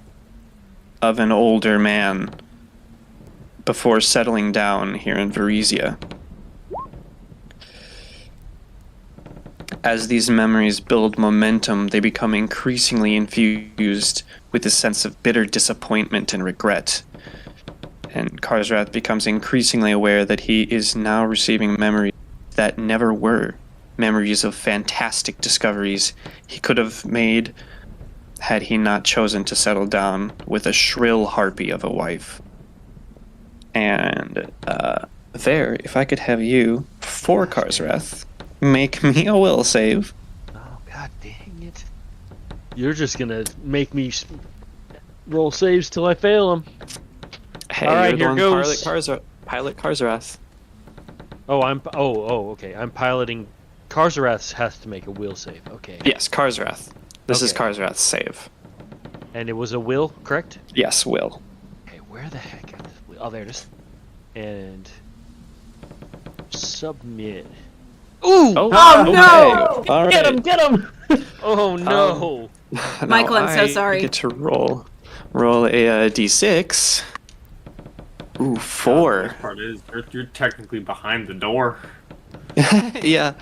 an older man before settling down here in Varisia. As these memories build momentum, they become increasingly infused with a sense of bitter disappointment and regret. And Karzarath becomes increasingly aware that he is now receiving memories that never were. Memories of fantastic discoveries he could have made had he not chosen to settle down with a shrill harpy of a wife. And, there, if I could have you, for Karzarath, make me a will save. Oh, god dang it. You're just gonna make me roll saves till I fail them. Hey, All right, you're the here one goes. Pilot Karzarath. Oh, okay. I'm piloting. Karzarath has to make a will save. Okay. Yes, Karzarath. This is Okay. Karzarath's save. And it was a will, correct? Yes, will. Okay, where the heck is this will? Oh, there it is. And submit. Ooh! Oh, no! All right. Get him! Oh no! Michael, I'm so sorry. I get to roll a d6. Ooh, 4. The part is, you're technically behind the door. Yeah.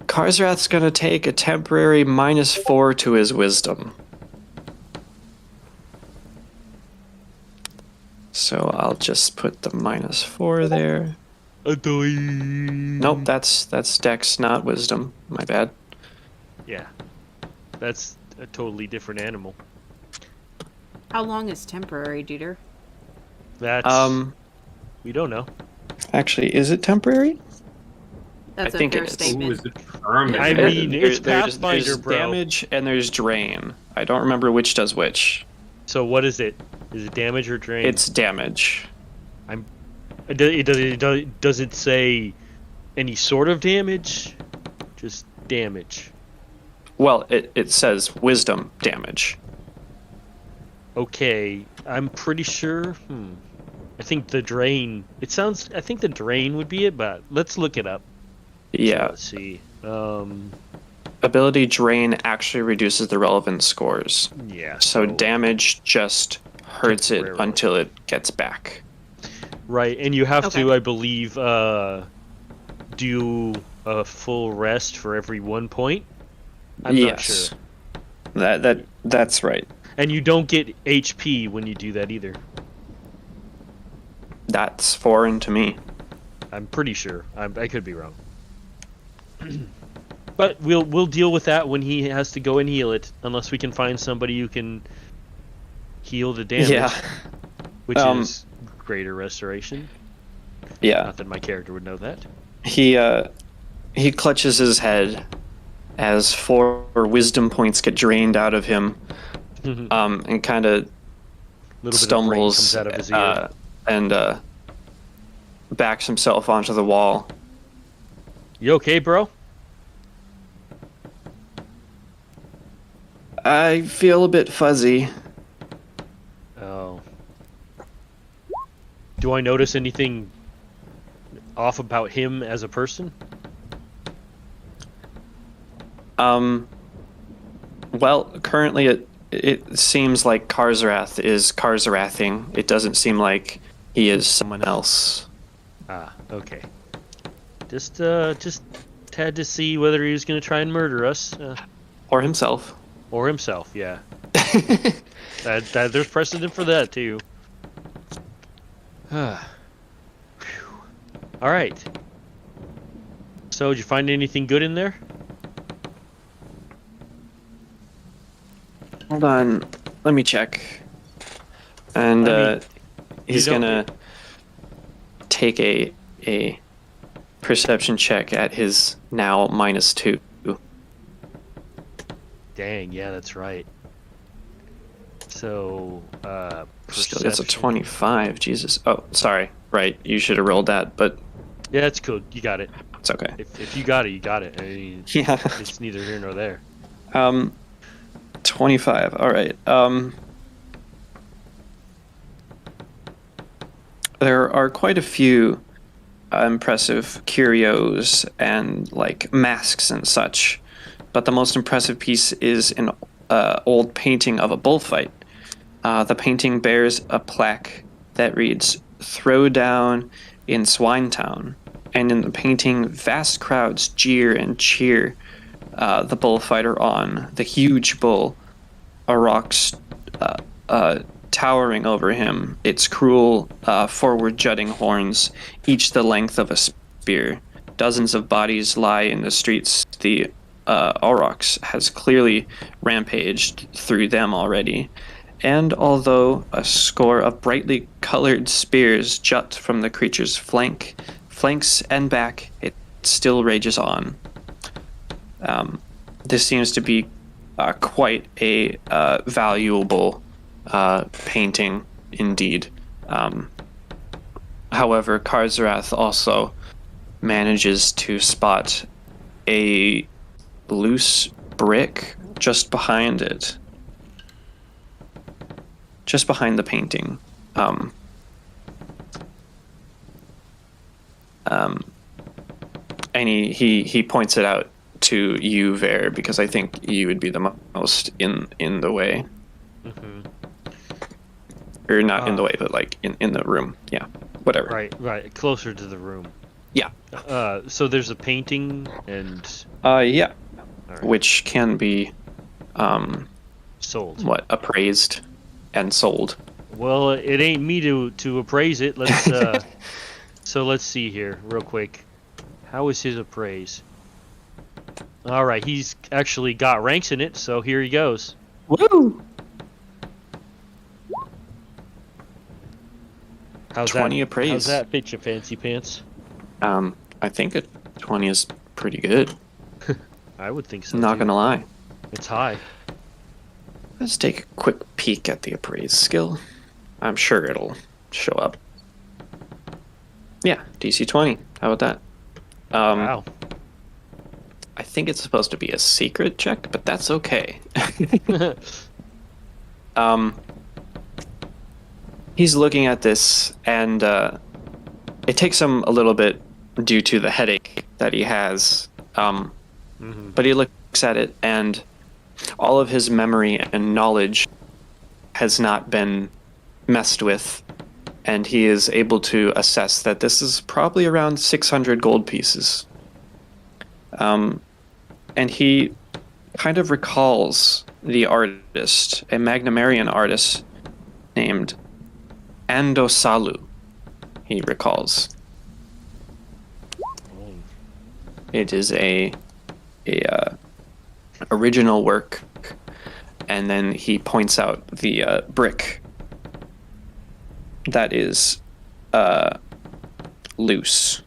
Karzarath's gonna take a temporary -4 to his wisdom. So I'll just put the -4 there. Nope, that's Dex, not wisdom. My bad. Yeah. That's a totally different animal. How long is temporary, Duder? That's we don't know. Actually, is it temporary? That's I think a fair it is. statement. Ooh, is it permanent? I mean, it's there's Pathfinder, bro. damage and there's drain. I don't remember which does which. So what is it? Is it damage or drain? It's damage. Does it say any sort of damage? Just damage. Well, it says wisdom damage. Okay, I'm pretty sure. I think the drain. I think the drain would be it, but let's look it up. Yeah. Let's see. Ability drain actually reduces the relevant scores. Yeah. So damage just hurts it Temporarily. until it gets back. Right, and you have to, Okay. I believe, do a full rest for every 1 point. I'm not Yes. sure. That's right. And you don't get HP when you do that either. That's foreign to me. I'm pretty sure. I could be wrong. But we'll deal with that when he has to go and heal it, unless we can find somebody who can heal the damage, Yeah. which is greater restoration. Yeah. Not that my character would know that. He clutches his head as 4 wisdom points get drained out of him, and kind of Little bit of rain stumbles comes out of his ear. and backs himself onto the wall. You okay, bro? I feel a bit fuzzy. Oh. Do I notice anything off about him as a person? Well, currently it seems like Karzarath is Karzarathing. It doesn't seem like he is someone else. Ah, okay. Just had to see whether he was going to try and murder us. Or himself. Or himself, yeah. that there's precedent for that, too. All right. So, did you find anything good in there? Hold on. Let me check. And he's don't- gonna take a perception check at his now -2. Dang, yeah, that's right. So, Still gets a perception. 25. Jesus. Oh, sorry. Right. You should have rolled that, but Yeah, that's cool. You got it. it's okay. If you got it, you got it. I mean, Yeah. it's neither here nor there. 25. All right. There are quite a few impressive curios and like masks and such, but the most impressive piece is an old painting of a bullfight. The painting bears a plaque that reads "Throw down in Swinetown," and in the painting, vast crowds jeer and cheer the bullfighter on. The huge bull, a rock's towering over him, its cruel forward-jutting horns, each the length of a spear. Dozens of bodies lie in the streets. The Aurochs has clearly rampaged through them already. And although a score of brightly colored spears jut from the creature's flanks and back, it still rages on. This seems to be quite a valuable painting indeed. However, Karzarath also manages to spot a loose brick just behind it. Just behind the painting. And he points it out to you, Ver, because I think you would be the most in the way. Mm-hmm. Or not in the way, but like in the room. Yeah, whatever. Right, closer to the room. Yeah. So there's a painting and... Yeah. Right. Which can be, sold. What, appraised and sold. Well, it ain't me to appraise it. Let's so let's see here real quick. How is his appraise? All right, he's actually got ranks in it, so here he goes. Woo! How's 20 that? appraise. How's that fit you, fancy pants? I think a 20 is pretty good. I would think so. Not too. gonna lie. It's high. Let's take a quick peek at the appraise skill. I'm sure it'll show up. Yeah, DC 20. How about that? Wow. I think it's supposed to be a secret check, but that's okay. He's looking at this, and it takes him a little bit due to the headache that he has. But he looks at it, and all of his memory and knowledge has not been messed with, and he is able to assess that this is probably around 600 gold pieces. And he kind of recalls the artist, a Magnamarian artist named Andosalu, he recalls. It is a original work, and then he points out the brick that is loose.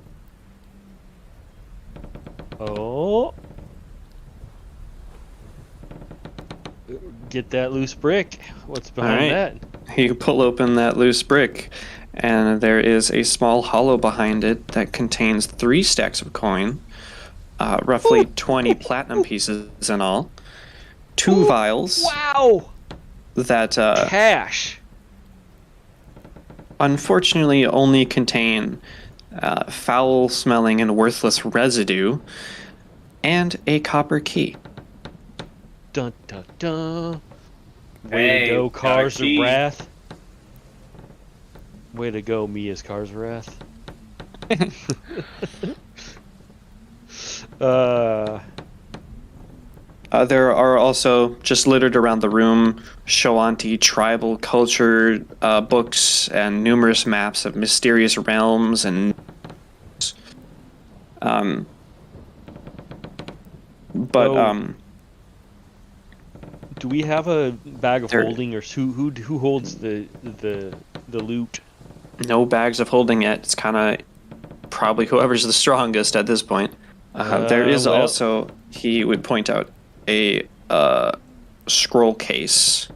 Oh. Get that loose brick. What's behind All right. that? You pull open that loose brick, and there is a small hollow behind it that contains 3 stacks of coin, roughly 20 platinum pieces in all, 2 vials Wow! that Cash. unfortunately only contain foul-smelling and worthless residue, and a copper key. Dun dun dun. Way Hey, to go, got a Cars of key. Wrath. Way to go, Mia's Cars of Wrath. There are also, just littered around the room, Shoanti tribal culture books and numerous maps of mysterious realms and So- Do we have a bag of There- holding, or who holds the loot? no bags of holding it. It's kind of probably whoever's the strongest at this point. There is well- also, he would point out, a scroll case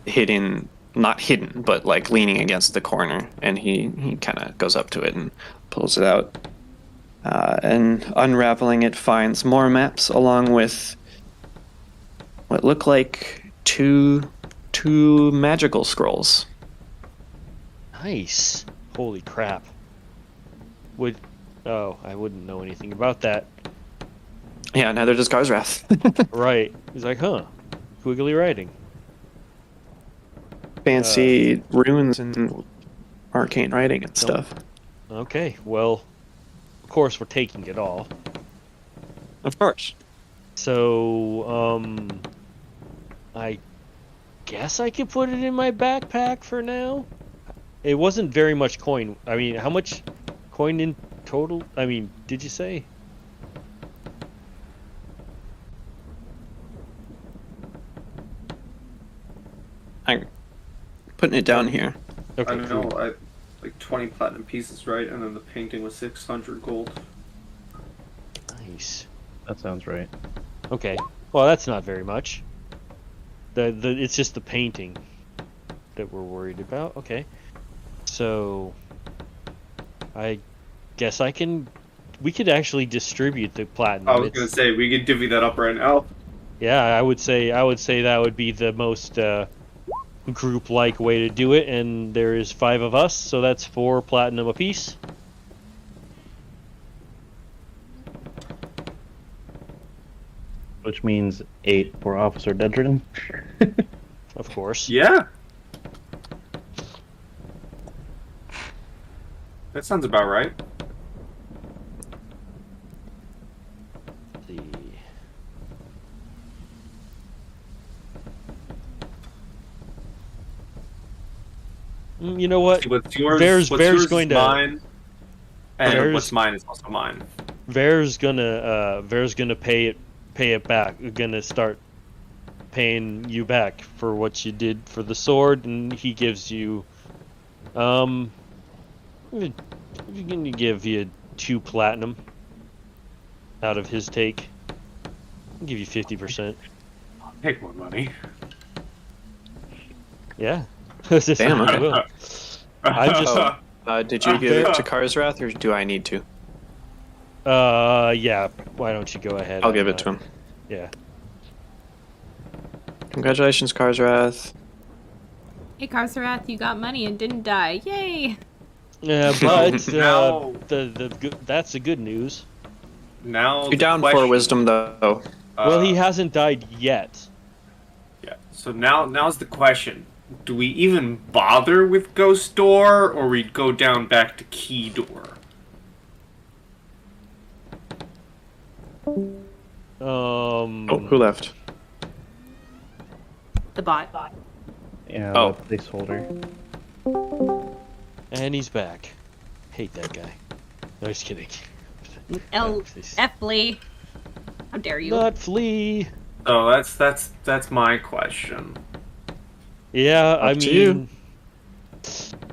hidden, not hidden, but like leaning against the corner, and he kind of goes up to it and pulls it out. And unraveling it, finds more maps along with what look like two magical scrolls. Nice. Holy crap. I wouldn't know anything about that. Yeah, neither does Garzrath. Right. He's like, huh. Quiggly writing. Fancy runes and arcane writing and stuff. Okay, well, of course we're taking it all. Of course. So, I guess I could put it in my backpack for now. It wasn't very much coin. I mean, how much coin in total? I mean, did you say? I'm putting it down here. Okay, I know, cool. like 20 platinum pieces, right? And then the painting was 600 gold. Nice. That sounds right. Okay. Well, that's not very much. It's just the painting that we're worried about. Okay. So I guess we could actually distribute the platinum. I was gonna say we could divvy that up right now. Yeah, I would say that would be the most group-like way to do it, and there is 5 of us, so that's 4 platinum apiece. Which means 8 for Officer Dedrin. Of course. Yeah. That sounds about right. The You know what? See, what's yours? Bear's what's yours going is to- mine, and Bear's- what's mine is also mine. Ver's gonna pay it back. Gonna start paying you back for what you did for the sword, and he gives you, I'm gonna give you 2 platinum out of his take. I'll give you 50%. Take more money. Yeah. Damn, okay. I will. I'm just- Did you give it to Karsrath, or do I need to? Yeah. Why don't you go ahead? I'll on give it that. to him. Yeah. Congratulations, Karsrath. Hey, Karsarath, you got money and didn't die. Yay! Yeah, but Now- that's the good news. Now You're the down 4 question, wisdom, though. Well, he hasn't died yet. Yeah. So now's the question: do we even bother with Ghost Door, or we go down back to Key Door? Oh, who left? The bot. Yeah, Oh. the placeholder. And he's back. Hate that guy. No, just kidding. L. Please. F. Lee. How dare you? Not flee. So that's my question. Yeah, I Up to mean, you.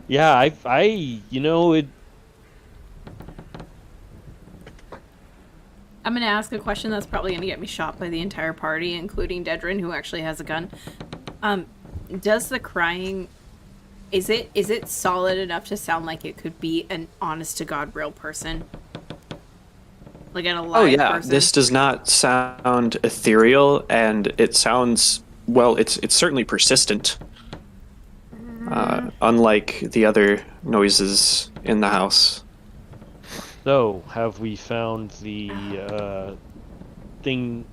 yeah, I, you know, it. I'm gonna ask a question that's probably gonna get me shot by the entire party, including Dedrin, who actually has a gun. Does the crying Is it solid enough to sound like it could be an honest to God real person? Like an alive Oh yeah, person? this does not sound ethereal, and it sounds well. It's certainly persistent, unlike the other noises in the house. So, have we found the thing,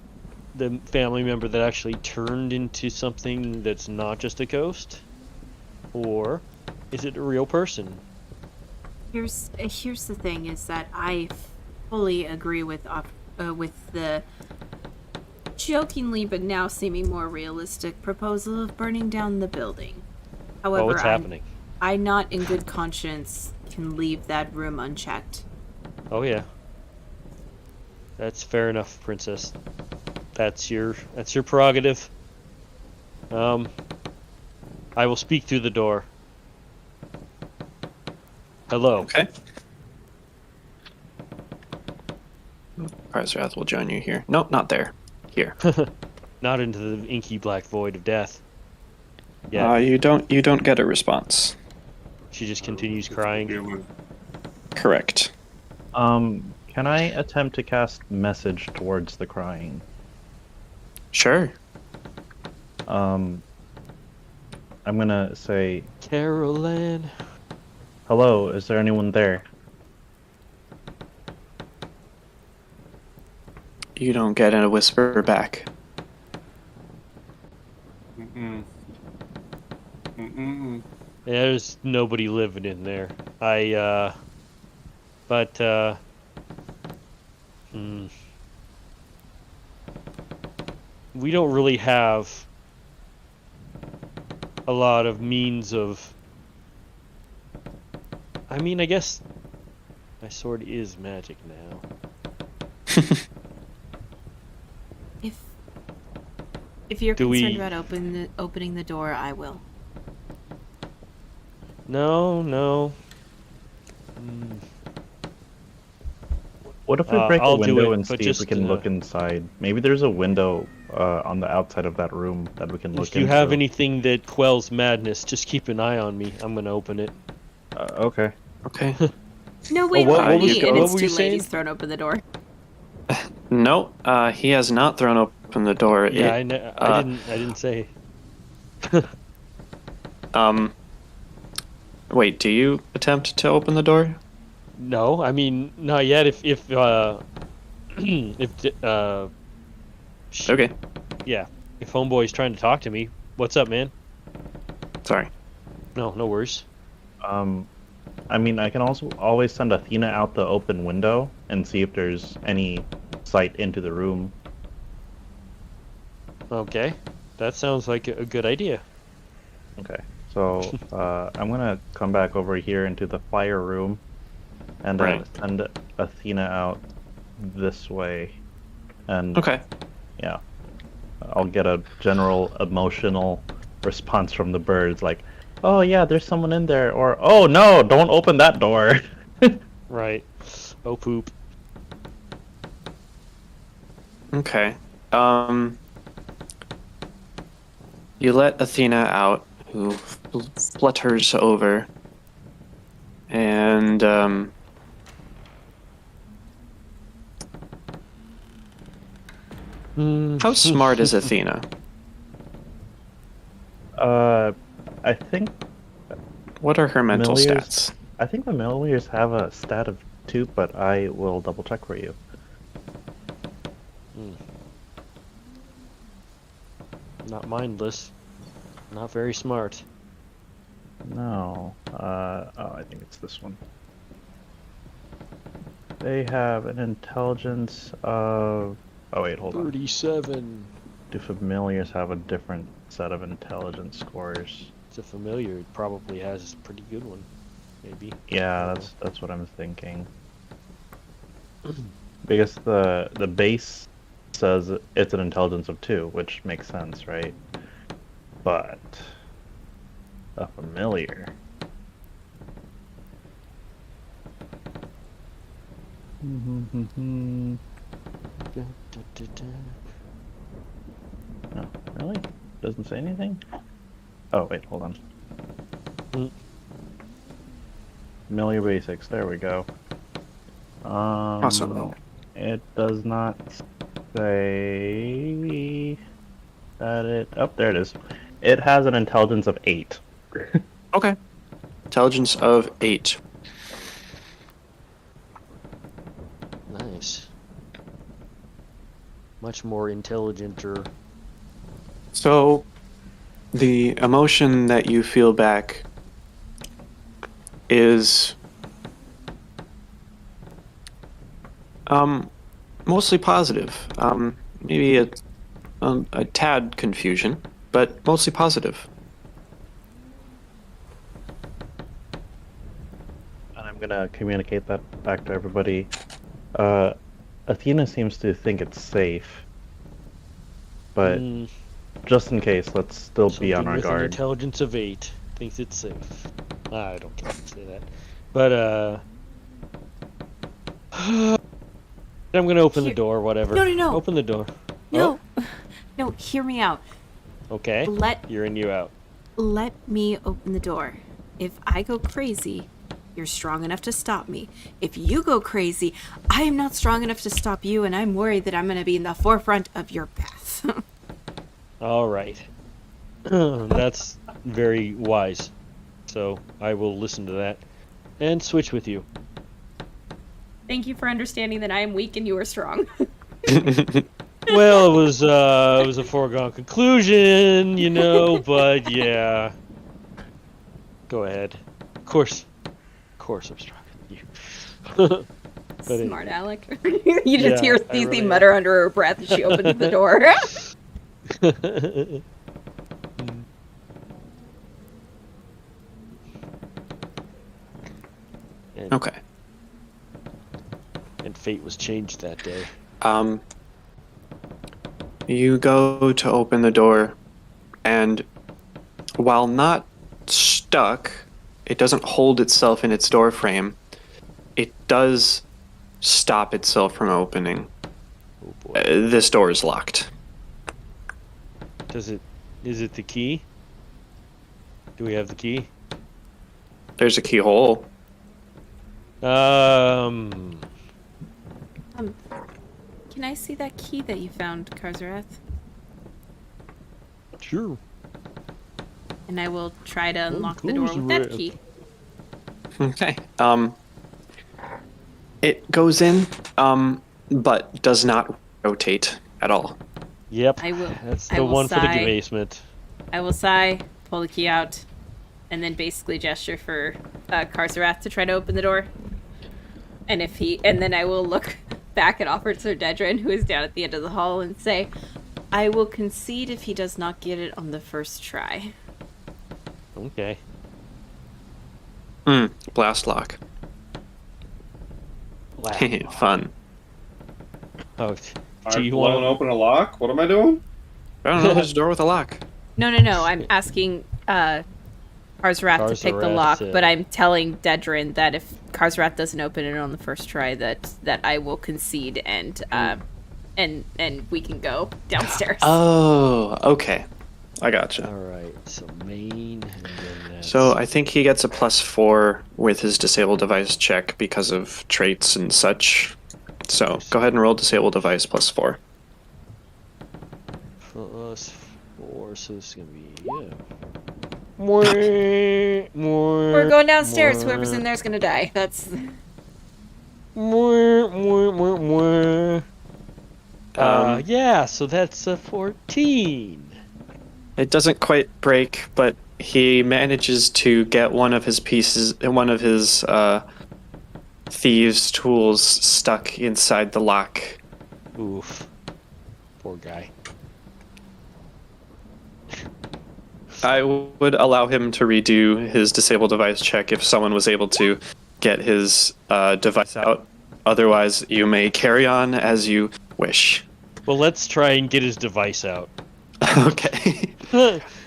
the family member that actually turned into something that's not just a ghost? Or is it a real person? Here's the thing: is that I fully agree with the jokingly but now seeming more realistic proposal of burning down the building. However, What's happening? I not in good conscience can leave that room unchecked. Oh yeah. That's fair enough, Princess. That's your prerogative. I will speak through the door. Hello. Okay. Arzrath will join you here. Nope, not there. Here. Not into the inky black void of death. Yeah. You don't get a response. She just continues crying. Correct. Can I attempt to cast message towards the crying? Sure. I'm gonna say, Carolyn. hello, is there anyone there? You don't get a whisper back. Mm-mm. Mm-mm. There's nobody living in there. We don't really have a lot of means of. I mean, I guess my sword is magic now. If you're Do concerned we- about opening the door, I will. No. What if we break I'll a do window it, and see but if we just, can look inside? Maybe there's a window on the outside of that room that we can look If you into. have anything that quells madness, just keep an eye on me. I'm gonna open it. Okay. Okay. No, wait, what let was- me, and what it's were you too late. saying? He's thrown open the door. No, he has not thrown open the door. Yeah, It- I didn't say. Wait, do you attempt to open the door? No, I mean not yet. If Okay. yeah, if homeboy's trying to talk to me, what's up, man? Sorry. No worries. I mean, I can also always send Athena out the open window and see if there's any sight into the room. Okay, that sounds like a good idea. Okay. So, I'm gonna come back over here into the fire room and Right. send Athena out this way. And Okay. yeah, I'll get a general emotional response from the birds, like, "Oh yeah, there's someone in there," or "Oh no, don't open that door." Right. Oh poop. Okay. You let Athena out, who flutters over, and how smart is Athena? I think What are her mental Familiars? stats? I think the Millers have a stat of 2, but I will double check for you. Not mindless. Not very smart. No. I think it's this one. They have an intelligence of... Oh wait, hold on. 37. Do familiars have a different set of intelligence scores? It's a familiar. It probably has a pretty good one. Maybe. Yeah, that's what I'm thinking. Because the base says it's an intelligence of 2, which makes sense, right? But a familiar. Oh, really? Doesn't say anything? Oh, wait, hold on. Know your basics. There we go. Awesome. It does not say that it. Oh, there it is. It has an intelligence of 8. Okay. Intelligence of 8. Nice. Much more intelligenter. So, the emotion that you feel back is mostly positive. Maybe a tad confusion, but mostly positive. And I'm gonna communicate that back to everybody. Athena seems to think it's safe, but just in case, let's still be on Something our with an guard. intelligence of 8 thinks it's safe. I don't care to say that. But, I'm gonna open the Here- door, whatever. No. Open the door. No. No, hear me out. Okay. You're in, you out. Let me open the door. If I go crazy, you're strong enough to stop me. If you go crazy, I am not strong enough to stop you, and I'm worried that I'm going to be in the forefront of your path. All right. That's very wise. So I will listen to that and switch with you. Thank you for understanding that I am weak and you are strong. Well, it was a foregone conclusion, but yeah. Go ahead. Of course I'm stronger than you. But Smart Alec. You just hear I Cece really mutter under her breath as she opens the door. Okay. And fate was changed that day. You go to open the door, and while not stuck, it doesn't hold itself in its door frame. It does stop itself from opening. Oh boy. This door is locked. Is it the key? Do we have the key? There's a keyhole. Can I see that key that you found, Karzarath? Sure. And I will try to unlock the door with that Karzarath. key. Okay. It goes in, but does not rotate at all. Yep. I will. That's I the will one for the sigh. basement. I will sigh, pull the key out, and then basically gesture for Karzarath to try to open the door. And then I will look back at Officer Dedrin, who is down at the end of the hall, and say, I will concede if he does not get it on the first try. Okay. Blast lock. Wow. Fun. Oh, I'm do you blowing want open a lock? What am I doing? I don't know, there's a door with a lock. No. I'm asking Karzarath to pick the Karzarath lock, to- but I'm telling Dedrin that if Karzarath doesn't open it on the first try, that I will concede and we can go downstairs. Oh, okay. I gotcha. All right. So main, and then that's... So I think he gets a +4 with his disable device check because of traits and such. So go ahead and roll disable device +4. +4, so this is gonna be We're going downstairs. Whoever's in there is gonna die. That's. Yeah, so that's a 14. It doesn't quite break, but he manages to get one of his thieves' tools stuck inside the lock. Oof. Poor guy. I would allow him to redo his disable device check if someone was able to get his device out. Otherwise, you may carry on as you wish. Well, let's try and get his device out. Okay.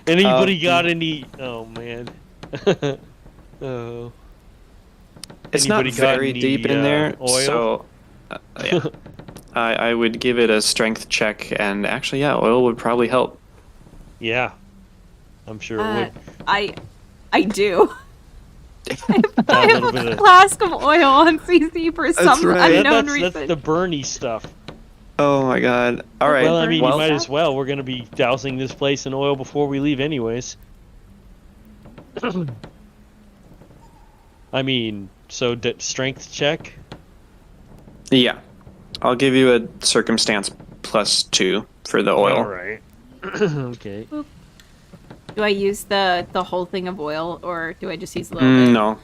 Anybody got any... Oh, man. Oh. It's not Anybody got very any, deep in there, oil? so yeah. I would give it a strength check, and actually, yeah, oil would probably help. Yeah. I'm sure it would. I do. Got I a have little a bit of flask of oil on CC for some right. unknown that's reason. the Bernie stuff. Oh my god. All right. Well, I mean, you well, might as well. We're gonna be dousing this place in oil before we leave, anyways. I mean, so strength check. yeah. I'll give you a circumstance +2 for the oil. All right. Okay. Do I use the whole thing of oil, or do I just use a little bit? No.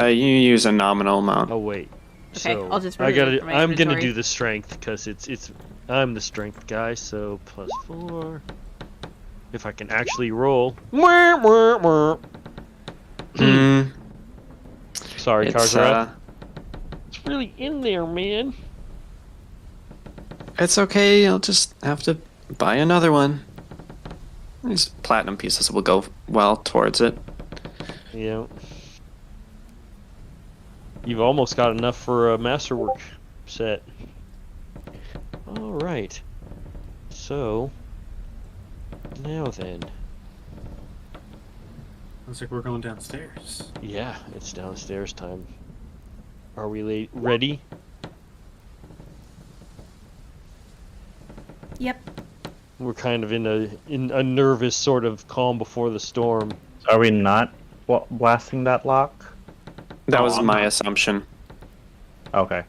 You use a nominal amount. Oh wait. Okay, So I'll just I remove gotta. it from my I'm gonna inventory. do the strength because I'm the strength guy. So +4. If I can actually roll. Mm, Sorry, it's Karzra. It's really in there, man. it's okay. I'll just have to buy another one. These platinum pieces will go well towards it. Yeah. You've almost got enough for a masterwork set. All right. So now then. Looks like we're going downstairs. Yeah, it's downstairs time. Are we ready? Yep. We're kind of in a nervous sort of calm before the storm. Are we not blasting that lock? That Oh, was I'm my not. assumption. Okay.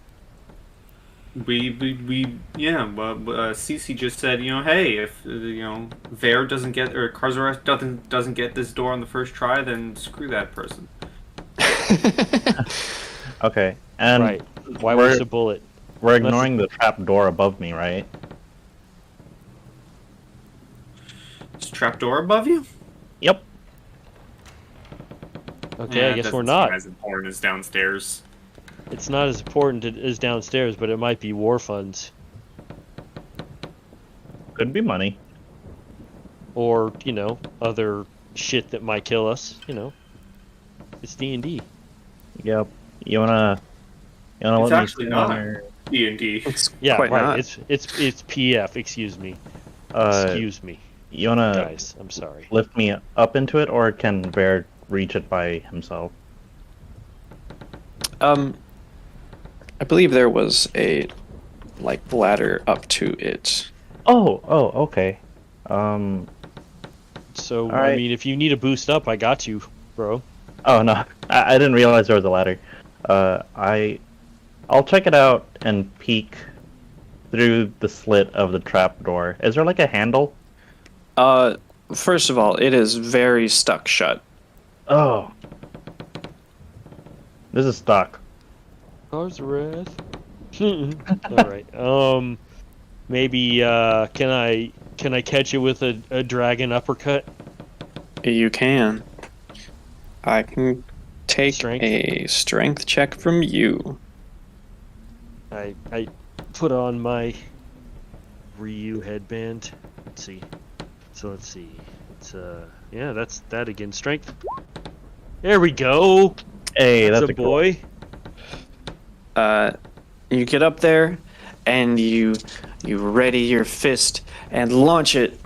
Cece just said, hey, if Vare doesn't get or Karzaresh doesn't get this door on the first try, then screw that person. Okay. And Right. Why we're- waste a bullet? we're ignoring the trap door above me, right? Is trapdoor above you? Yep. Okay, Yeah, I it guess doesn't we're seem not. as important as downstairs. It's not as important as downstairs, but it might be war funds. Could be money. Or, other shit that might kill us, It's D&D. Yep. You wanna It's let me actually sit not. on your- D&D. It's Yeah, quite right. not. It's PF, excuse me. Uh, Excuse me. you wanna Guys, I'm sorry. lift me up into it, or can Bear reach it by himself? I believe there was a ladder up to it. Oh, okay. So, I Alright. mean, if you need a boost up, I got you, bro. Oh no, I didn't realize there was a ladder. I'll check it out and peek through the slit of the trap door. Is there a handle? First of all, it is very stuck shut. Oh, this is stuck. Karzareth. Alright, maybe, can I catch you with a dragon uppercut? You can. I can take Strength? a strength check from you. I put on my Ryu headband. Let's see. It's yeah, that's that again. Strength. There we go. Hey, That's that's a a cool- boy. You get up there, and you ready your fist and launch it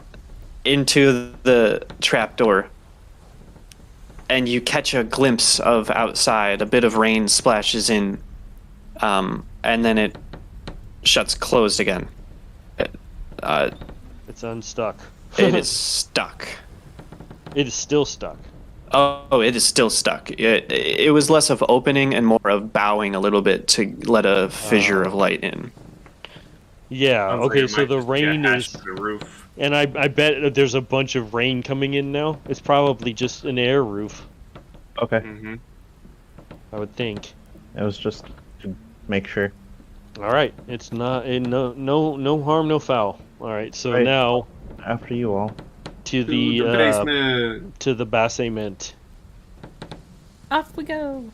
into the trapdoor. And you catch a glimpse of outside. A bit of rain splashes in, and then it shuts closed again. It's unstuck. It is stuck. It is still stuck. Oh, it is still stuck. It was less of opening and more of bowing a little bit to let a fissure of light in. Yeah. Sounds like Okay. it So might the just be a rain hatch is, to the roof. and I bet that there's a bunch of rain coming in now. It's probably just an air roof. Okay, Mm-hmm. I would think. it was just to make sure. All right. It's not. No harm, no foul. All right. So Right. now After you all. to the basement. to the basement. Off we go.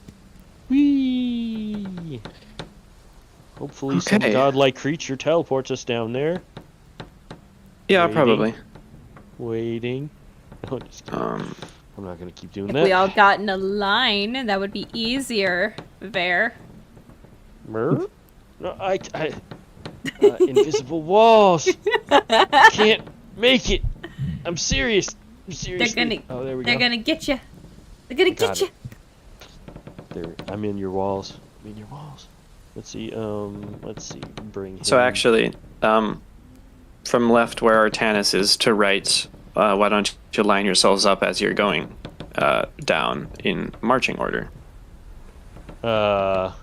Whee! Hopefully some Okay. godlike creature teleports us down there. Yeah, Waiting. probably. Waiting. No, just kidding. I'm not gonna keep doing If that. we all got in a line, that would be easier, Vare. Mer? No, invisible walls. Can't make it. I'm serious. They're Seriously. gonna, Oh, there we they're go. gonna get you. They're gonna Got get you. There, I'm in your walls. Let's see. Bring him. So actually, from left where Artanis is to right, why don't you line yourselves up as you're going down in marching order? I'm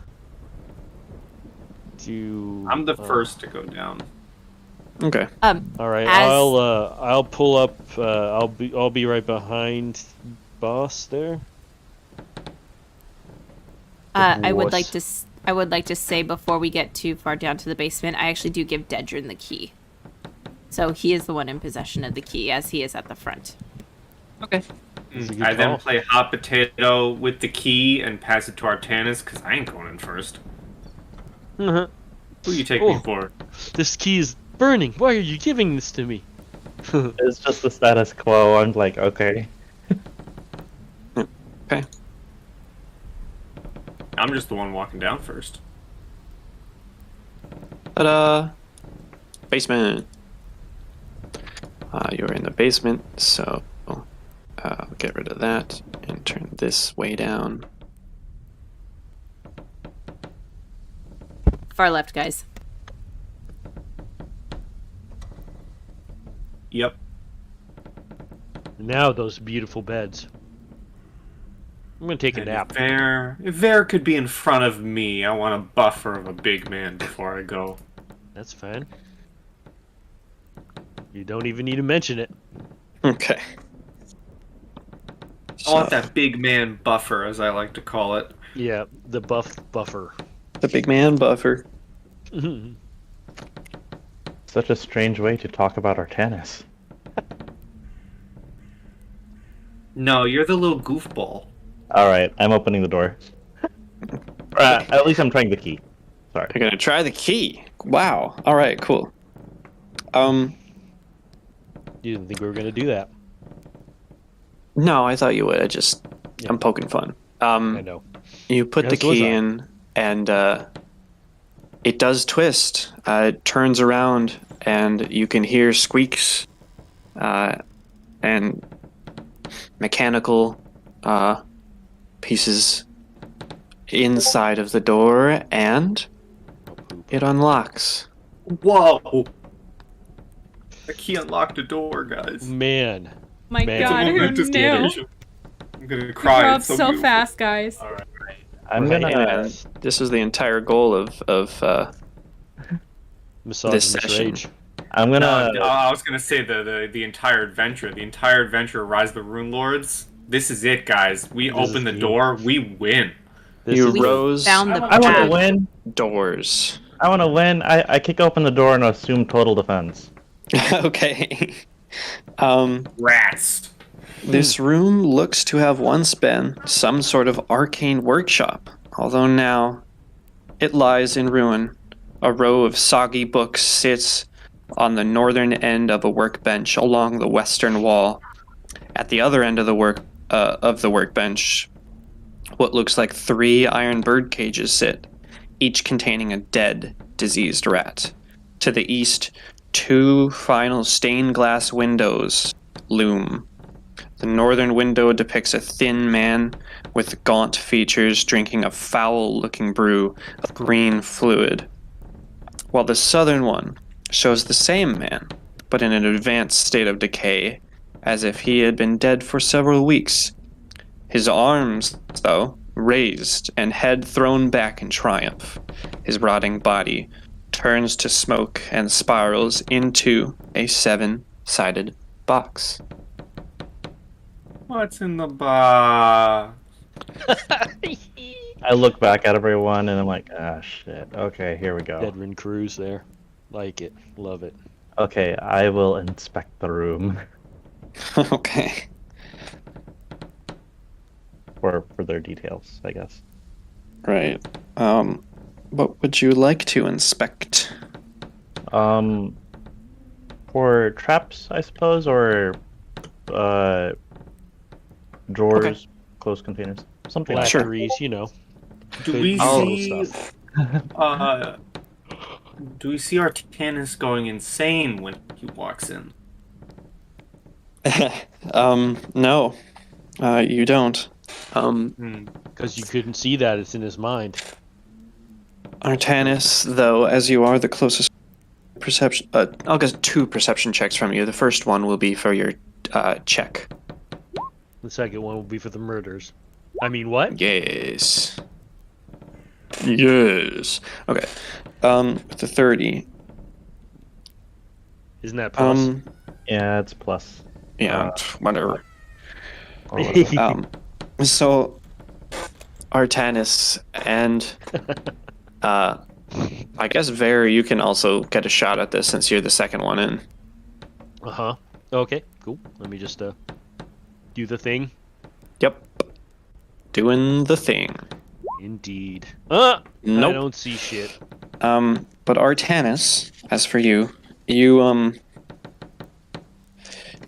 I'm the first to go down. Okay. All right. As- I'll pull up. I'll be right behind boss there. I would What? like to say before we get too far down to the basement, I actually do give Dedrin the key. So he is the one in possession of the key, as he is at the front. That's a good I then call. play hot potato with the key and pass it to Artanis because I ain't going in first. Uh-huh. Who you take me Oh. for? This key is burning. Why are you giving this to me? It's just the status quo. I'm like, okay. Okay. I'm just the one walking down first. Ta-da! Basement. You're in the basement, so get rid of that and turn this way down. Far left, guys. Yep. Now those beautiful beds. I'm gonna take a And nap. if Ver could be in front of me, I want a buffer of a big man before I go. That's fine. You don't even need to mention it. Okay. I want that big man buffer, as I like to call it. Yeah, the buffer. The big man buffer. Such a strange way to talk about Artanis. No, you're the little goofball. Alright, I'm opening the door. At least I'm trying the key. Sorry. You're gonna try the key. Wow. All right. Cool. You didn't think we were gonna do that. No, I thought you would. I'm poking fun. I know. You put the As was key I. in, and it does twist. It turns around, and you can hear squeaks and mechanical pieces inside of the door, and it unlocks. Whoa! The key unlocked a door, guys. Man. My Man. God, It's a who momentous knew? occasion. I'm gonna cry. Grew up It's so beautiful. fast, guys. Alright. I'm Right, gonna. and this is the entire goal of Massage This this session. rage. I'm gonna. I was gonna say the entire adventure. The entire adventure of Rise of the Runelords. This is it, guys. We This open is the it. door, we win. This You is the- rose Found the I want to path. win. doors. I want to win. I kick open the door and assume total defense. Okay. Rats. This room looks to have once been some sort of arcane workshop, although now it lies in ruin. A row of soggy books sits on the northern end of a workbench along the western wall. At the other end of the workbench, what looks like 3 iron bird cages sit, each containing a dead, diseased rat. To the east, 2 final stained glass windows loom. The northern window depicts a thin man with gaunt features drinking a foul-looking brew of green fluid, while the southern one shows the same man, but in an advanced state of decay, as if he had been dead for several weeks. His arms, though, raised and head thrown back in triumph. His rotting body turns to smoke and spirals into a 7-sided box. What's in the box? I look back at everyone and I'm like, ah, shit. Okay, here we go. Edwin Cruz there. Like it. Love it. Okay, I will inspect the room Okay. for further details, I guess. Right. What would you like to inspect? For traps, I suppose, or drawers, Okay. closed containers, something like Sure. Blackeries, you know. Do Good we visual see? stuff. Do we see Artanis going insane when he walks in? No. You don't. Because you couldn't see that, it's in his mind. Artanis, though, as you are the closest perception, I'll get 2 perception checks from you. The first one will be for your check. The second one will be for the murders. I mean, what? Yes. Yes. Okay. With the 30. Isn't that plus? Yeah, it's plus. Yeah, whatever. Or was it? So, Artanis and I guess Ver, you can also get a shot at this since you're the second one in. Uh-huh. Okay, cool. Let me just do the thing. Yep. Doing the thing. Indeed. Nope. I don't see shit. But Artanis, as for you, you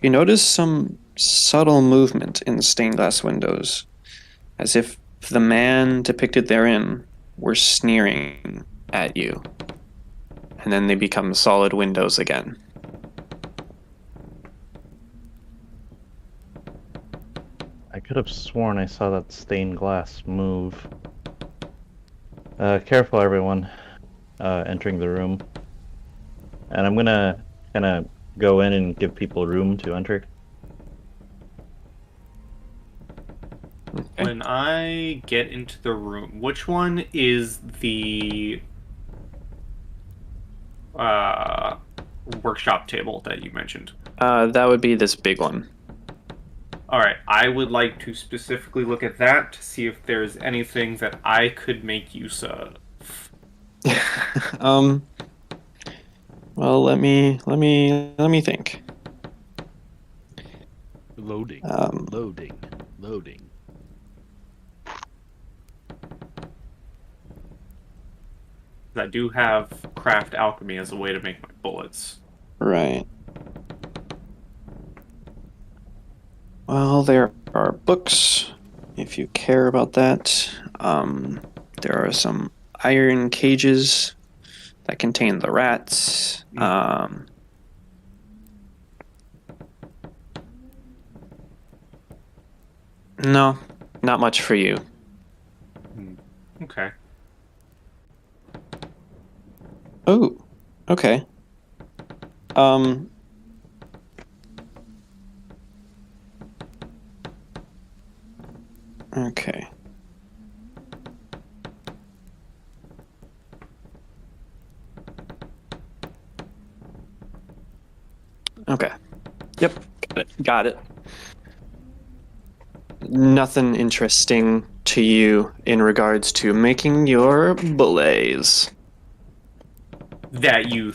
notice some subtle movement in the stained glass windows, as if the man depicted therein were sneering at you. And then they become solid windows again. I could have sworn I saw that stained glass move. Careful, everyone, entering the room. And I'm gonna kind of go in and give people room to enter. Okay. When I get into the room, which one is the workshop table that you mentioned? That would be this big one. Alright, I would like to specifically look at that to see if there's anything that I could make use of. Well, let me think. Loading. Loading. I do have craft alchemy as a way to make my bullets. Right. Well, there are books, if you care about that. There are some iron cages that contain the rats. No, not much for you. Okay. Oh, okay. Okay. Okay. Yep. Got it. Nothing interesting to you in regards to making your bullets. That you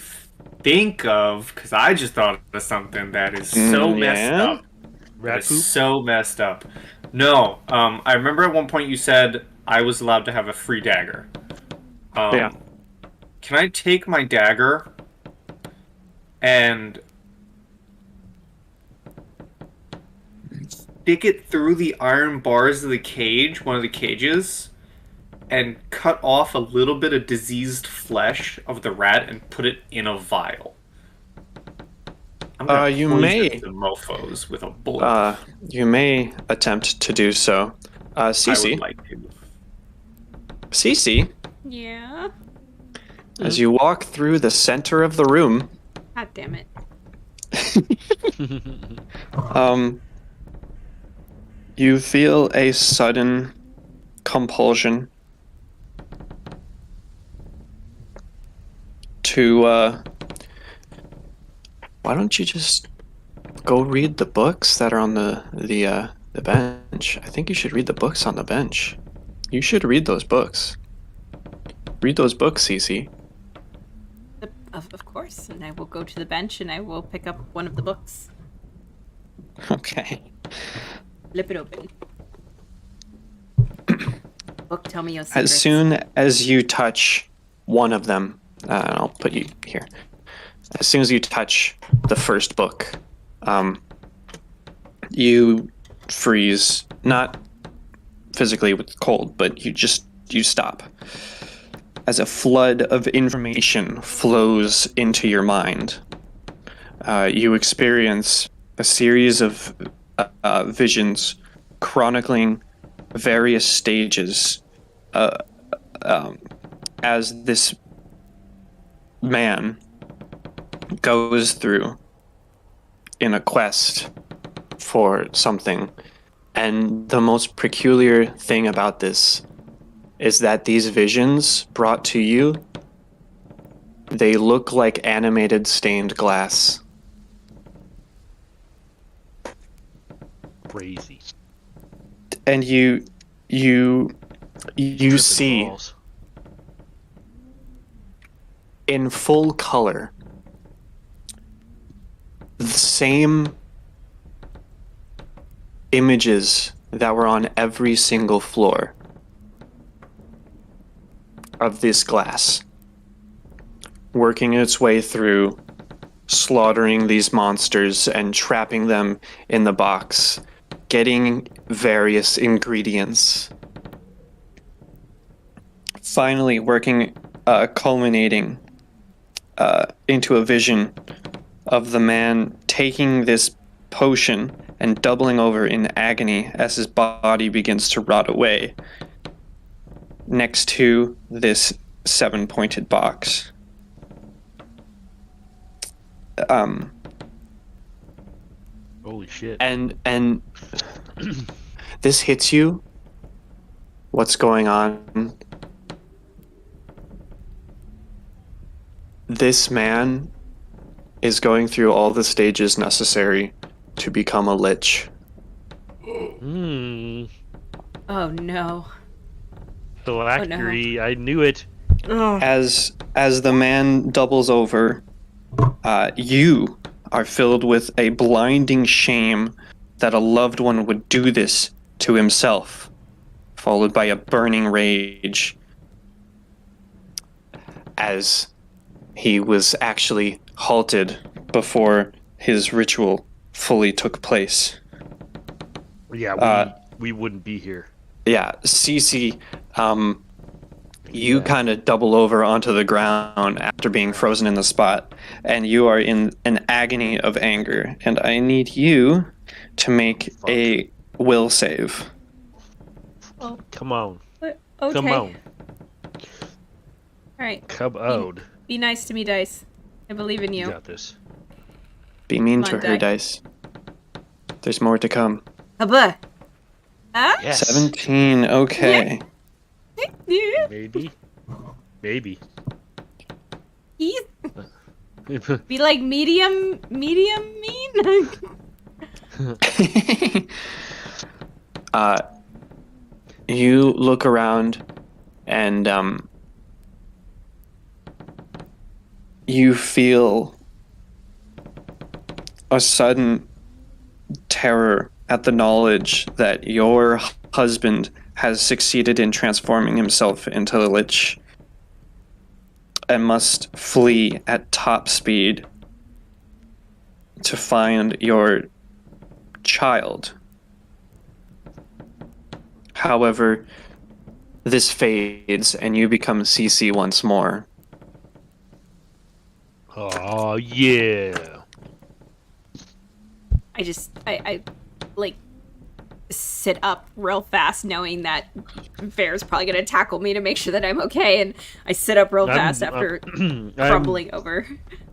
think of, because I just thought of something that is so messed yeah? up. Rat That poop? is so messed up. No, I remember at one point you said I was allowed to have a free dagger. Yeah. Can I take my dagger and stick it through the iron bars of the cage, one of the cages, and cut off a little bit of diseased flesh of the rat and put it in a vial? I'm gonna You poison may. the mofos with a bullet. You may attempt to do so. I Cece. would like to. Cece, Yeah. as you walk through the center of the room, God damn it. you feel a sudden compulsion to, why don't you just go read the books that are on the bench? I think you should read the books on the bench. You should read those books. Read those books, Cece. Of course. And I will go to the bench and I will pick up one of the books. Okay. Flip it open. Book, tell me your secrets. As soon as you touch one of them, I'll put you here. As soon as you touch the first book, you freeze, not physically with cold, but you stop. As a flood of information flows into your mind, you experience a series of visions chronicling various stages as this man goes through in a quest for something. And the most peculiar thing about this is that these visions brought to you, they look like animated stained glass. Crazy. And you Tripping see balls. in full color the same images that were on every single floor of this glass, working its way through, slaughtering these monsters and trapping them in the box, getting various ingredients, finally culminating into a vision of the man taking this potion and doubling over in agony as his body begins to rot away next to this 7-pointed box. Holy shit. And this hits you. What's going on? This man is going through all the stages necessary to become a lich. Hmm. Oh no. Phylactery. I knew it. Oh. As the man doubles over, you are filled with a blinding shame that a loved one would do this to himself, followed by a burning rage as he was actually halted before his ritual fully took place. Yeah, we wouldn't be here. Yeah, Cece, you kind of double over onto the ground after being frozen in the spot, and you are in an agony of anger, and I need you to make a will save. Oh, Come on. okay. Come on. All right. Come on. Be nice to me, Dice. I believe in You you. got this. Be mean Come to on, her, Dice. Dice. There's more to come. Hubba. Huh? Yes. 17, okay. Maybe. Maybe. He's be like medium mean. You look around and you feel a sudden terror at the knowledge that your husband has succeeded in transforming himself into a lich and must flee at top speed to find your child. However, this fades and you become CC once more. Oh, yeah. I like sit up real fast knowing that Bear's probably gonna tackle me to make sure that I'm okay, and I sit up real fast after crumbling over.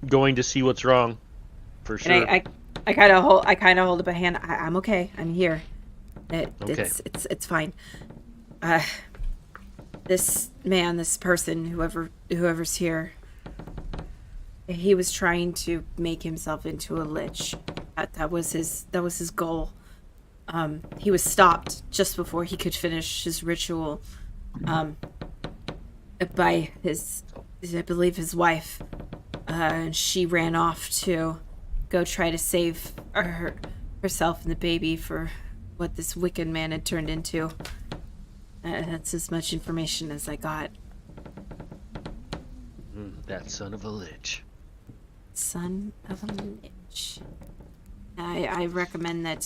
Going to see what's wrong. For sure. And I kind of hold up a hand. I'm okay. I'm here. It's fine. This man, this person, whoever's here, he was trying to make himself into a lich. That was his goal. He was stopped just before he could finish his ritual by I believe his wife. And she ran off to go try to save herself and the baby for what this wicked man had turned into. That's as much information as I got. That son of a lich. Son of a lich. I recommend that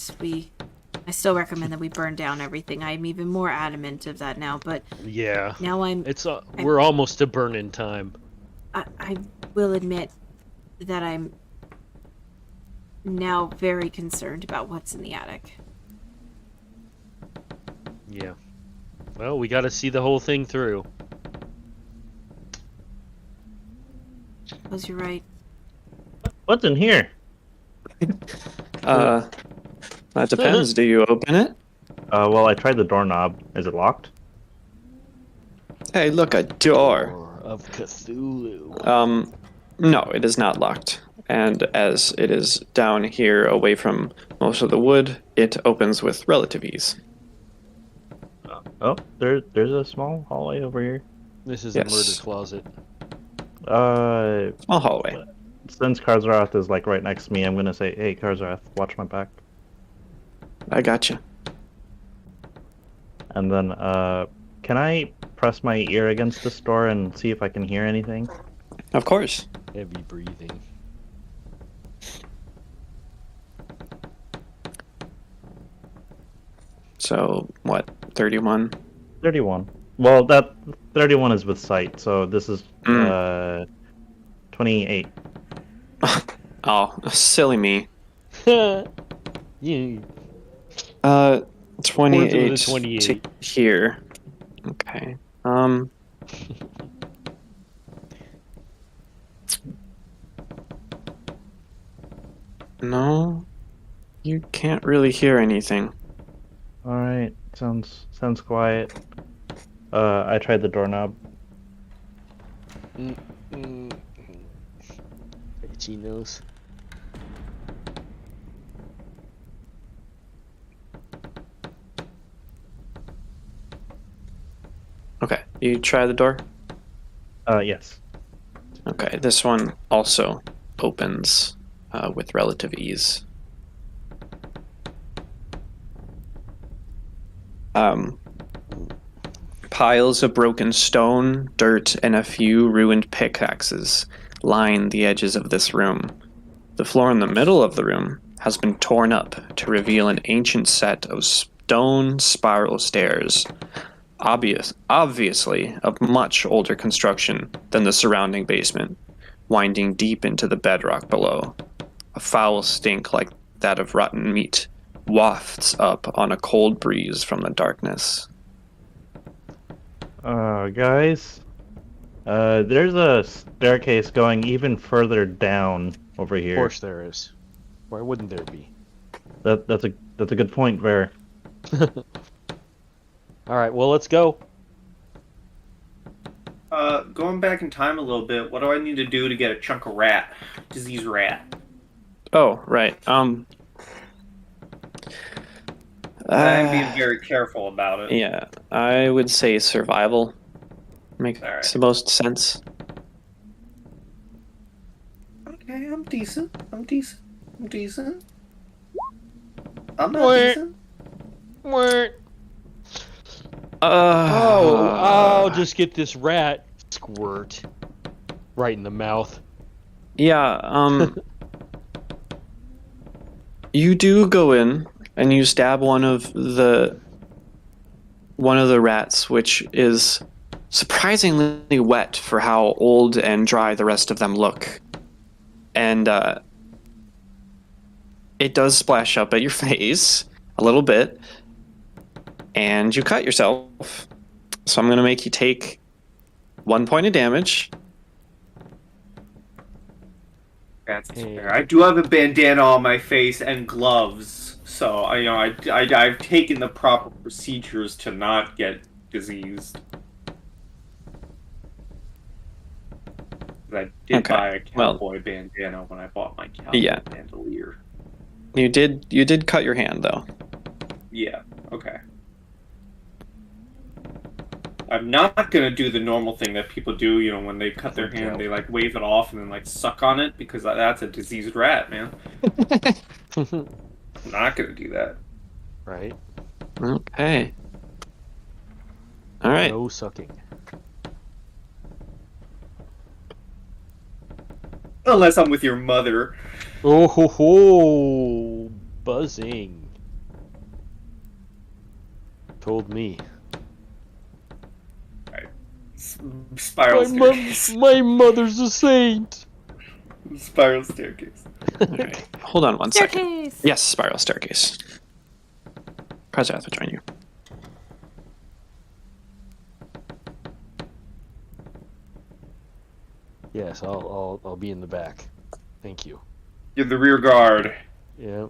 I still recommend that we burn down everything. I'm even more adamant of that now, but Yeah. now we're almost to burn-in time. I will admit that I'm now very concerned about what's in the attic. Yeah. Well, we got to see the whole thing through. Was you right? What's in here? That depends. Do you open it? Well, I tried the doorknob. Is it locked? Hey, look, a door. Door of Cthulhu. No, it is not locked. And as it is down here away from most of the wood, it opens with relative ease. Oh, there's a small hallway over here. This is Yes. a murder closet. Small hallway. Since Karzarath is like right next to me, I'm gonna say, "Hey, Karzarath, watch my back." I got you. And then, can I press my ear against this door and see if I can hear anything? Of course. Heavy breathing. So, what, 31? 31. Well, that 31 is with sight, so this is 28. Oh, silly me. Yeah. 28 to 28. here. Okay. No, you can't really hear anything. All right, sounds quiet. I tried the doorknob. Itchy nose. Okay, you try the door? Yes. Okay, this one also opens with relative ease. Piles of broken stone, dirt, and a few ruined pickaxes line the edges of this room. The floor in the middle of the room has been torn up to reveal an ancient set of stone spiral stairs, obviously of much older construction than the surrounding basement, winding deep into the bedrock below. A foul stink like that of rotten meat wafts up on a cold breeze from the darkness. Guys, there's a staircase going even further down over Of here. course there is. Why wouldn't there be? That's a good point, Ver. All right, well, let's go. Going back in time a little bit, what do I need to do to get a chunk of rat? Disease rat. Oh, right. I'm being very careful about it. Yeah, I would say survival makes All right. the most sense. Okay, I'm decent. I'm not Wait. decent. I'll just get this rat squirt right in the mouth. Yeah, you do go in and you stab one of the rats, which is surprisingly wet for how old and dry the rest of them look. And it does splash up at your face a little bit, and you cut yourself. So I'm going to make you take 1 point of damage. That's fair. I do have a bandana on my face and gloves, so I've taken the proper procedures to not get diseased. I did Okay, buy a well- cowboy bandana when I bought my cowboy Yeah. bandolier. You did cut your hand though. Yeah. Okay. I'm not gonna do the normal thing that people do, when they cut their hand, they like wave it off and then suck on it, because that's a diseased rat, man. I'm not gonna do that. Right? Okay. All right. No sucking. Unless I'm with your mother. Oh ho ho! Buzzing. Told me. Spiral staircase. My mother's a saint. Spiral staircase. All right. Hold on 1 second. Staircase! Yes, spiral staircase. Kazath will join you. Yes, I'll be in the back. Thank you. You're the rear guard. Yeah.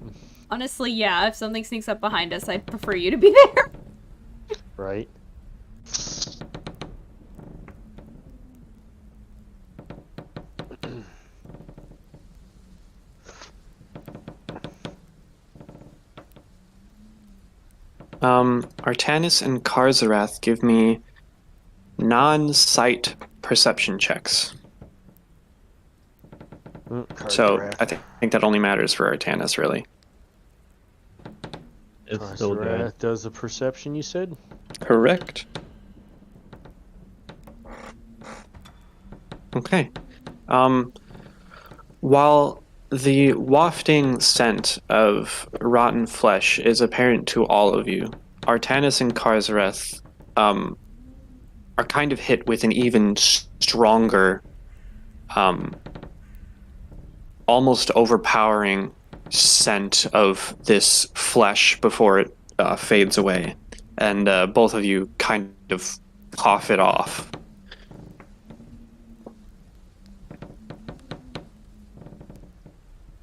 Honestly, yeah, if something sneaks up behind us, I'd prefer you to be there. Right. Artanis and Karzarath give me non-sight perception checks. So I think that only matters for Artanis, really. It's still good. Does the perception, you said? Correct. Okay. While the wafting scent of rotten flesh is apparent to all of you, Artanis and Karzarath are kind of hit with an even stronger, almost overpowering scent of this flesh before it fades away. And both of you kind of cough it off.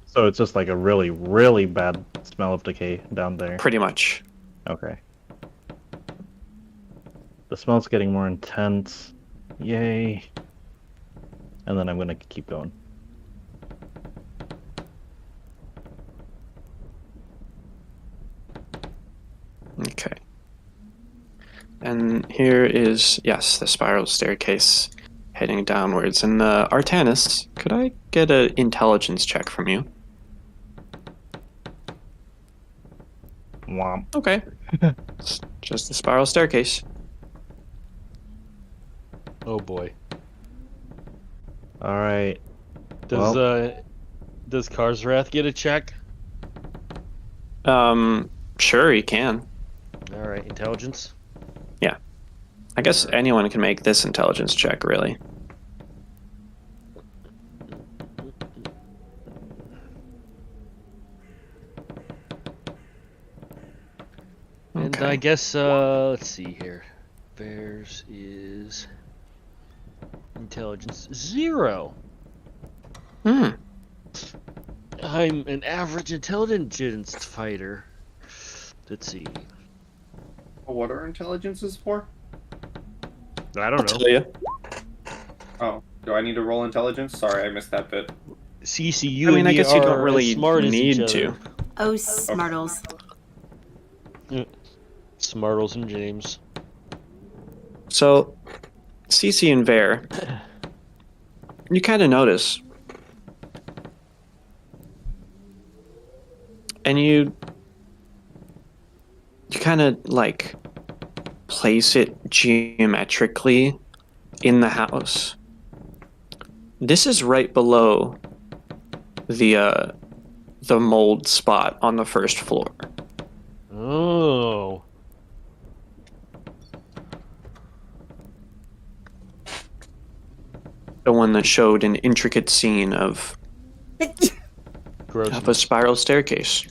So it's just like a really, really bad smell of decay down there. Pretty much. Okay. The smell's getting more intense. Yay. And then I'm gonna keep going. Okay. And here is, yes, the spiral staircase heading downwards. And Artanis, could I get an intelligence check from you? Womp. Okay. It's just the spiral staircase. Oh boy. Alright. Does Karzarath get a check? Sure, he can. All right, intelligence. Yeah. I guess anyone can make this intelligence check, really. And Okay. I guess let's see here. Bears is intelligence 0. Hmm. I'm an average intelligence fighter. Let's see. What are intelligences for? I I'll don't know. tell you. Oh, do I need to roll intelligence? Sorry, I missed that bit. CC, you I mean, and I me guess you don't are really as smart as each need other. to. Oh, smartles. Smartles and James. So, Cece and Vare, you kind of notice. And you kind of, like, place it geometrically in the house. This is right below the mold spot on the first floor. Oh. The one that showed an intricate scene of Gross. a spiral staircase.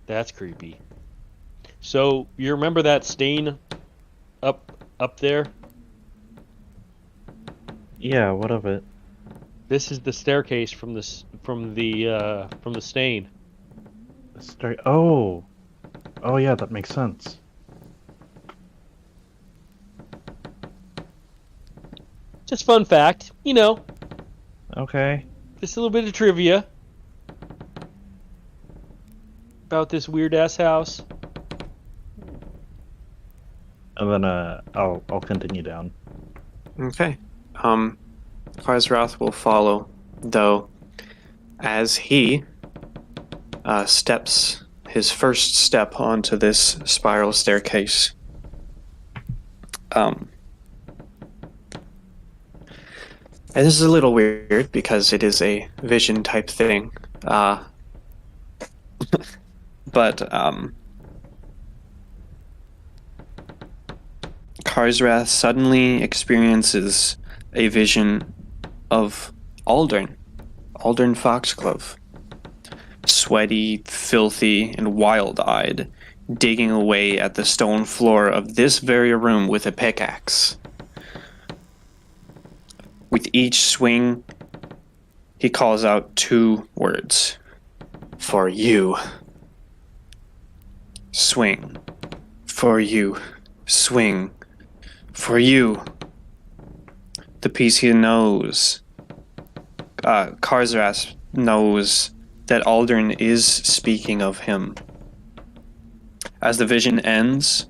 That's creepy. So you remember that stain up there? Yeah, what of it? This is the staircase from the stain. Oh. Oh yeah, that makes sense. Just fun fact, you know, Okay. just a little bit of trivia about this weird ass house. And then I'll continue down. Okay. Karzarath will follow, though, as he steps his first step onto this spiral staircase. And this is a little weird because it is a vision type thing. But Karzarath suddenly experiences a vision of Aldern Foxglove, sweaty, filthy, and wild-eyed, digging away at the stone floor of this very room with a pickaxe. With each swing, he calls out 2 words. For you. Swing. For you. Swing. For you. The piece he knows. Karzaras knows that Aldern is speaking of him. As the vision ends,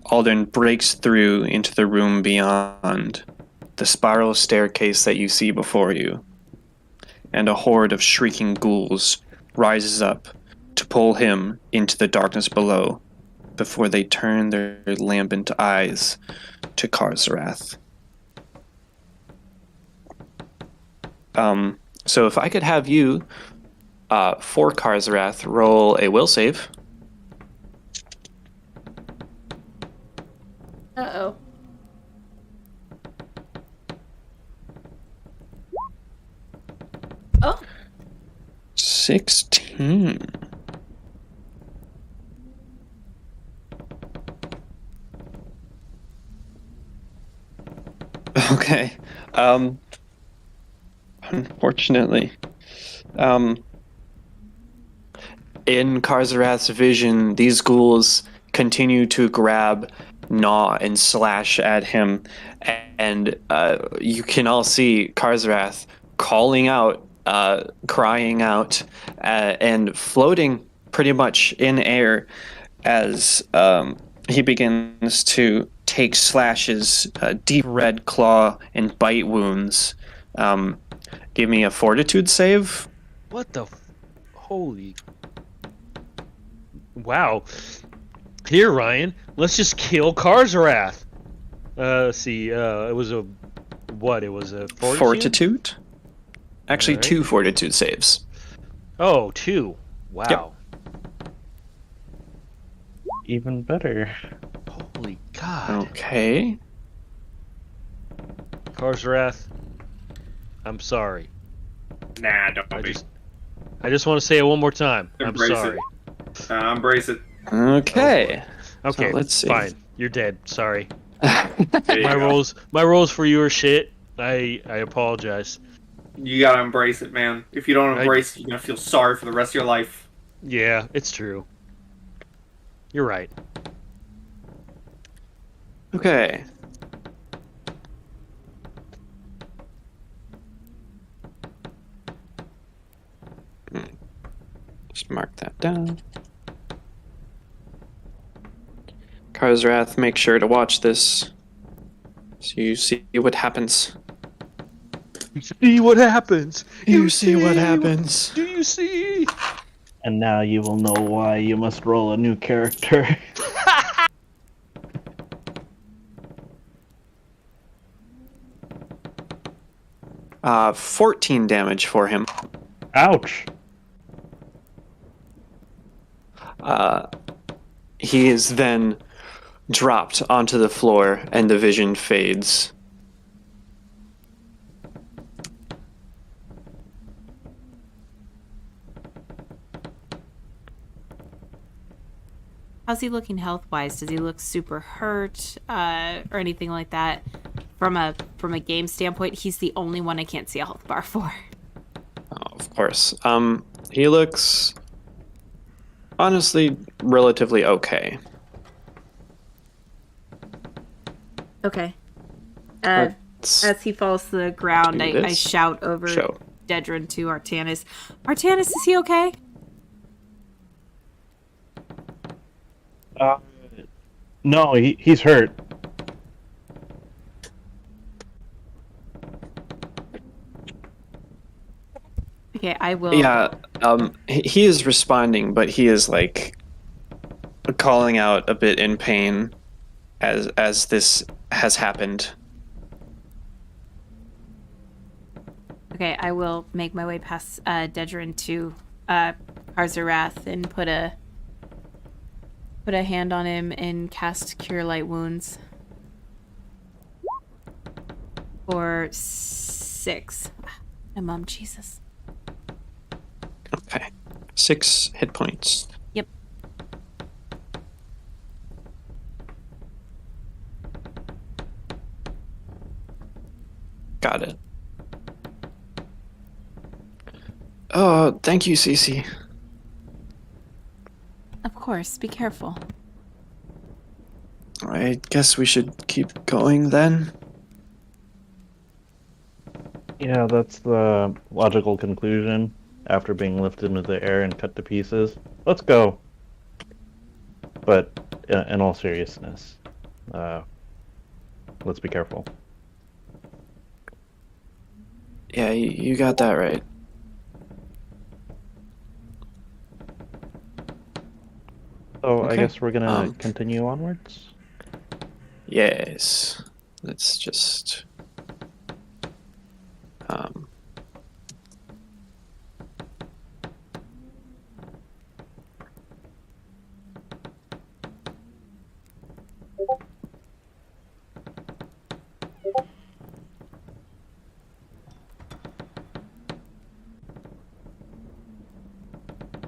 Aldern breaks through into the room beyond, the spiral staircase that you see before you, and a horde of shrieking ghouls rises up to pull him into the darkness below before they turn their lambent eyes to Karzarath. So if I could have you, for Karzarath, roll a will save. Uh-oh. Oh. 16. Okay. Unfortunately. In Karzarath's vision, these ghouls continue to grab, gnaw, and slash at him, and you can all see Karzarath calling out, crying out, and floating pretty much in air as he begins to take slashes, deep red claw and bite wounds. Give me a fortitude save. What the? Holy! Wow. Here, Ryan. Let's just kill Karzarath. Let's see. It was a what? It was a Fortitude. Actually, Alright. 2 fortitude saves. Oh, 2. Wow. Yep. Even better. Holy God. Okay. Karzarath, I'm sorry. Nah, don't be. I just want to say it one more time. Embrace I'm sorry. Embrace it. Okay. Okay, So let's see. fine. You're dead. Sorry. There you My go. rolls for you are shit. I apologize. You gotta embrace it, man. If you don't embrace it, you're gonna feel sorry for the rest of your life. Yeah, it's true. You're right. Okay. Just mark that down. Karzarath, make sure to watch this so you see what happens. See what happens. You see what happens. Do you see? And now you will know why you must roll a new character. 14 damage for him. Ouch. He is then dropped onto the floor and the vision fades. How's he looking health-wise? Does he look super hurt, or anything like that? From a game standpoint, he's the only one I can't see a health bar for. Oh, of course. He looks honestly relatively okay. Okay. Let's As he falls to the ground, do I this. shout over show. Dedrin to Artanis. Artanis, is he okay? No, he's hurt. Okay, I will. Yeah, he is responding, but he is like calling out a bit in pain as this has happened. Okay, I will make my way past Dedrin to Karzarath and put a hand on him and cast Cure Light Wounds. For 6. My mom, Jesus. Okay. 6 hit points. Yep. Got it. Oh, thank you, Cece. Of course, be careful. I guess we should keep going then. Yeah, that's the logical conclusion after being lifted into the air and cut to pieces. Let's go. But in all seriousness, let's be careful. Yeah, you got that right. So I Okay. guess we're gonna continue onwards. Yes. Let's just...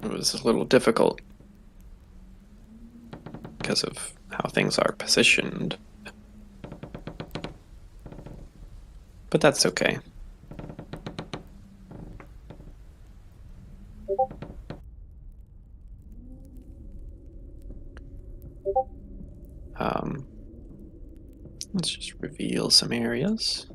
It was a little difficult because of how things are positioned. But that's okay. Let's just reveal some areas.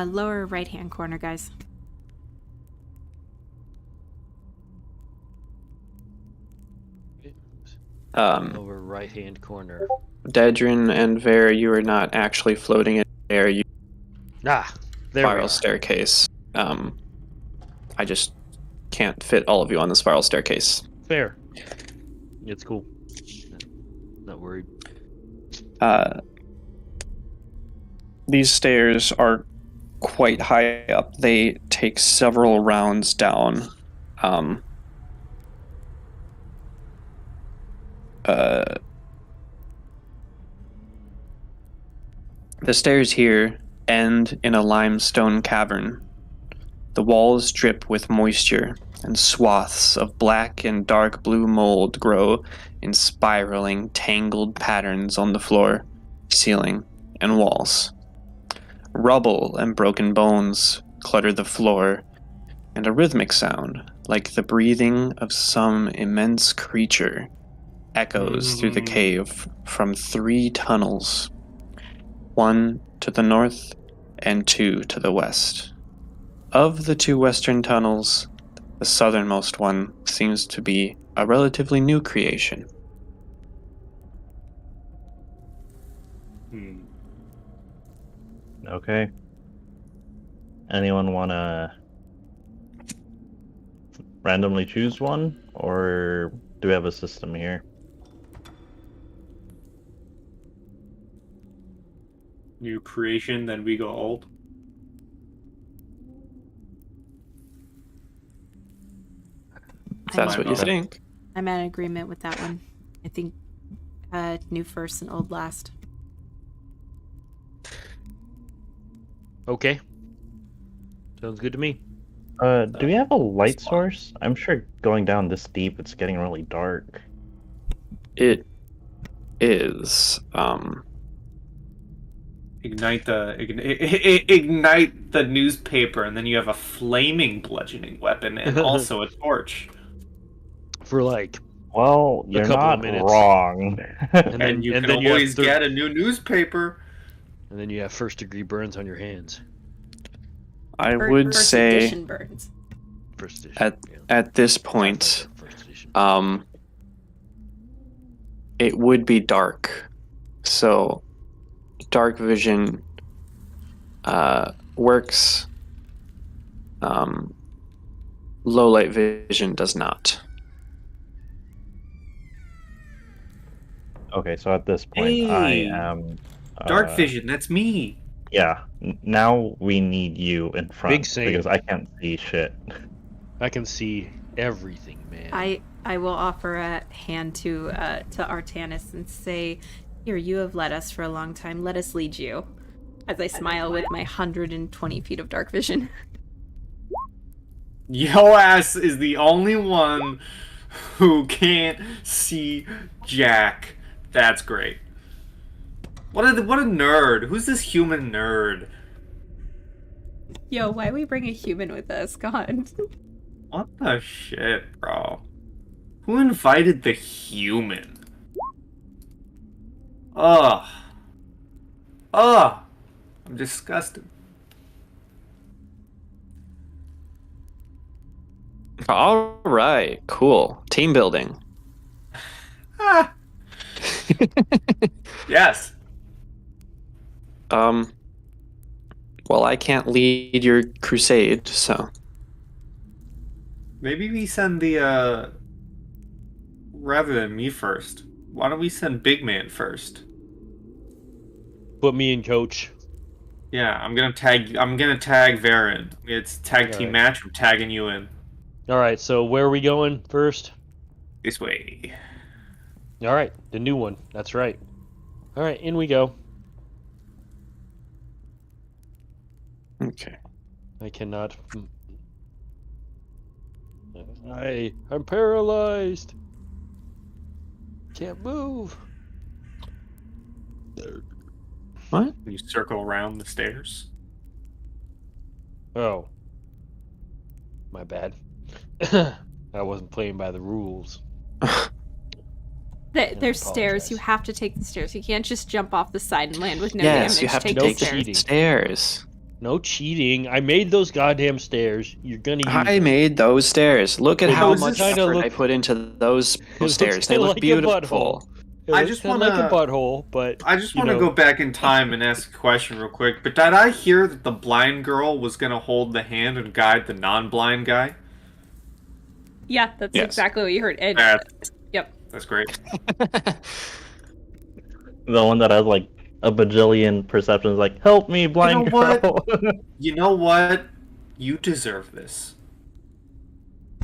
Lower right-hand corner, guys. Lower right-hand corner. Dedrin and Ver, you are not actually floating in the air. You Ah, there we spiral are. staircase. I just can't fit all of you on the spiral staircase. Fair. It's cool. Not worried. These stairs are quite high up. They take several rounds down. The stairs here end in a limestone cavern. The walls drip with moisture, and swaths of black and dark blue mold grow in spiraling, tangled patterns on the floor, ceiling, and walls. Rubble and broken bones clutter the floor, and a rhythmic sound, like the breathing of some immense creature, echoes through the cave from 3 tunnels, 1 to the north and 2 to the west. Of the 2 western tunnels, the southernmost one seems to be a relatively new creation. Okay. Anyone wanna randomly choose one, or do we have a system here? New creation, then we go old. If that's My what you vote. think. I'm in agreement with that one. I think new first and old last. Okay. Sounds good to me. Do we have a light source? I'm sure going down this deep, it's getting really dark. It is. Ignite the newspaper, and then you have a flaming bludgeoning weapon and also a torch. For like, Well, you're couple of not minutes. wrong. And you can you have always get a new newspaper. And then you have first-degree burns on your hands. I would First say edition burns. First edition. at this point, First edition. it would be dark. So, dark vision works. Low light vision does not. Okay, so at this point, I Hey. am. Dark vision, that's me. Yeah, now we need you in front Big save. because I can't see shit. I can see everything, man. I will offer a hand to Artanis and say, "Here, you have led us for a long time. Let us lead you." As I smile with my 120 feet of dark vision. Yo ass is the only one who can't see jack. That's great. What a nerd. Who's this human nerd? Yo, why we bring a human with us? God. What the shit, bro? Who invited the human? Ugh. Ugh. I'm disgusted. All right, cool. Team building. Ah. Yes. Well, I can't lead your crusade, so Maybe we send the rather than me first. Why don't we send Big Man first? Put me in, coach. Yeah, I'm gonna tag Varen. It's a tag team Alright. match. I'm tagging you in. All right, so where are we going first? This way. All right, the new one. That's right. All right, in we go. okay. I cannot. I'm paralyzed. Can't move. What? You circle around the stairs. Oh. My bad. I wasn't playing by the rules. There's stairs. apologize. You have to take the stairs. You can't just jump off the side and land with no Yes, damage. you have to No take cheating. the stairs. No cheating. I made those goddamn stairs. You're gonna use I them. made those stairs. Look at It how looks much kinda effort I look- put into those looks stairs. They kinda look like a butthole. beautiful. It I looks just kinda like a wanna- butthole, but I just you want to know. go back in time and ask a question real quick. But did I hear that the blind girl was gonna hold the hand and guide the non-blind guy? Yeah, that's Yes. exactly what you heard. And, yep. That's great. The one that has like a bajillion perceptions, like, help me, blind You know what? girl. You know what? You deserve this.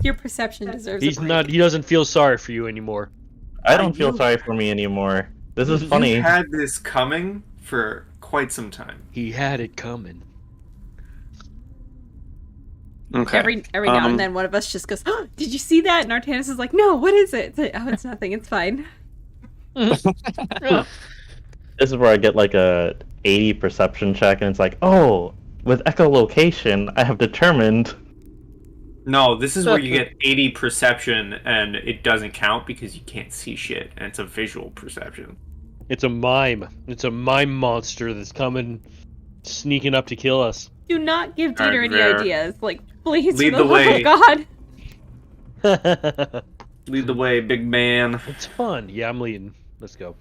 Your perception deserves He's a break. not. He doesn't feel sorry for you anymore. I don't feel You- sorry for me anymore. This is funny. You've had this coming for quite some time. He had it coming. Okay. Every now and then, one of us just goes, oh, "Did you see that?" And Artanis is like, "No, what is it?" It's like, "Oh, it's nothing. It's fine." This is where I get like a 80 perception check, and it's like, oh, with echolocation, I have determined. No, this is where you get 80 perception and it doesn't count because you can't see shit, and it's a visual perception. It's a mime. It's a mime monster that's coming, sneaking up to kill us. Do not give Alright, Dieter any Ver. ideas. Like, please, Lead for the the love way. of God. Lead the way, big man. It's fun. Yeah, I'm leading. Let's go.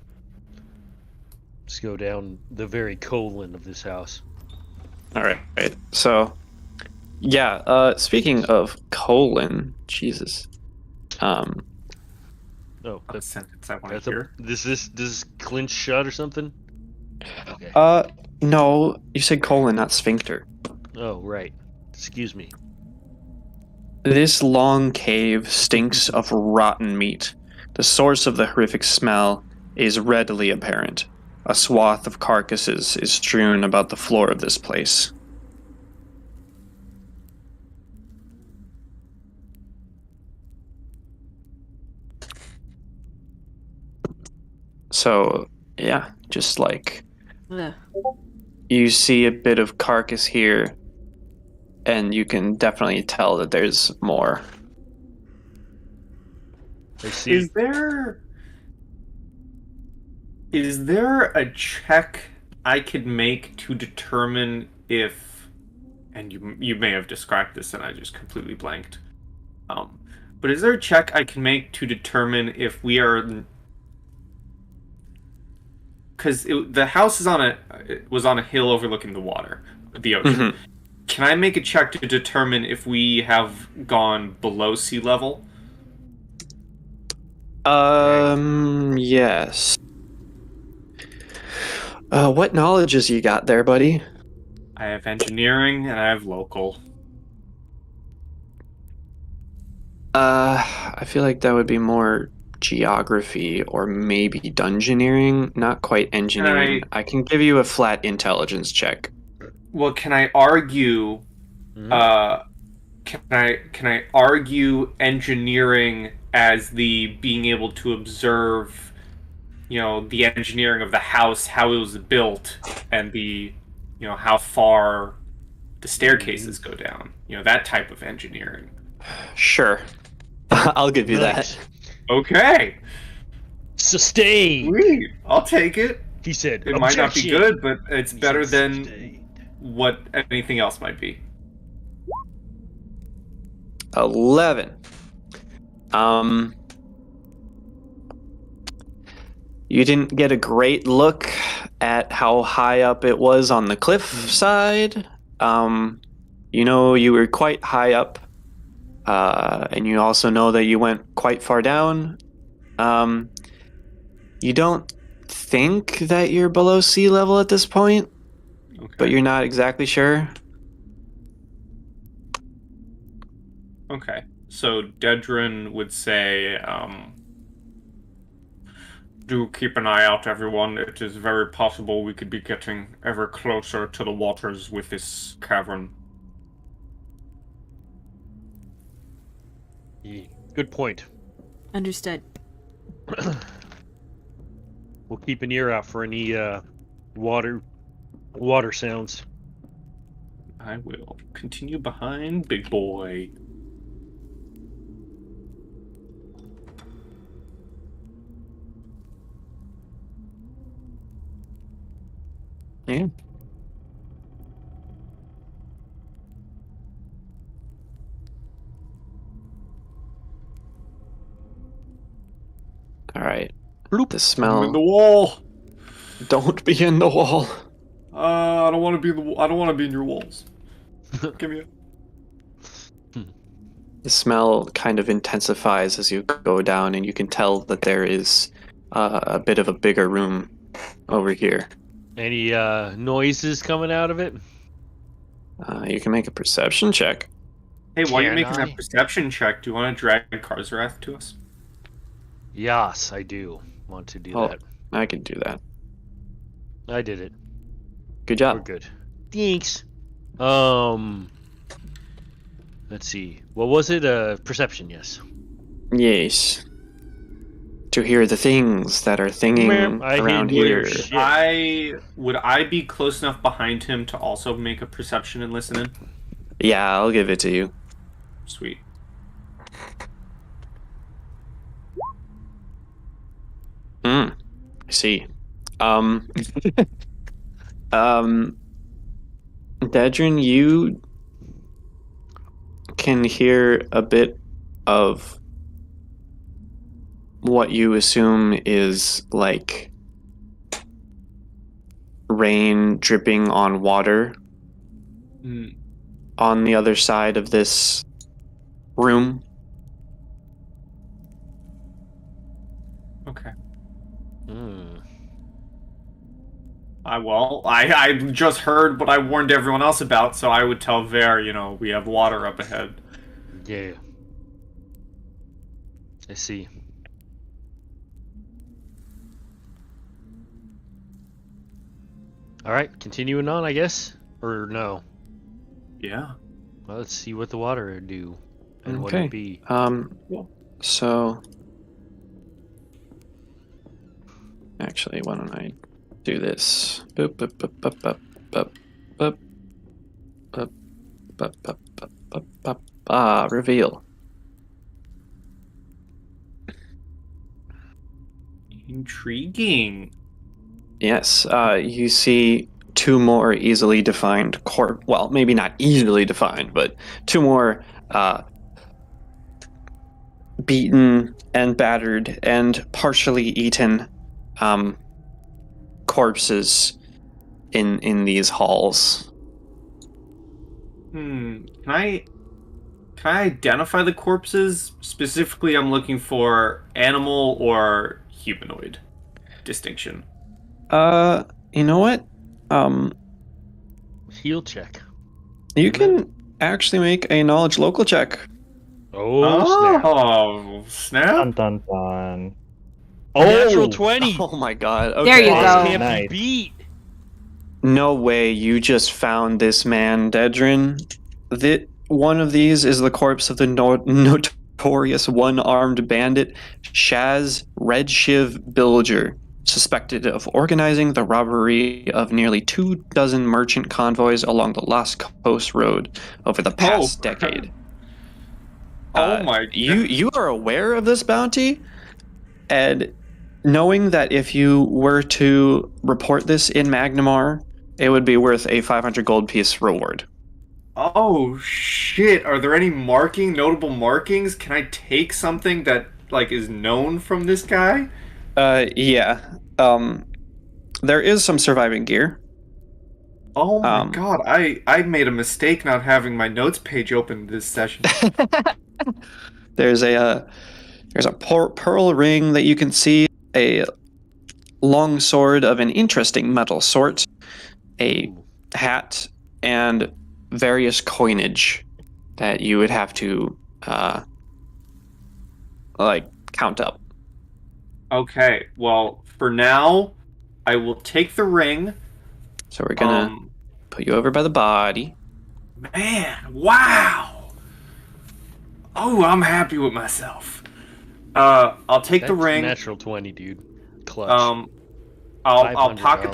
Let's go down the very colon of this house. All right. So, yeah. Speaking of colon, Jesus. Oh, A that's sentence I want that's to a, hear. this this clinch shut or something? Okay. No, you said colon, not sphincter. Oh, right. Excuse me. This long cave stinks of rotten meat. The source of the horrific smell is readily apparent. A swath of carcasses is strewn about the floor of this place. So, yeah, just like Ugh. you see a bit of carcass here, and you can definitely tell that there's more. I see. Is there a check I could make to determine if, and you may have described this and I just completely blanked, but is there a check I can make to determine if we are, because the house was on a hill overlooking the water, the ocean. Mhm. Can I make a check to determine if we have gone below sea level? Yes. What knowledges you got there, buddy? I have engineering and I have local. I feel like that would be more geography or maybe dungeoneering, not quite engineering. I can give you a flat intelligence check. Well, can I argue? Mhm. Can I argue engineering as the being able to observe, the engineering of the house, how it was built, and how far the staircases go down. That type of engineering. Sure. I'll give you Nice. that. Okay. Sustained. Sweet. I'll take it. He said, It might not be "Objection." good, but it's He better said, than "Sustained." what anything else might be. 11. You didn't get a great look at how high up it was on the cliff side. You were quite high up, and you also know that you went quite far down. You don't think that you're below sea level at this point, Okay. but you're not exactly sure. Okay. So Dedrin would say, do keep an eye out, everyone. It is very possible we could be getting ever closer to the waters with this cavern. Yeah, good point. Understood. We'll keep an ear out for any water sounds. I will continue behind Big Boy. Yeah. All right. The smell. I'm in the wall. Don't be in the wall. I don't want to be I don't want to be in your walls. Give me a. The smell kind of intensifies as you go down, and you can tell that there is a bit of a bigger room over here. Any noises coming out of it? You can make a perception check. Hey, while you're Can making I? that perception check, do you want to drag Karzarath to us? Yes, I do want to do Oh. that. I can do that. I did it. Good We're job. good. Thanks. Let's see. What was it? Perception, yes. Yes. To hear the things that are thinging I around hear here. shit. Would I be close enough behind him to also make a perception and listen in? Yeah, I'll give it to you. Sweet. I see. Dedrin, you can hear a bit of what you assume is like rain dripping on water on the other side of this room. Okay. Hmm. I just heard what I warned everyone else about, so I would tell Ver, we have water up ahead. Yeah. I see. All right, continuing on, I guess, or no? Yeah. Well, let's see what the water would do, and what Okay. it be. So actually, why don't I do this? Boop, boop, boop, boop, boop, boop, boop, boop, boop, boop, boop, boop, boop. Reveal. Intriguing. Yes, you see two more easily defined well, maybe not easily defined, but two more beaten and battered and partially eaten corpses in these halls. Can I identify the corpses? Specifically, I'm looking for animal or humanoid distinction. You know what? Heal check. You can actually make a knowledge local check. Oh, snap. Snap! Dun dun dun. Natural 20. Oh my god. Okay. There you Boss go. can't Nice. be beat. No way you just found this man, Dedrin. One of these is the corpse of the notorious one-armed bandit Shaz Redshiv Bilger, suspected of organizing the robbery of nearly 24 merchant convoys along the Lost Coast Road over the past decade. Oh my god. You are aware of this bounty, and knowing that if you were to report this in Magnamar, it would be worth a 500 gold piece reward. Oh shit! Are there any notable markings? Can I take something that is known from this guy? Yeah. There is some surviving gear. Oh my god! I made a mistake not having my notes page open this session. There's a pearl ring that you can see, a long sword of an interesting metal sort, a hat, and various coinage that you would have to count up. Okay, well, for now, I will take the ring. So we're gonna put you over by the body. Man, wow! Oh, I'm happy with myself. I'll take the ring. Natural 20, dude. Clutch. I'll pocket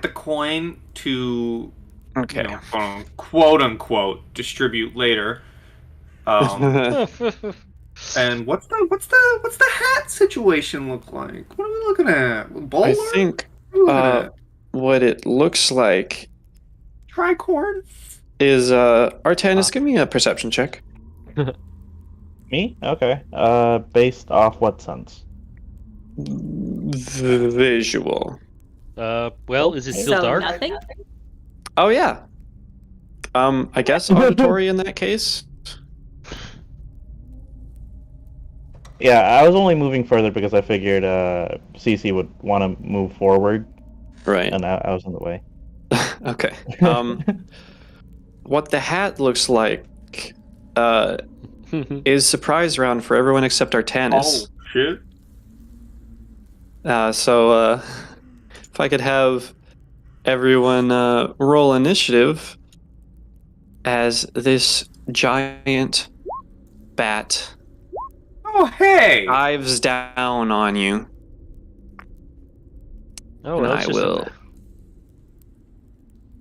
the coin to Okay. quote unquote distribute later. And what's the hat situation look like? What are we looking at? Bowler? I think what it looks like tricorn is Artanis, give me a perception check. Me? Okay. Based off what sense? Visual. Well, is it still So dark? nothing? Oh yeah. I guess auditory in that case. Yeah, I was only moving further because I figured Cece would want to move forward, Right. and I was in the way. Okay. What the hat looks like is surprise round for everyone except Artanis. Oh shit! So if I could have everyone roll initiative as this giant bat Oh hey! dives down on you. Oh, And well, I it's just will.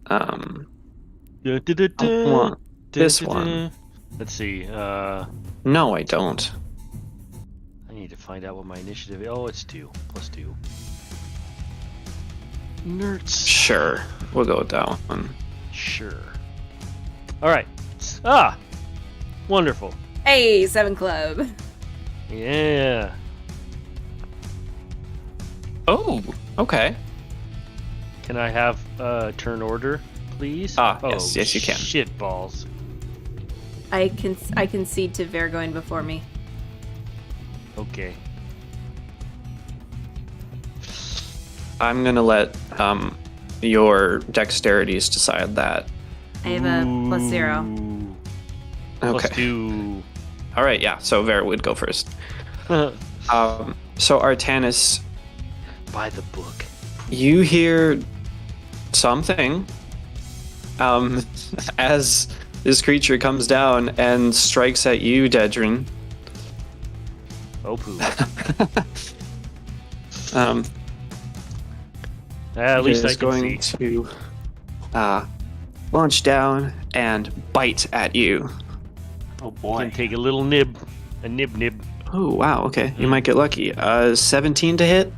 I Da-da-da-da. want this one. Let's see. No, I don't. I need to find out what my initiative is. Oh, it's 2. +2. Nerds. Sure, we'll go with that one. Sure. Alright. Wonderful. Hey, 7 Club. Yeah. Oh, okay. Can I have turn order, please? Yes, you can. Shit balls. I concede to Ver going before me. Okay. I'm gonna let your dexterities decide that. I have a +0. Ooh. Okay. +2. All right. Yeah. So Vera would go first. So Artanis, By the book. you hear something as this creature comes down and strikes at you, Dedrin. Oh, poo. At least I is can going see. to launch down and bite at you. Oh Can boy! take a little nib. A nib. Oh wow. Okay, you might get lucky. 17 to hit.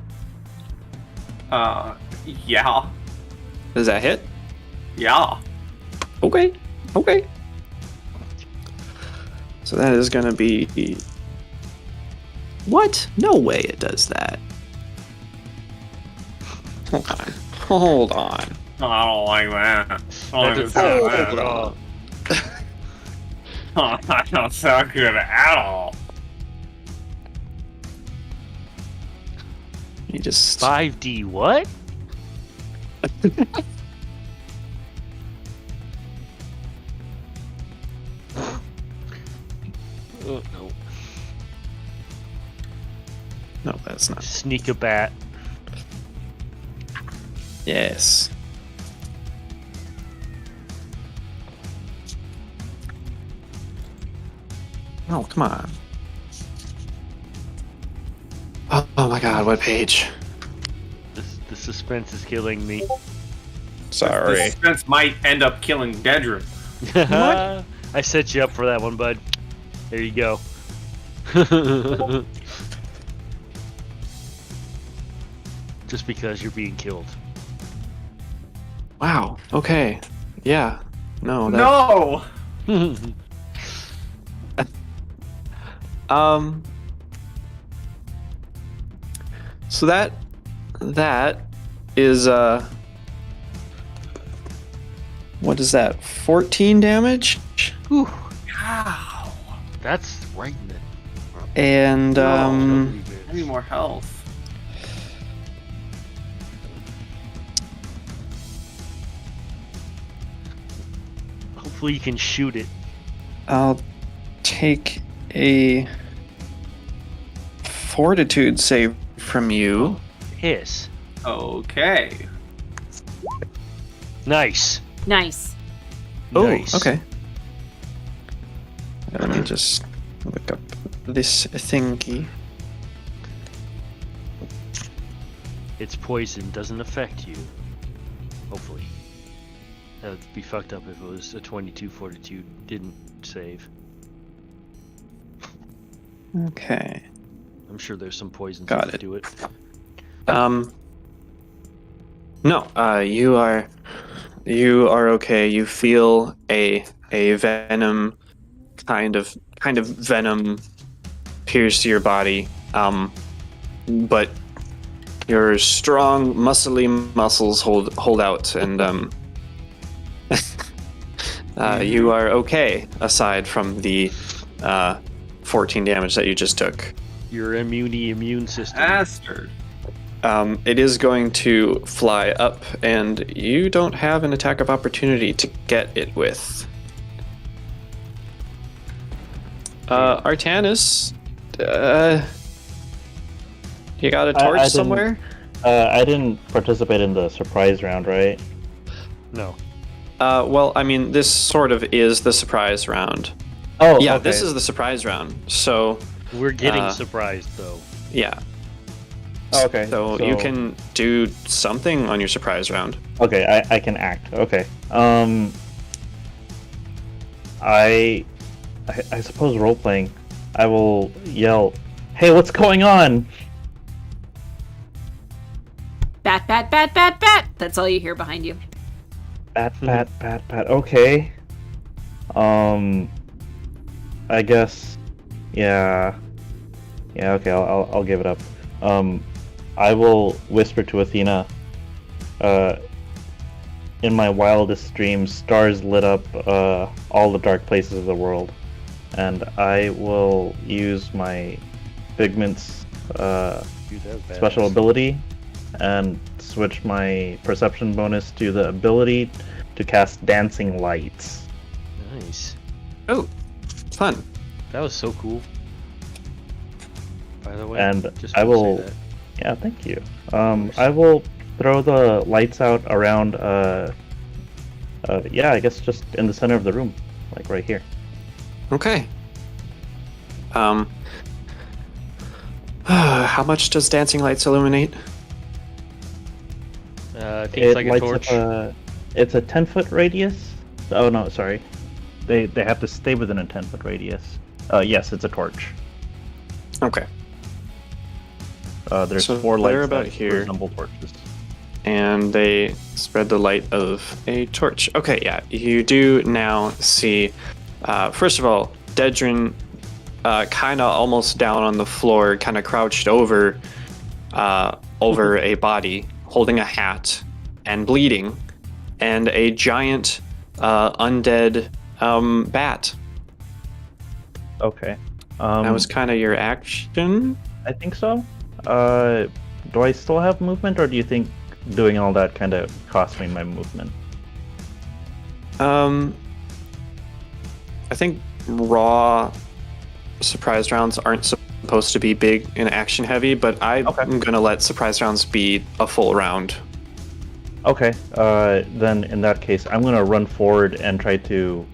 Yeah. Does that hit? Yeah. Okay. Okay. So that is gonna be. What? No way it does that. Hold on. I don't like that. That doesn't sound good at all. That don't sound good at all. You just 5D what? Oh, no. no, that's not. Sneak a bat. Yes. Oh, come on. Oh my god, what page? The suspense is killing me. The Sorry. suspense might end up killing Dedrin. I set you up for that one, bud. There you go. Just because you're being killed. Wow. Okay. Yeah. No. That, No! So that is what is that? 14 damage? Whew. Ow. That's right in the And I need more health. Hopefully you can shoot it. I'll take a fortitude save from you. Hiss. Okay. Nice. Nice. Oh, Nice. okay. Let me just look up this thingy. Its poison doesn't affect you. Hopefully. That would be fucked up if it was a 22 fortitude didn't save. Okay. I'm sure there's some poisons Got that it. do it. No, you are okay. You feel a venom kind of venom pierce your body. But your strong, muscly muscles hold out, and you are okay aside from the 14 damage that you just took. Your immune system. Bastard. It is going to fly up, and you don't have an attack of opportunity to get it with. Artanis, you got a torch I didn't- somewhere? I didn't participate in the surprise round, right? No. Well, I mean, this sort of is the surprise round. Oh, Yeah, okay. this is the surprise round. So, We're getting Uh, surprised though. yeah. Oh, okay. So you can do something on your surprise round. Okay, I can act. Okay. I suppose role playing. I will yell, "Hey, what's going on?" Bat, bat, bat, bat, bat. That's all you hear behind you. Bat, bat, bat, bat. Okay. I guess. Yeah. Yeah. Okay. I'll give it up. I will whisper to Athena. In my wildest dreams, stars lit up all the dark places of the world, and I will use my Figment's Dude, that's badass. special ability and switch my perception bonus to the ability to cast dancing lights. Nice. Oh, fun. That was so cool. By the way, And just I wanna say will- that. Yeah, thank you. I will throw the lights out around. Yeah, I guess just in the center of the room, like right here. Okay. How much does dancing lights illuminate? I think it's like a lights torch. up it's a 10-foot radius. Oh no, sorry. They have to stay within a 10-foot radius. Yes, it's a torch. Okay. There's So 4 they're lights about that here. resemble torches. And they spread the light of a torch. Okay, yeah, you do now see, first of all, Dedrin kind of almost down on the floor, kind of crouched over a body, holding a hat and bleeding, and a giant undead bat. Okay. That was kind of your action. I think so. Do I still have movement, or do you think doing all that kind of cost me my movement? I think raw surprise rounds aren't supposed to be big and action heavy, but I'm gonna let surprise rounds be a full round. Okay. Then in that case, I'm gonna run forward and try to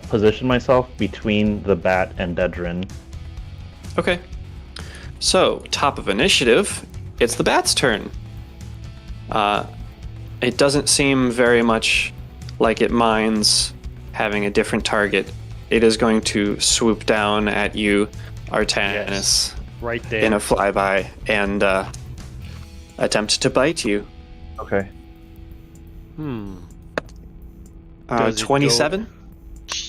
position myself between the bat and Dedrin. Okay. So, top of initiative, it's the bat's turn. It doesn't seem very much like it minds having a different target. It is going to swoop down at you, Artanis, Yes. Right there. in a flyby and attempt to bite you. Okay. Does it 27?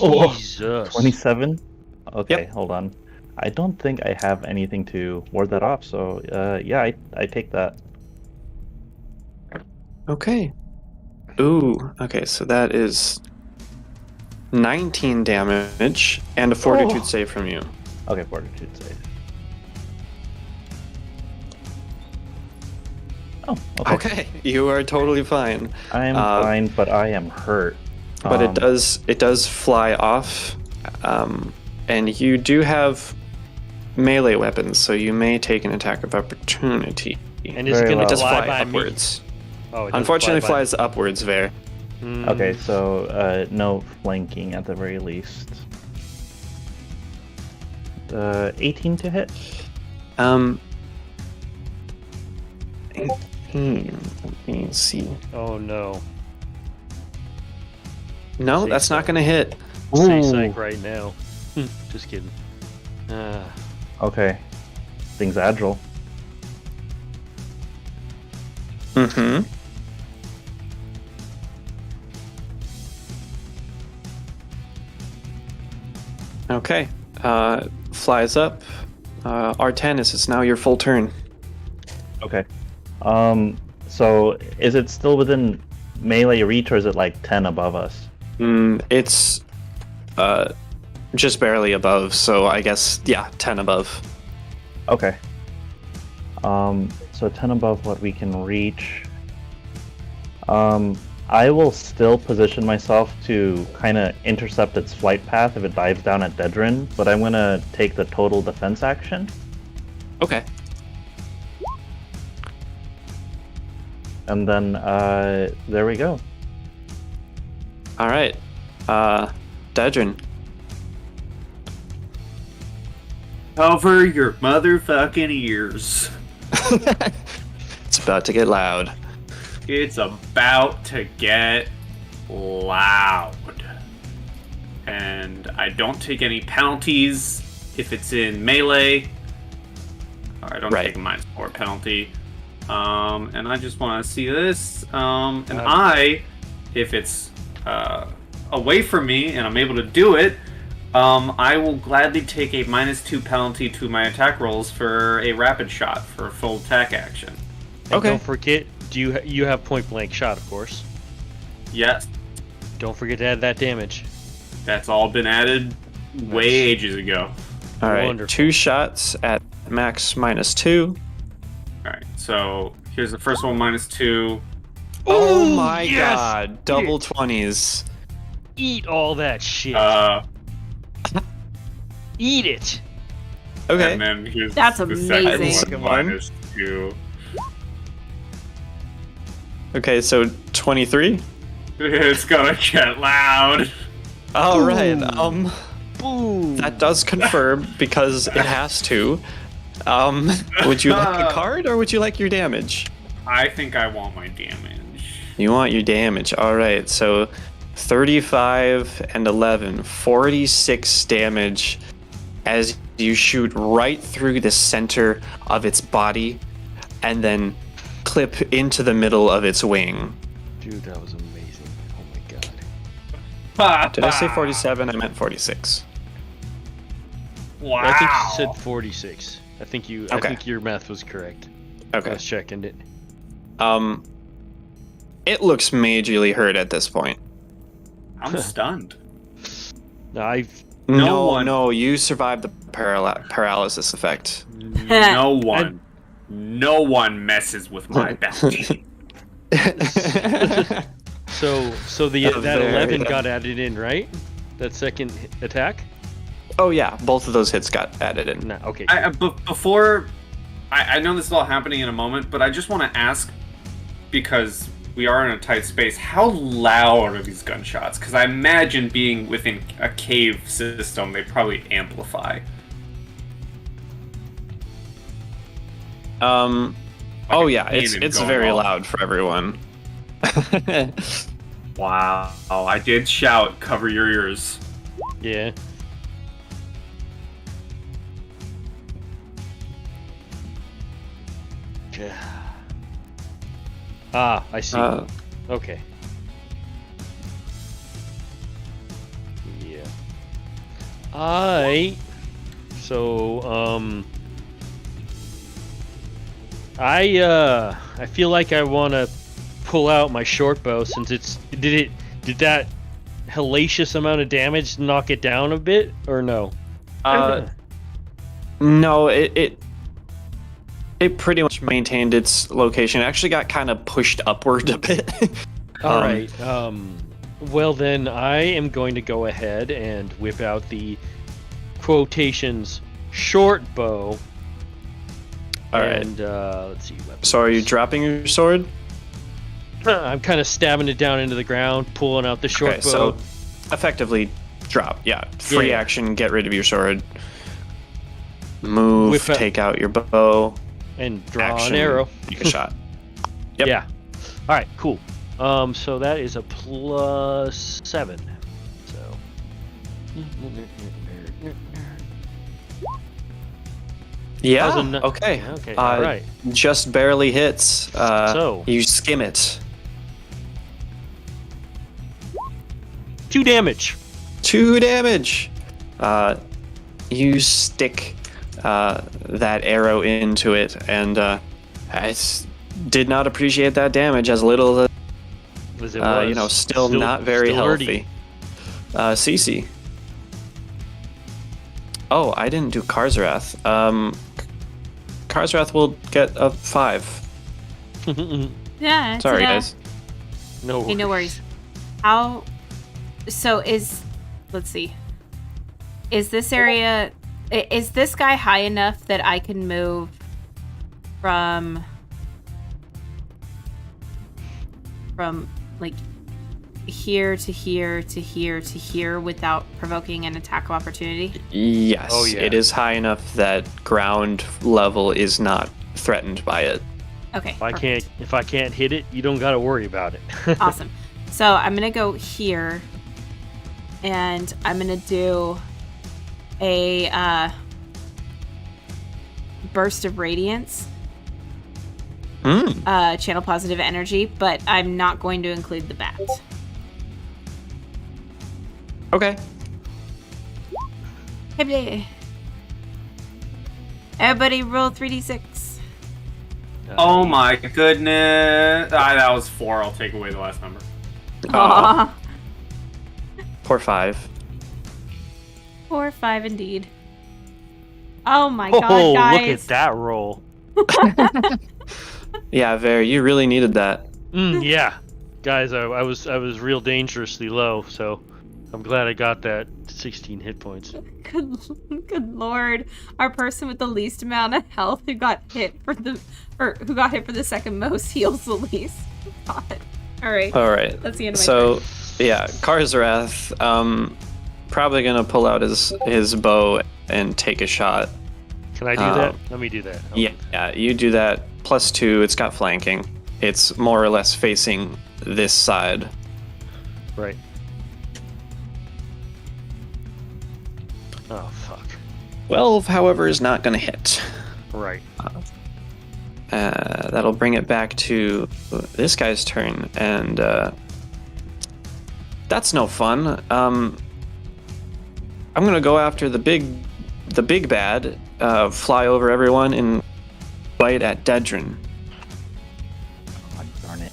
Oh, Jesus. 27? Okay, Yep. hold on. I don't think I have anything to ward that off, so yeah, I take that. Okay. Ooh, okay, so that is 19 damage and a fortitude save from you. Okay, fortitude save. Oh, okay. Okay, you are totally fine. I am fine, but I am hurt. But it does fly off, and you do have melee weapons, so you may take an attack of opportunity. And is it Very going It to does fly fly by upwards. me? Oh, it does Unfortunately, fly by- flies upwards, Ver. Okay, so no flanking at the very least. 18 to hit. 18. Let me see. Oh no. No, Say that's not so. going to hit. Say Ooh. psych right now. Just kidding. Okay. Thing's agile. Mm-hmm. Okay. Flies up. Artanis, it's now your full turn. Okay. So is it still within melee reach, or is it like 10 above us? It's just barely above, so I guess, yeah, 10 above. Okay. So 10 above what we can reach. I will still position myself to kind of intercept its flight path if it dives down at Dedrin, but I'm gonna take the total defense action. Okay. And then, there we go. All right. Dedrin. Cover your motherfucking ears. It's about to get loud. It's about to get loud. And I don't take any penalties if it's in melee. I don't Right. take a -4 penalty. And I just want to see this. And if it's away from me and I'm able to do it, I will gladly take a -2 penalty to my attack rolls for a rapid shot for a full attack action. And Okay. Don't forget, you have point blank shot, of course. Yes, Don't forget to add that damage. that's all been added way ages ago. All right. Wonderful. 2 shots at max -2. Alright, so here's the first one -2. Oh Ooh, my yes! god. Double 20s. Eat all that shit. Eat it. Okay. And then here's That's the amazing. second one -2. Okay, so 23. It's gonna get loud. All right. Boom. That does confirm because it has to. Would you like a card or would you like your damage? I think I want my damage. You want your damage. All right. So 35 and 11, 46 damage as you shoot right through the center of its body and then clip into the middle of its wing. Dude, that was amazing. Oh my god. Did I say 47? I meant 46. Wow. I think you said 46. I think Okay. your math was correct. I Okay. was checking it. It looks majorly hurt at this point. I'm stunned. No, you survived the paralysis effect. No one messes with my bounty. So that Very 11 good. got added in, right? That second attack? Oh yeah, both of those hits got added in. No, okay. Before, I know this is all happening in a moment, but I just want to ask, because we are in a tight space, how loud are these gunshots? Because I imagine being within a cave system, they probably amplify. Oh yeah, cannon it's going very off. loud for everyone. Wow. I did shout, cover your ears. Yeah. Ah, I see. Okay. Yeah. I feel like I want to pull out my short bow since did that hellacious amount of damage knock it down a bit or no? No, it pretty much maintained its location. It actually got kind of pushed upward a bit. All right. Well then, I am going to go ahead and whip out the quotations short bow. All right. And let's see. Weapons. So are you dropping your sword? I'm kind of stabbing it down into the ground, pulling out the short Okay, bow. so effectively drop. Yeah, free Yeah. action. Get rid of your sword. Move. Whip out- Take out your bow. and draw Action, an arrow. Take a shot. Yep. Yeah. All right. Cool. So that is a +7. So. Yeah. How's a Okay. Okay. All right. Just barely hits. So. You skim it. 2 damage. 2 damage. You stick that arrow into it, and I did not appreciate that damage as little as As it was. still not very still healthy. Cece. Oh, I didn't do Karzarath. Karzarath will get a 5. Yeah. It's Sorry, a- guys. No. Hey, no worries. How? So let's see. Is this area? Is this guy high enough that I can move from like here to here to here to here without provoking an attack of opportunity? Yes, Oh, yeah. it is high enough that ground level is not threatened by it. Okay. If I can't hit it, you don't got to worry about it. Awesome. So I'm gonna go here, and I'm gonna do a burst of radiance, channel positive energy, but I'm not going to include the bat. Okay. Everybody roll 3d6. Oh my goodness. That was 4. I'll take away the last number. Aww. Poor 5. 4 or 5 indeed. Oh my god, Oh, guys. look at that roll. Yeah, Ver, you really needed that. Yeah, guys, I was real dangerously low, so I'm glad I got that 16 hit points. Good lord. Our person with the least amount of health who got hit for the second most heals the least. God. Alright. All right. That's the end of my So, yeah, Karzarath, probably gonna pull out his bow and take a shot. Can I do that? Let me do that. Yeah, you do that. +2, it's got flanking. It's more or less facing this side. Right. Oh, fuck. 12, however, is not gonna hit. Right. That'll bring it back to this guy's turn, and that's no fun. I'm gonna go after the big bad, fly over everyone and bite at Dedrin. Oh, darn it.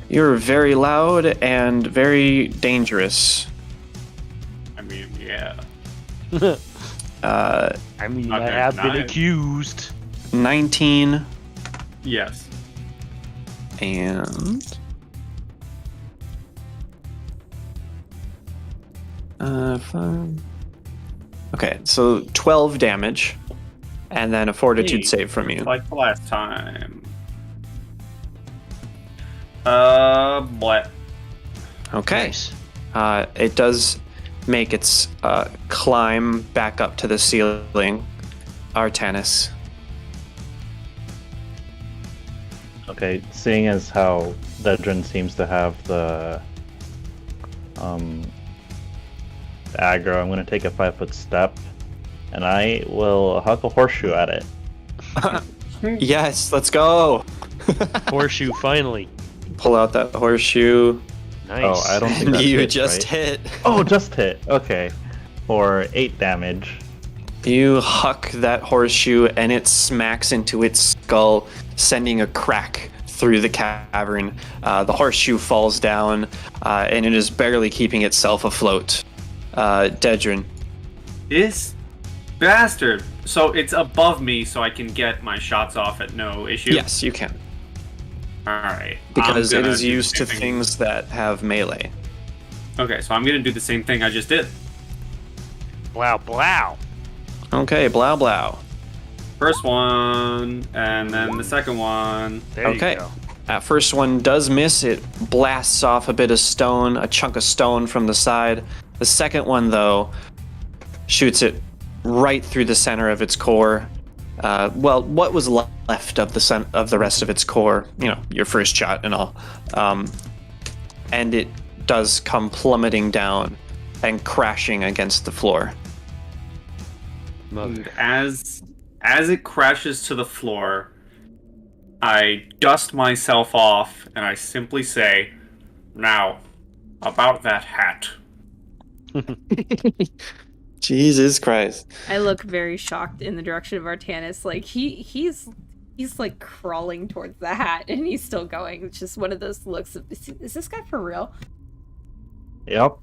You're very loud and very dangerous. I mean, yeah. I mean, Not I gonna have been deny it. accused. 19 Yes. and 5. Okay, so 12 damage, and then a fortitude Hey, save from you. Like the last time. What? Okay. Nice. It does make its climb back up to the ceiling. Artanis. Okay, seeing as how Dedrin seems to have the aggro, I'm gonna take a 5-foot step, and I will huck a horseshoe at it. Yes, let's go. Horseshoe, finally. Pull out that horseshoe. Nice. Oh, I don't think And that you hits, just right? hit. Oh, just hit. Okay, for 8 damage. You huck that horseshoe and it smacks into its skull, sending a crack through the cavern. The horseshoe falls down, and it is barely keeping itself afloat. Dedrin. This bastard. So it's above me, so I can get my shots off at no issue. Yes, you can. All right. Because I'm it gonna is do the used to same thing. things that have melee. Okay, so I'm gonna do the same thing I just did. Blow, blow. Okay, blow blow. First one, and then the second one. There Okay. you go. That first one does miss. It blasts off a bit of stone, a chunk of stone from the side. The second one, though, shoots it right through the center of its core. Well, what was left of the rest of its core? You know, your first shot and all. And it does come plummeting down and crashing against the floor. And as it crashes to the floor, I dust myself off and I simply say, "Now, about that hat." Jesus Christ. I look very shocked in the direction of Artanis. Like he's like crawling towards the hat and he's still going. It's just one of those looks of, is this guy for real? Yep,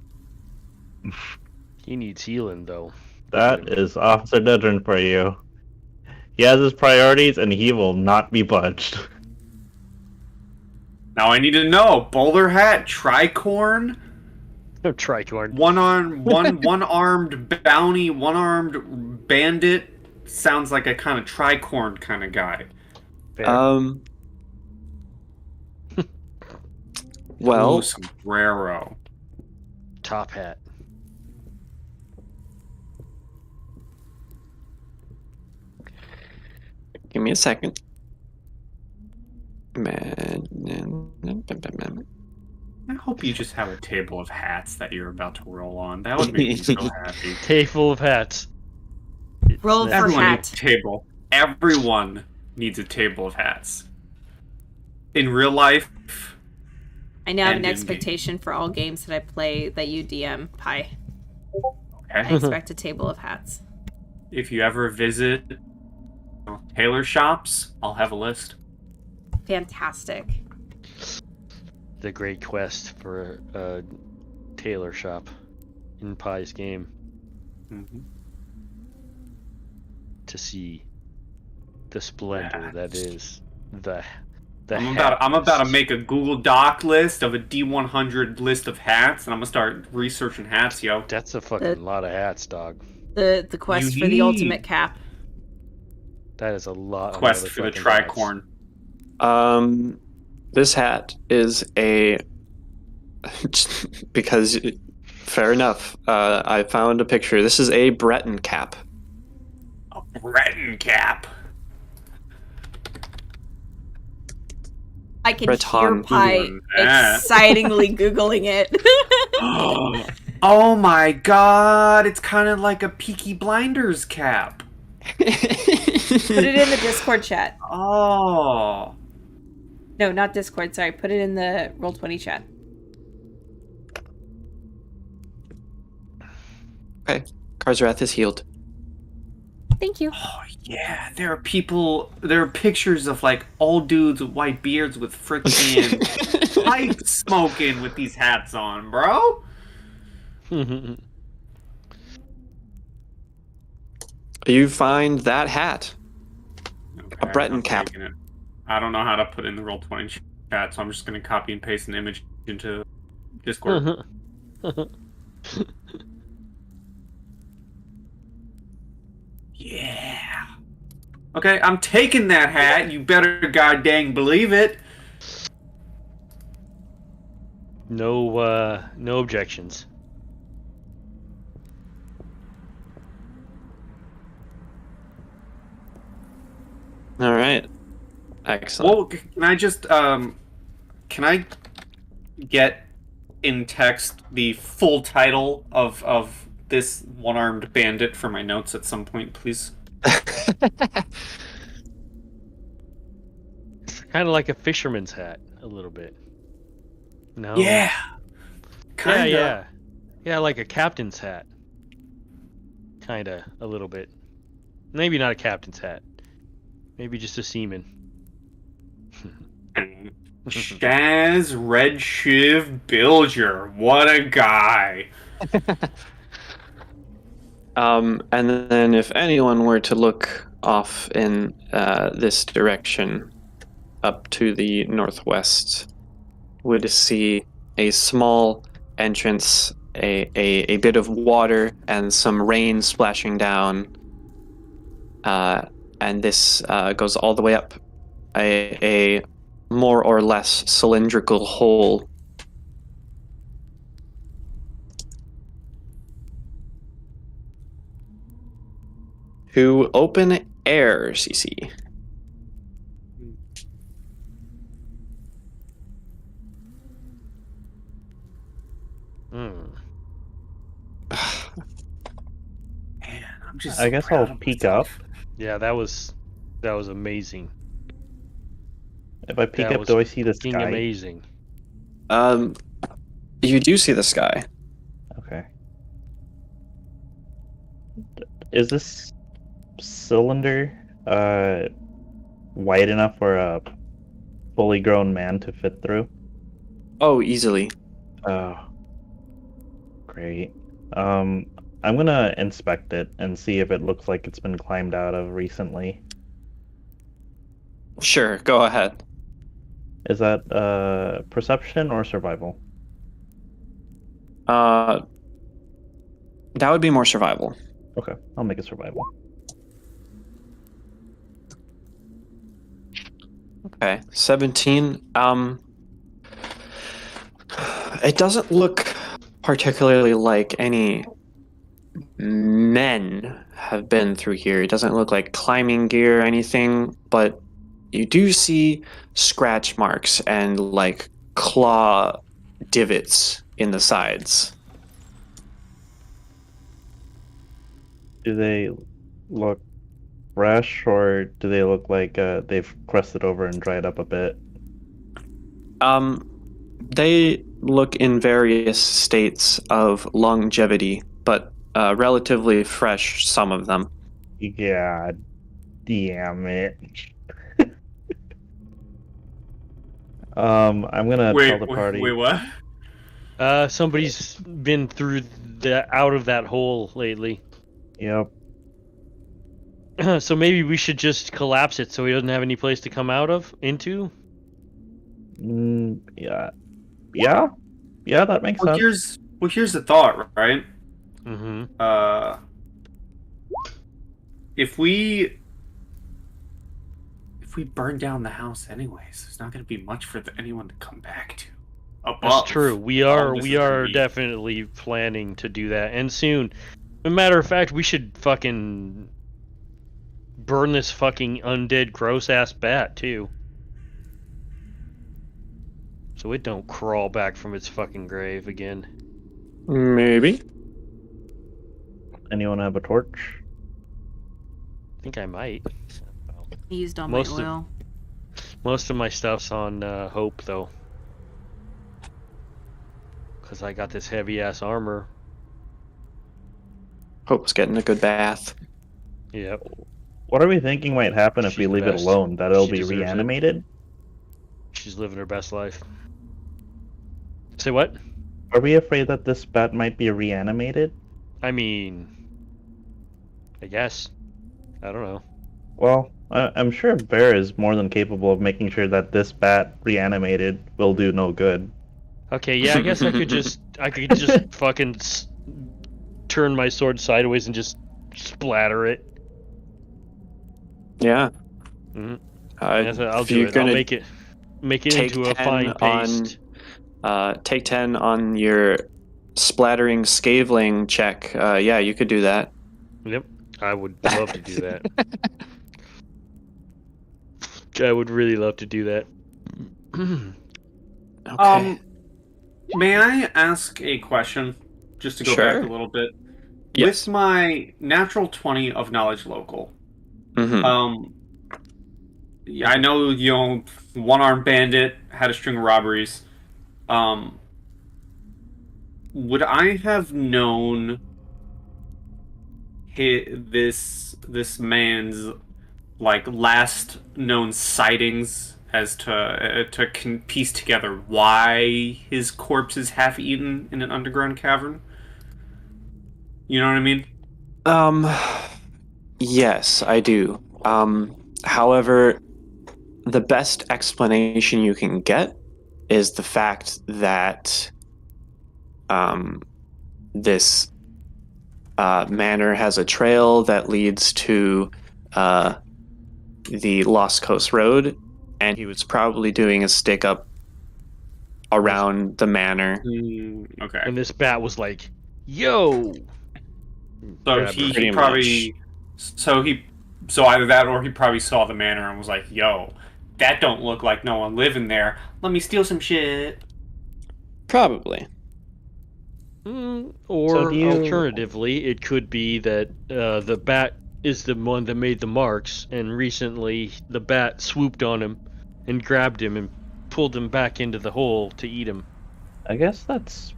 He needs healing, though. that is Officer Dedrin for you. He has his priorities, and he will not be budged. Now I need to know: bowler hat, tricorn, No tricorn. one-armed bounty, one-armed bandit. Sounds like a kind of tricorn kind of guy. Fair. Well, Ooh, sombrero. Top hat. give me a second. Man. I hope you just have a table of hats that you're about to roll on. That would make me so happy. Table of hats. Roll for Everyone hat. needs a table. Everyone needs a table of hats. In real life, I now have And an in-game. expectation for all games that I play that you DM Pi. I okay? expect a table of hats. If you ever visit tailor shops, I'll have a list. Fantastic. The great quest for a tailor shop in Pi's game Mhm. to see the splendor that Hats. is the I'm hat. about to make a Google Doc list of a D100 list of hats, and I'm gonna start researching hats, yo. That's a fucking lot of hats, dog. The quest for the need- ultimate cap. That is a lot. Quest of for the motherfucking hats. tricorn. This hat is a because fair enough. I found a picture. This is a Breton cap. A Breton cap. I can Breton hear Pi Googling that. excitingly Googling it. Oh my god, it's kind of like a Peaky Blinders cap. Put it in the Discord chat. Oh. No, not Discord, sorry. Put it in the Roll20 chat. Okay, Karzarath is healed. Thank you. Oh yeah, there are pictures of like old dudes with white beards with frickin' pipe smoking with these hats on, bro. You find that hat. Okay, Breton I'm cap. taking it. I don't know how to put it in the Roll20 chat, so I'm just gonna copy and paste an image into Discord. Yeah. Okay, I'm taking that hat. You better goddamn believe it. No objections. All right. Excellent. Well, can I just can I get in text the full title of this one-armed bandit for my notes at some point, please? It's kind of like a fisherman's hat, a little bit. No. Yeah. Kinda. Yeah, like a captain's hat. Kinda, a little bit. Maybe not a captain's hat. Maybe just a seaman. Shaz Red Shiv Bilger. What a guy. And then if anyone were to look off in this direction, up to the northwest, would see a small entrance, a bit of water and some rain splashing down. And this goes all the way up a more or less cylindrical hole. To open air, CC. Man, I'm just. I guess proud I'll of peek up. myself. Yeah, that was amazing. If I peek That up, was do I see the Fucking sky? amazing. You do see the sky. Okay. Is this cylinder wide enough for a fully grown man to fit through? Oh, easily. Oh, great. I'm gonna inspect it and see if it looks like it's been climbed out of recently. Sure, go ahead. Is that perception or survival? That would be more survival. Okay, I'll make it survival. Okay, 17. It doesn't look particularly like any men have been through here. It doesn't look like climbing gear or anything, but you do see scratch marks and like claw divots in the sides. Do they look fresh, or do they look like they've crusted over and dried up a bit? They look in various states of longevity, but relatively fresh, some of them. Yeah, damn it. I'm gonna tell the party. Wait, what? Somebody's been through out of that hole lately. Yep. So maybe we should just collapse it so he doesn't have any place to come out of into. Yeah, that makes Well, sense. here's the thought, right? Mm-hmm. If we burn down the house anyways, there's not going to be much for anyone to come back to. Above. That's true. We All this is gonna are be- definitely planning to do that, and soon. As a matter of fact, we should fucking burn this fucking undead gross ass bat too, so it don't crawl back from its fucking grave again. Maybe. Anyone have a torch? I think I might. I used all Most my of- oil. Most of my stuff's on hope though, because I got this heavy ass armor. Hope's getting a good bath. Yep. What are we thinking might happen if She's we the leave it best. alone? That it'll She be deserves it. reanimated? She's living her best life. Say what? Are we afraid that this bat might be reanimated? I mean, I guess. I don't know. Well, I'm sure Bear is more than capable of making sure that this bat reanimated will do no good. Okay, yeah, I guess I could just fucking turn my sword sideways and just splatter it. Yeah. Mhm. If Yes, I'll do you're it. I'll gonna make it take into a 10 fine paste. take 10 on your splattering scaveling check. Yeah, you could do that. Yep, I would love to do that. I would really love to do that. Okay. May I ask a question? Just to go Sure. back a little bit. Yes. With my natural 20 of knowledge local, Mm-hmm. yeah, I know, one-armed bandit, had a string of robberies. Would I have known this man's like last known sightings as to piece together why his corpse is half eaten in an underground cavern? You know what I mean? Um, yes, I do. However, the best explanation you can get is the fact that this manor has a trail that leads to the Lost Coast Road, and he was probably doing a stick up around the manor. Okay. And this bat was like, "Yo!" So Grabbed he, her. Pretty he probably so either that or he probably saw the manor and was like, "Yo, that don't look like no one living there. Let me steal some shit." Probably. Or So do you- alternatively, it could be that the bat is the one that made the marks, and recently the bat swooped on him and grabbed him and pulled him back into the hole to eat him. I guess that's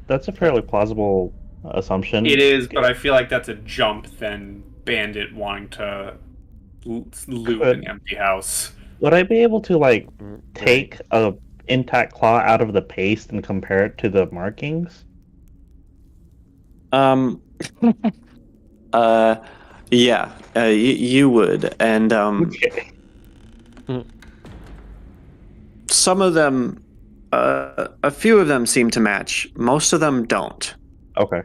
a fairly plausible assumption. It is, but I feel like that's a jump than Bandit wanting to loot an empty house. Would I be able to like take a intact claw out of the paste and compare it to the markings? Yeah, you would, and Okay. some of them, a few of them seem to match. Most of them don't. Okay.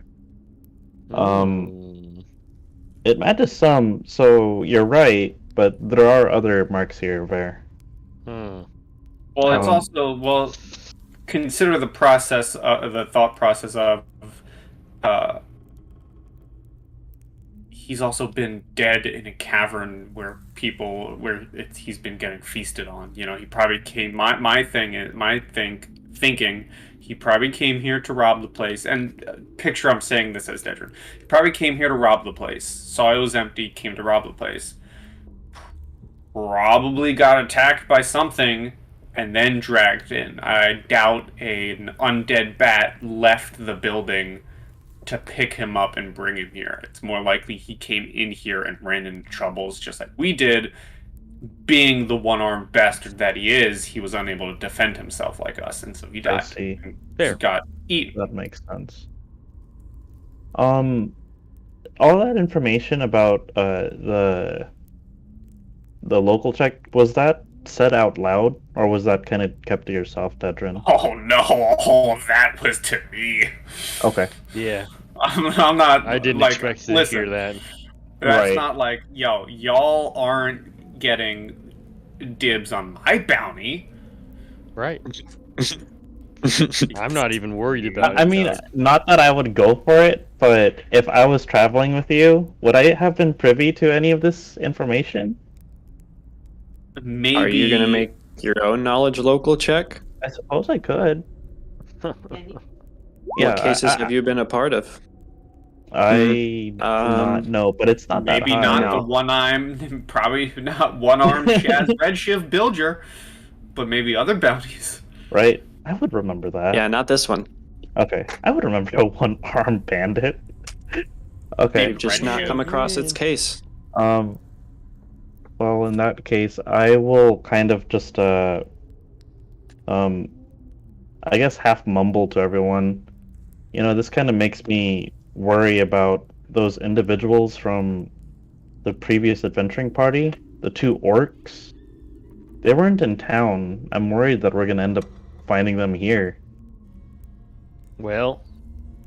It matches some, so you're right, but there are other marks here, Bear. Well, it's Um, also consider the process, the thought process of, he's also been dead in a cavern where he's been getting feasted on. You know, he probably came. Thinking, he probably came here to rob the place. And picture I'm saying this as Dedrin. He probably came here to rob the place. Saw it was empty, came to rob the place. Probably got attacked by something and then dragged in. I doubt an undead bat left the building to pick him up and bring him here. It's more likely he came in here and ran into troubles just like we did. Being the one-armed bastard that he is, he was unable to defend himself like us, and so he died. I see. And Fair. got eaten. That makes sense. All that information about the local check, was that said out loud, or was that kind of kept to yourself, Dedrin? Oh no, all of that was to me. Okay. Yeah, I'm not. I didn't like, expect to listen, hear that. That's Right. not like, yo, y'all aren't getting dibs on my bounty. Right. I'm not even worried about it. I mean, not that I would go for it, but if I was traveling with you, would I have been privy to any of this information? Maybe. Are you gonna make your own knowledge local check? I suppose I could. What cases have you been a part of? I do not know, but it's not that Maybe high. not No. the one-armed, probably not one-armed Shaz Redshift Bilger, but maybe other bounties. Right? I would remember that. Yeah, not this one. Okay. I would remember a one-armed bandit. Okay. You've just not come across its case. Well, in that case, I will kind of just, I guess half mumble to everyone. You know, this kind of makes me worry about those individuals from the previous adventuring party, the two orcs. They weren't in town. I'm worried that we're going to end up finding them here. Well,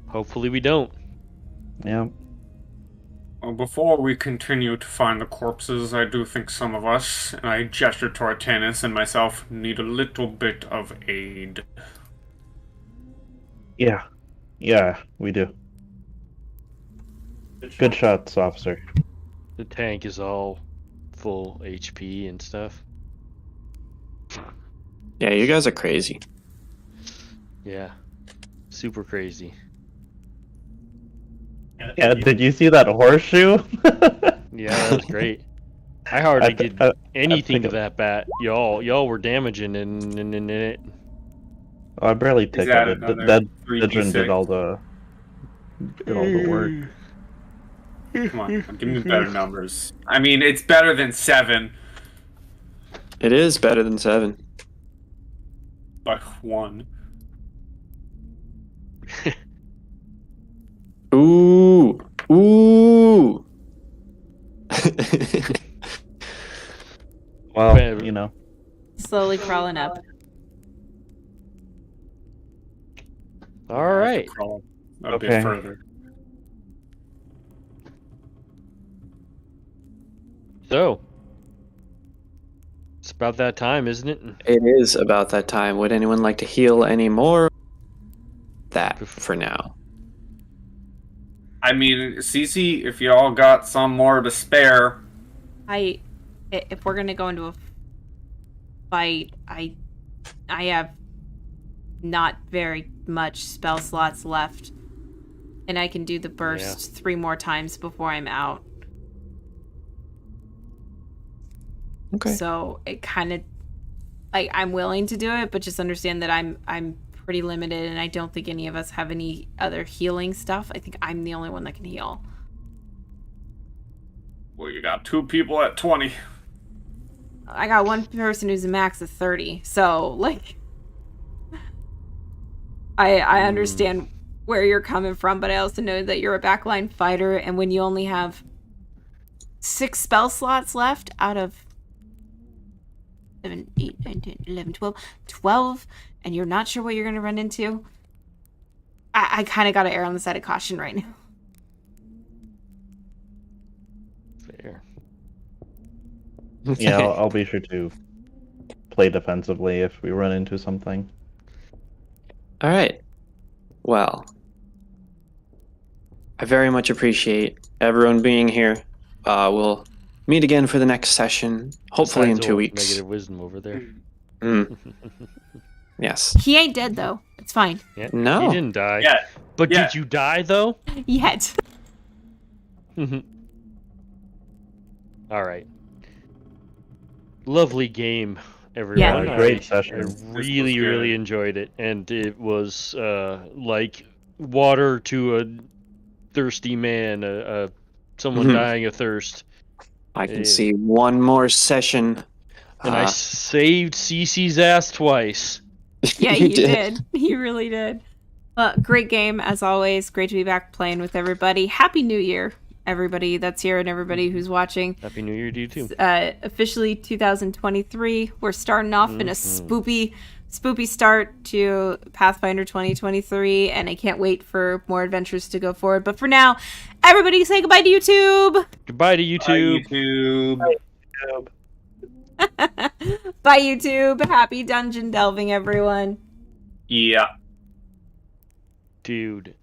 hopefully we don't. Yeah. Well, before we continue to find the corpses, I do think some of us, and I gesture toward Tanis and myself, need a little bit of aid. Yeah. Yeah, we do. Good shots, officer. The tank is all full HP and stuff. Yeah, you guys are crazy. Yeah. Super crazy. Yeah, did you see that horseshoe? Yeah, that was great. I hardly did anything to think- that bat. Y'all were damaging in it. I barely Is tickled that it. another That 3d6? Didrin did all the work. Come on, give me better numbers. I mean, it's better than 7 It is better than 7. by 1. Ooh. Ooh. Well, Better. you know. Slowly crawling up. All I have to right. crawl a bit Okay. further. So, it's about that time, isn't it? It is about that time. Would anyone like to heal any more? That for now. I mean, Cece, if you all got some more to spare, If we're gonna go into a fight, I have not very much spell slots left, and I can do the burst 3 more times before I'm out. Okay. So it kind of, like, I'm willing to do it, but just understand that I'm pretty limited, and I don't think any of us have any other healing stuff. I think I'm the only one that can heal. well, you got 2 people at 20. I got one person who's a max of 30, so, like, I understand where you're coming from, but I also know that you're a backline fighter, and when you only have 6 spell slots left out of 7, 8, 9, 10, 11, 12, and you're not sure what you're going to run into, I kind of got to err on the side of caution right now. Fair. Yeah, I'll be sure to play defensively if we run into something. All right. Well, I very much appreciate everyone being here. We'll meet again for the next session, hopefully in Besides 2 old weeks. Negative wisdom over there. Mm, yes. He ain't dead, though. It's fine. Yeah, No. He didn't die. Yeah, But yeah. did you die, though? Yet. All right. Lovely game, everyone. Yeah. Great I session. really, good. really enjoyed it, and it was like water to a thirsty man, someone Mhm. dying of thirst. I can Yeah. see one more session. And I saved Cece's ass twice. Yeah, you you did. You really did. Great game, as always. Great to be back playing with everybody. Happy New Year, everybody that's here and everybody who's watching. Happy New Year to you, too. Officially 2023. We're starting off in a spoopy start to Pathfinder 2023, and I can't wait for more adventures to go forward. But for now, everybody say goodbye to YouTube. Goodbye to YouTube. Bye, YouTube. Bye, YouTube. Happy dungeon delving, everyone. Yeah. Dude.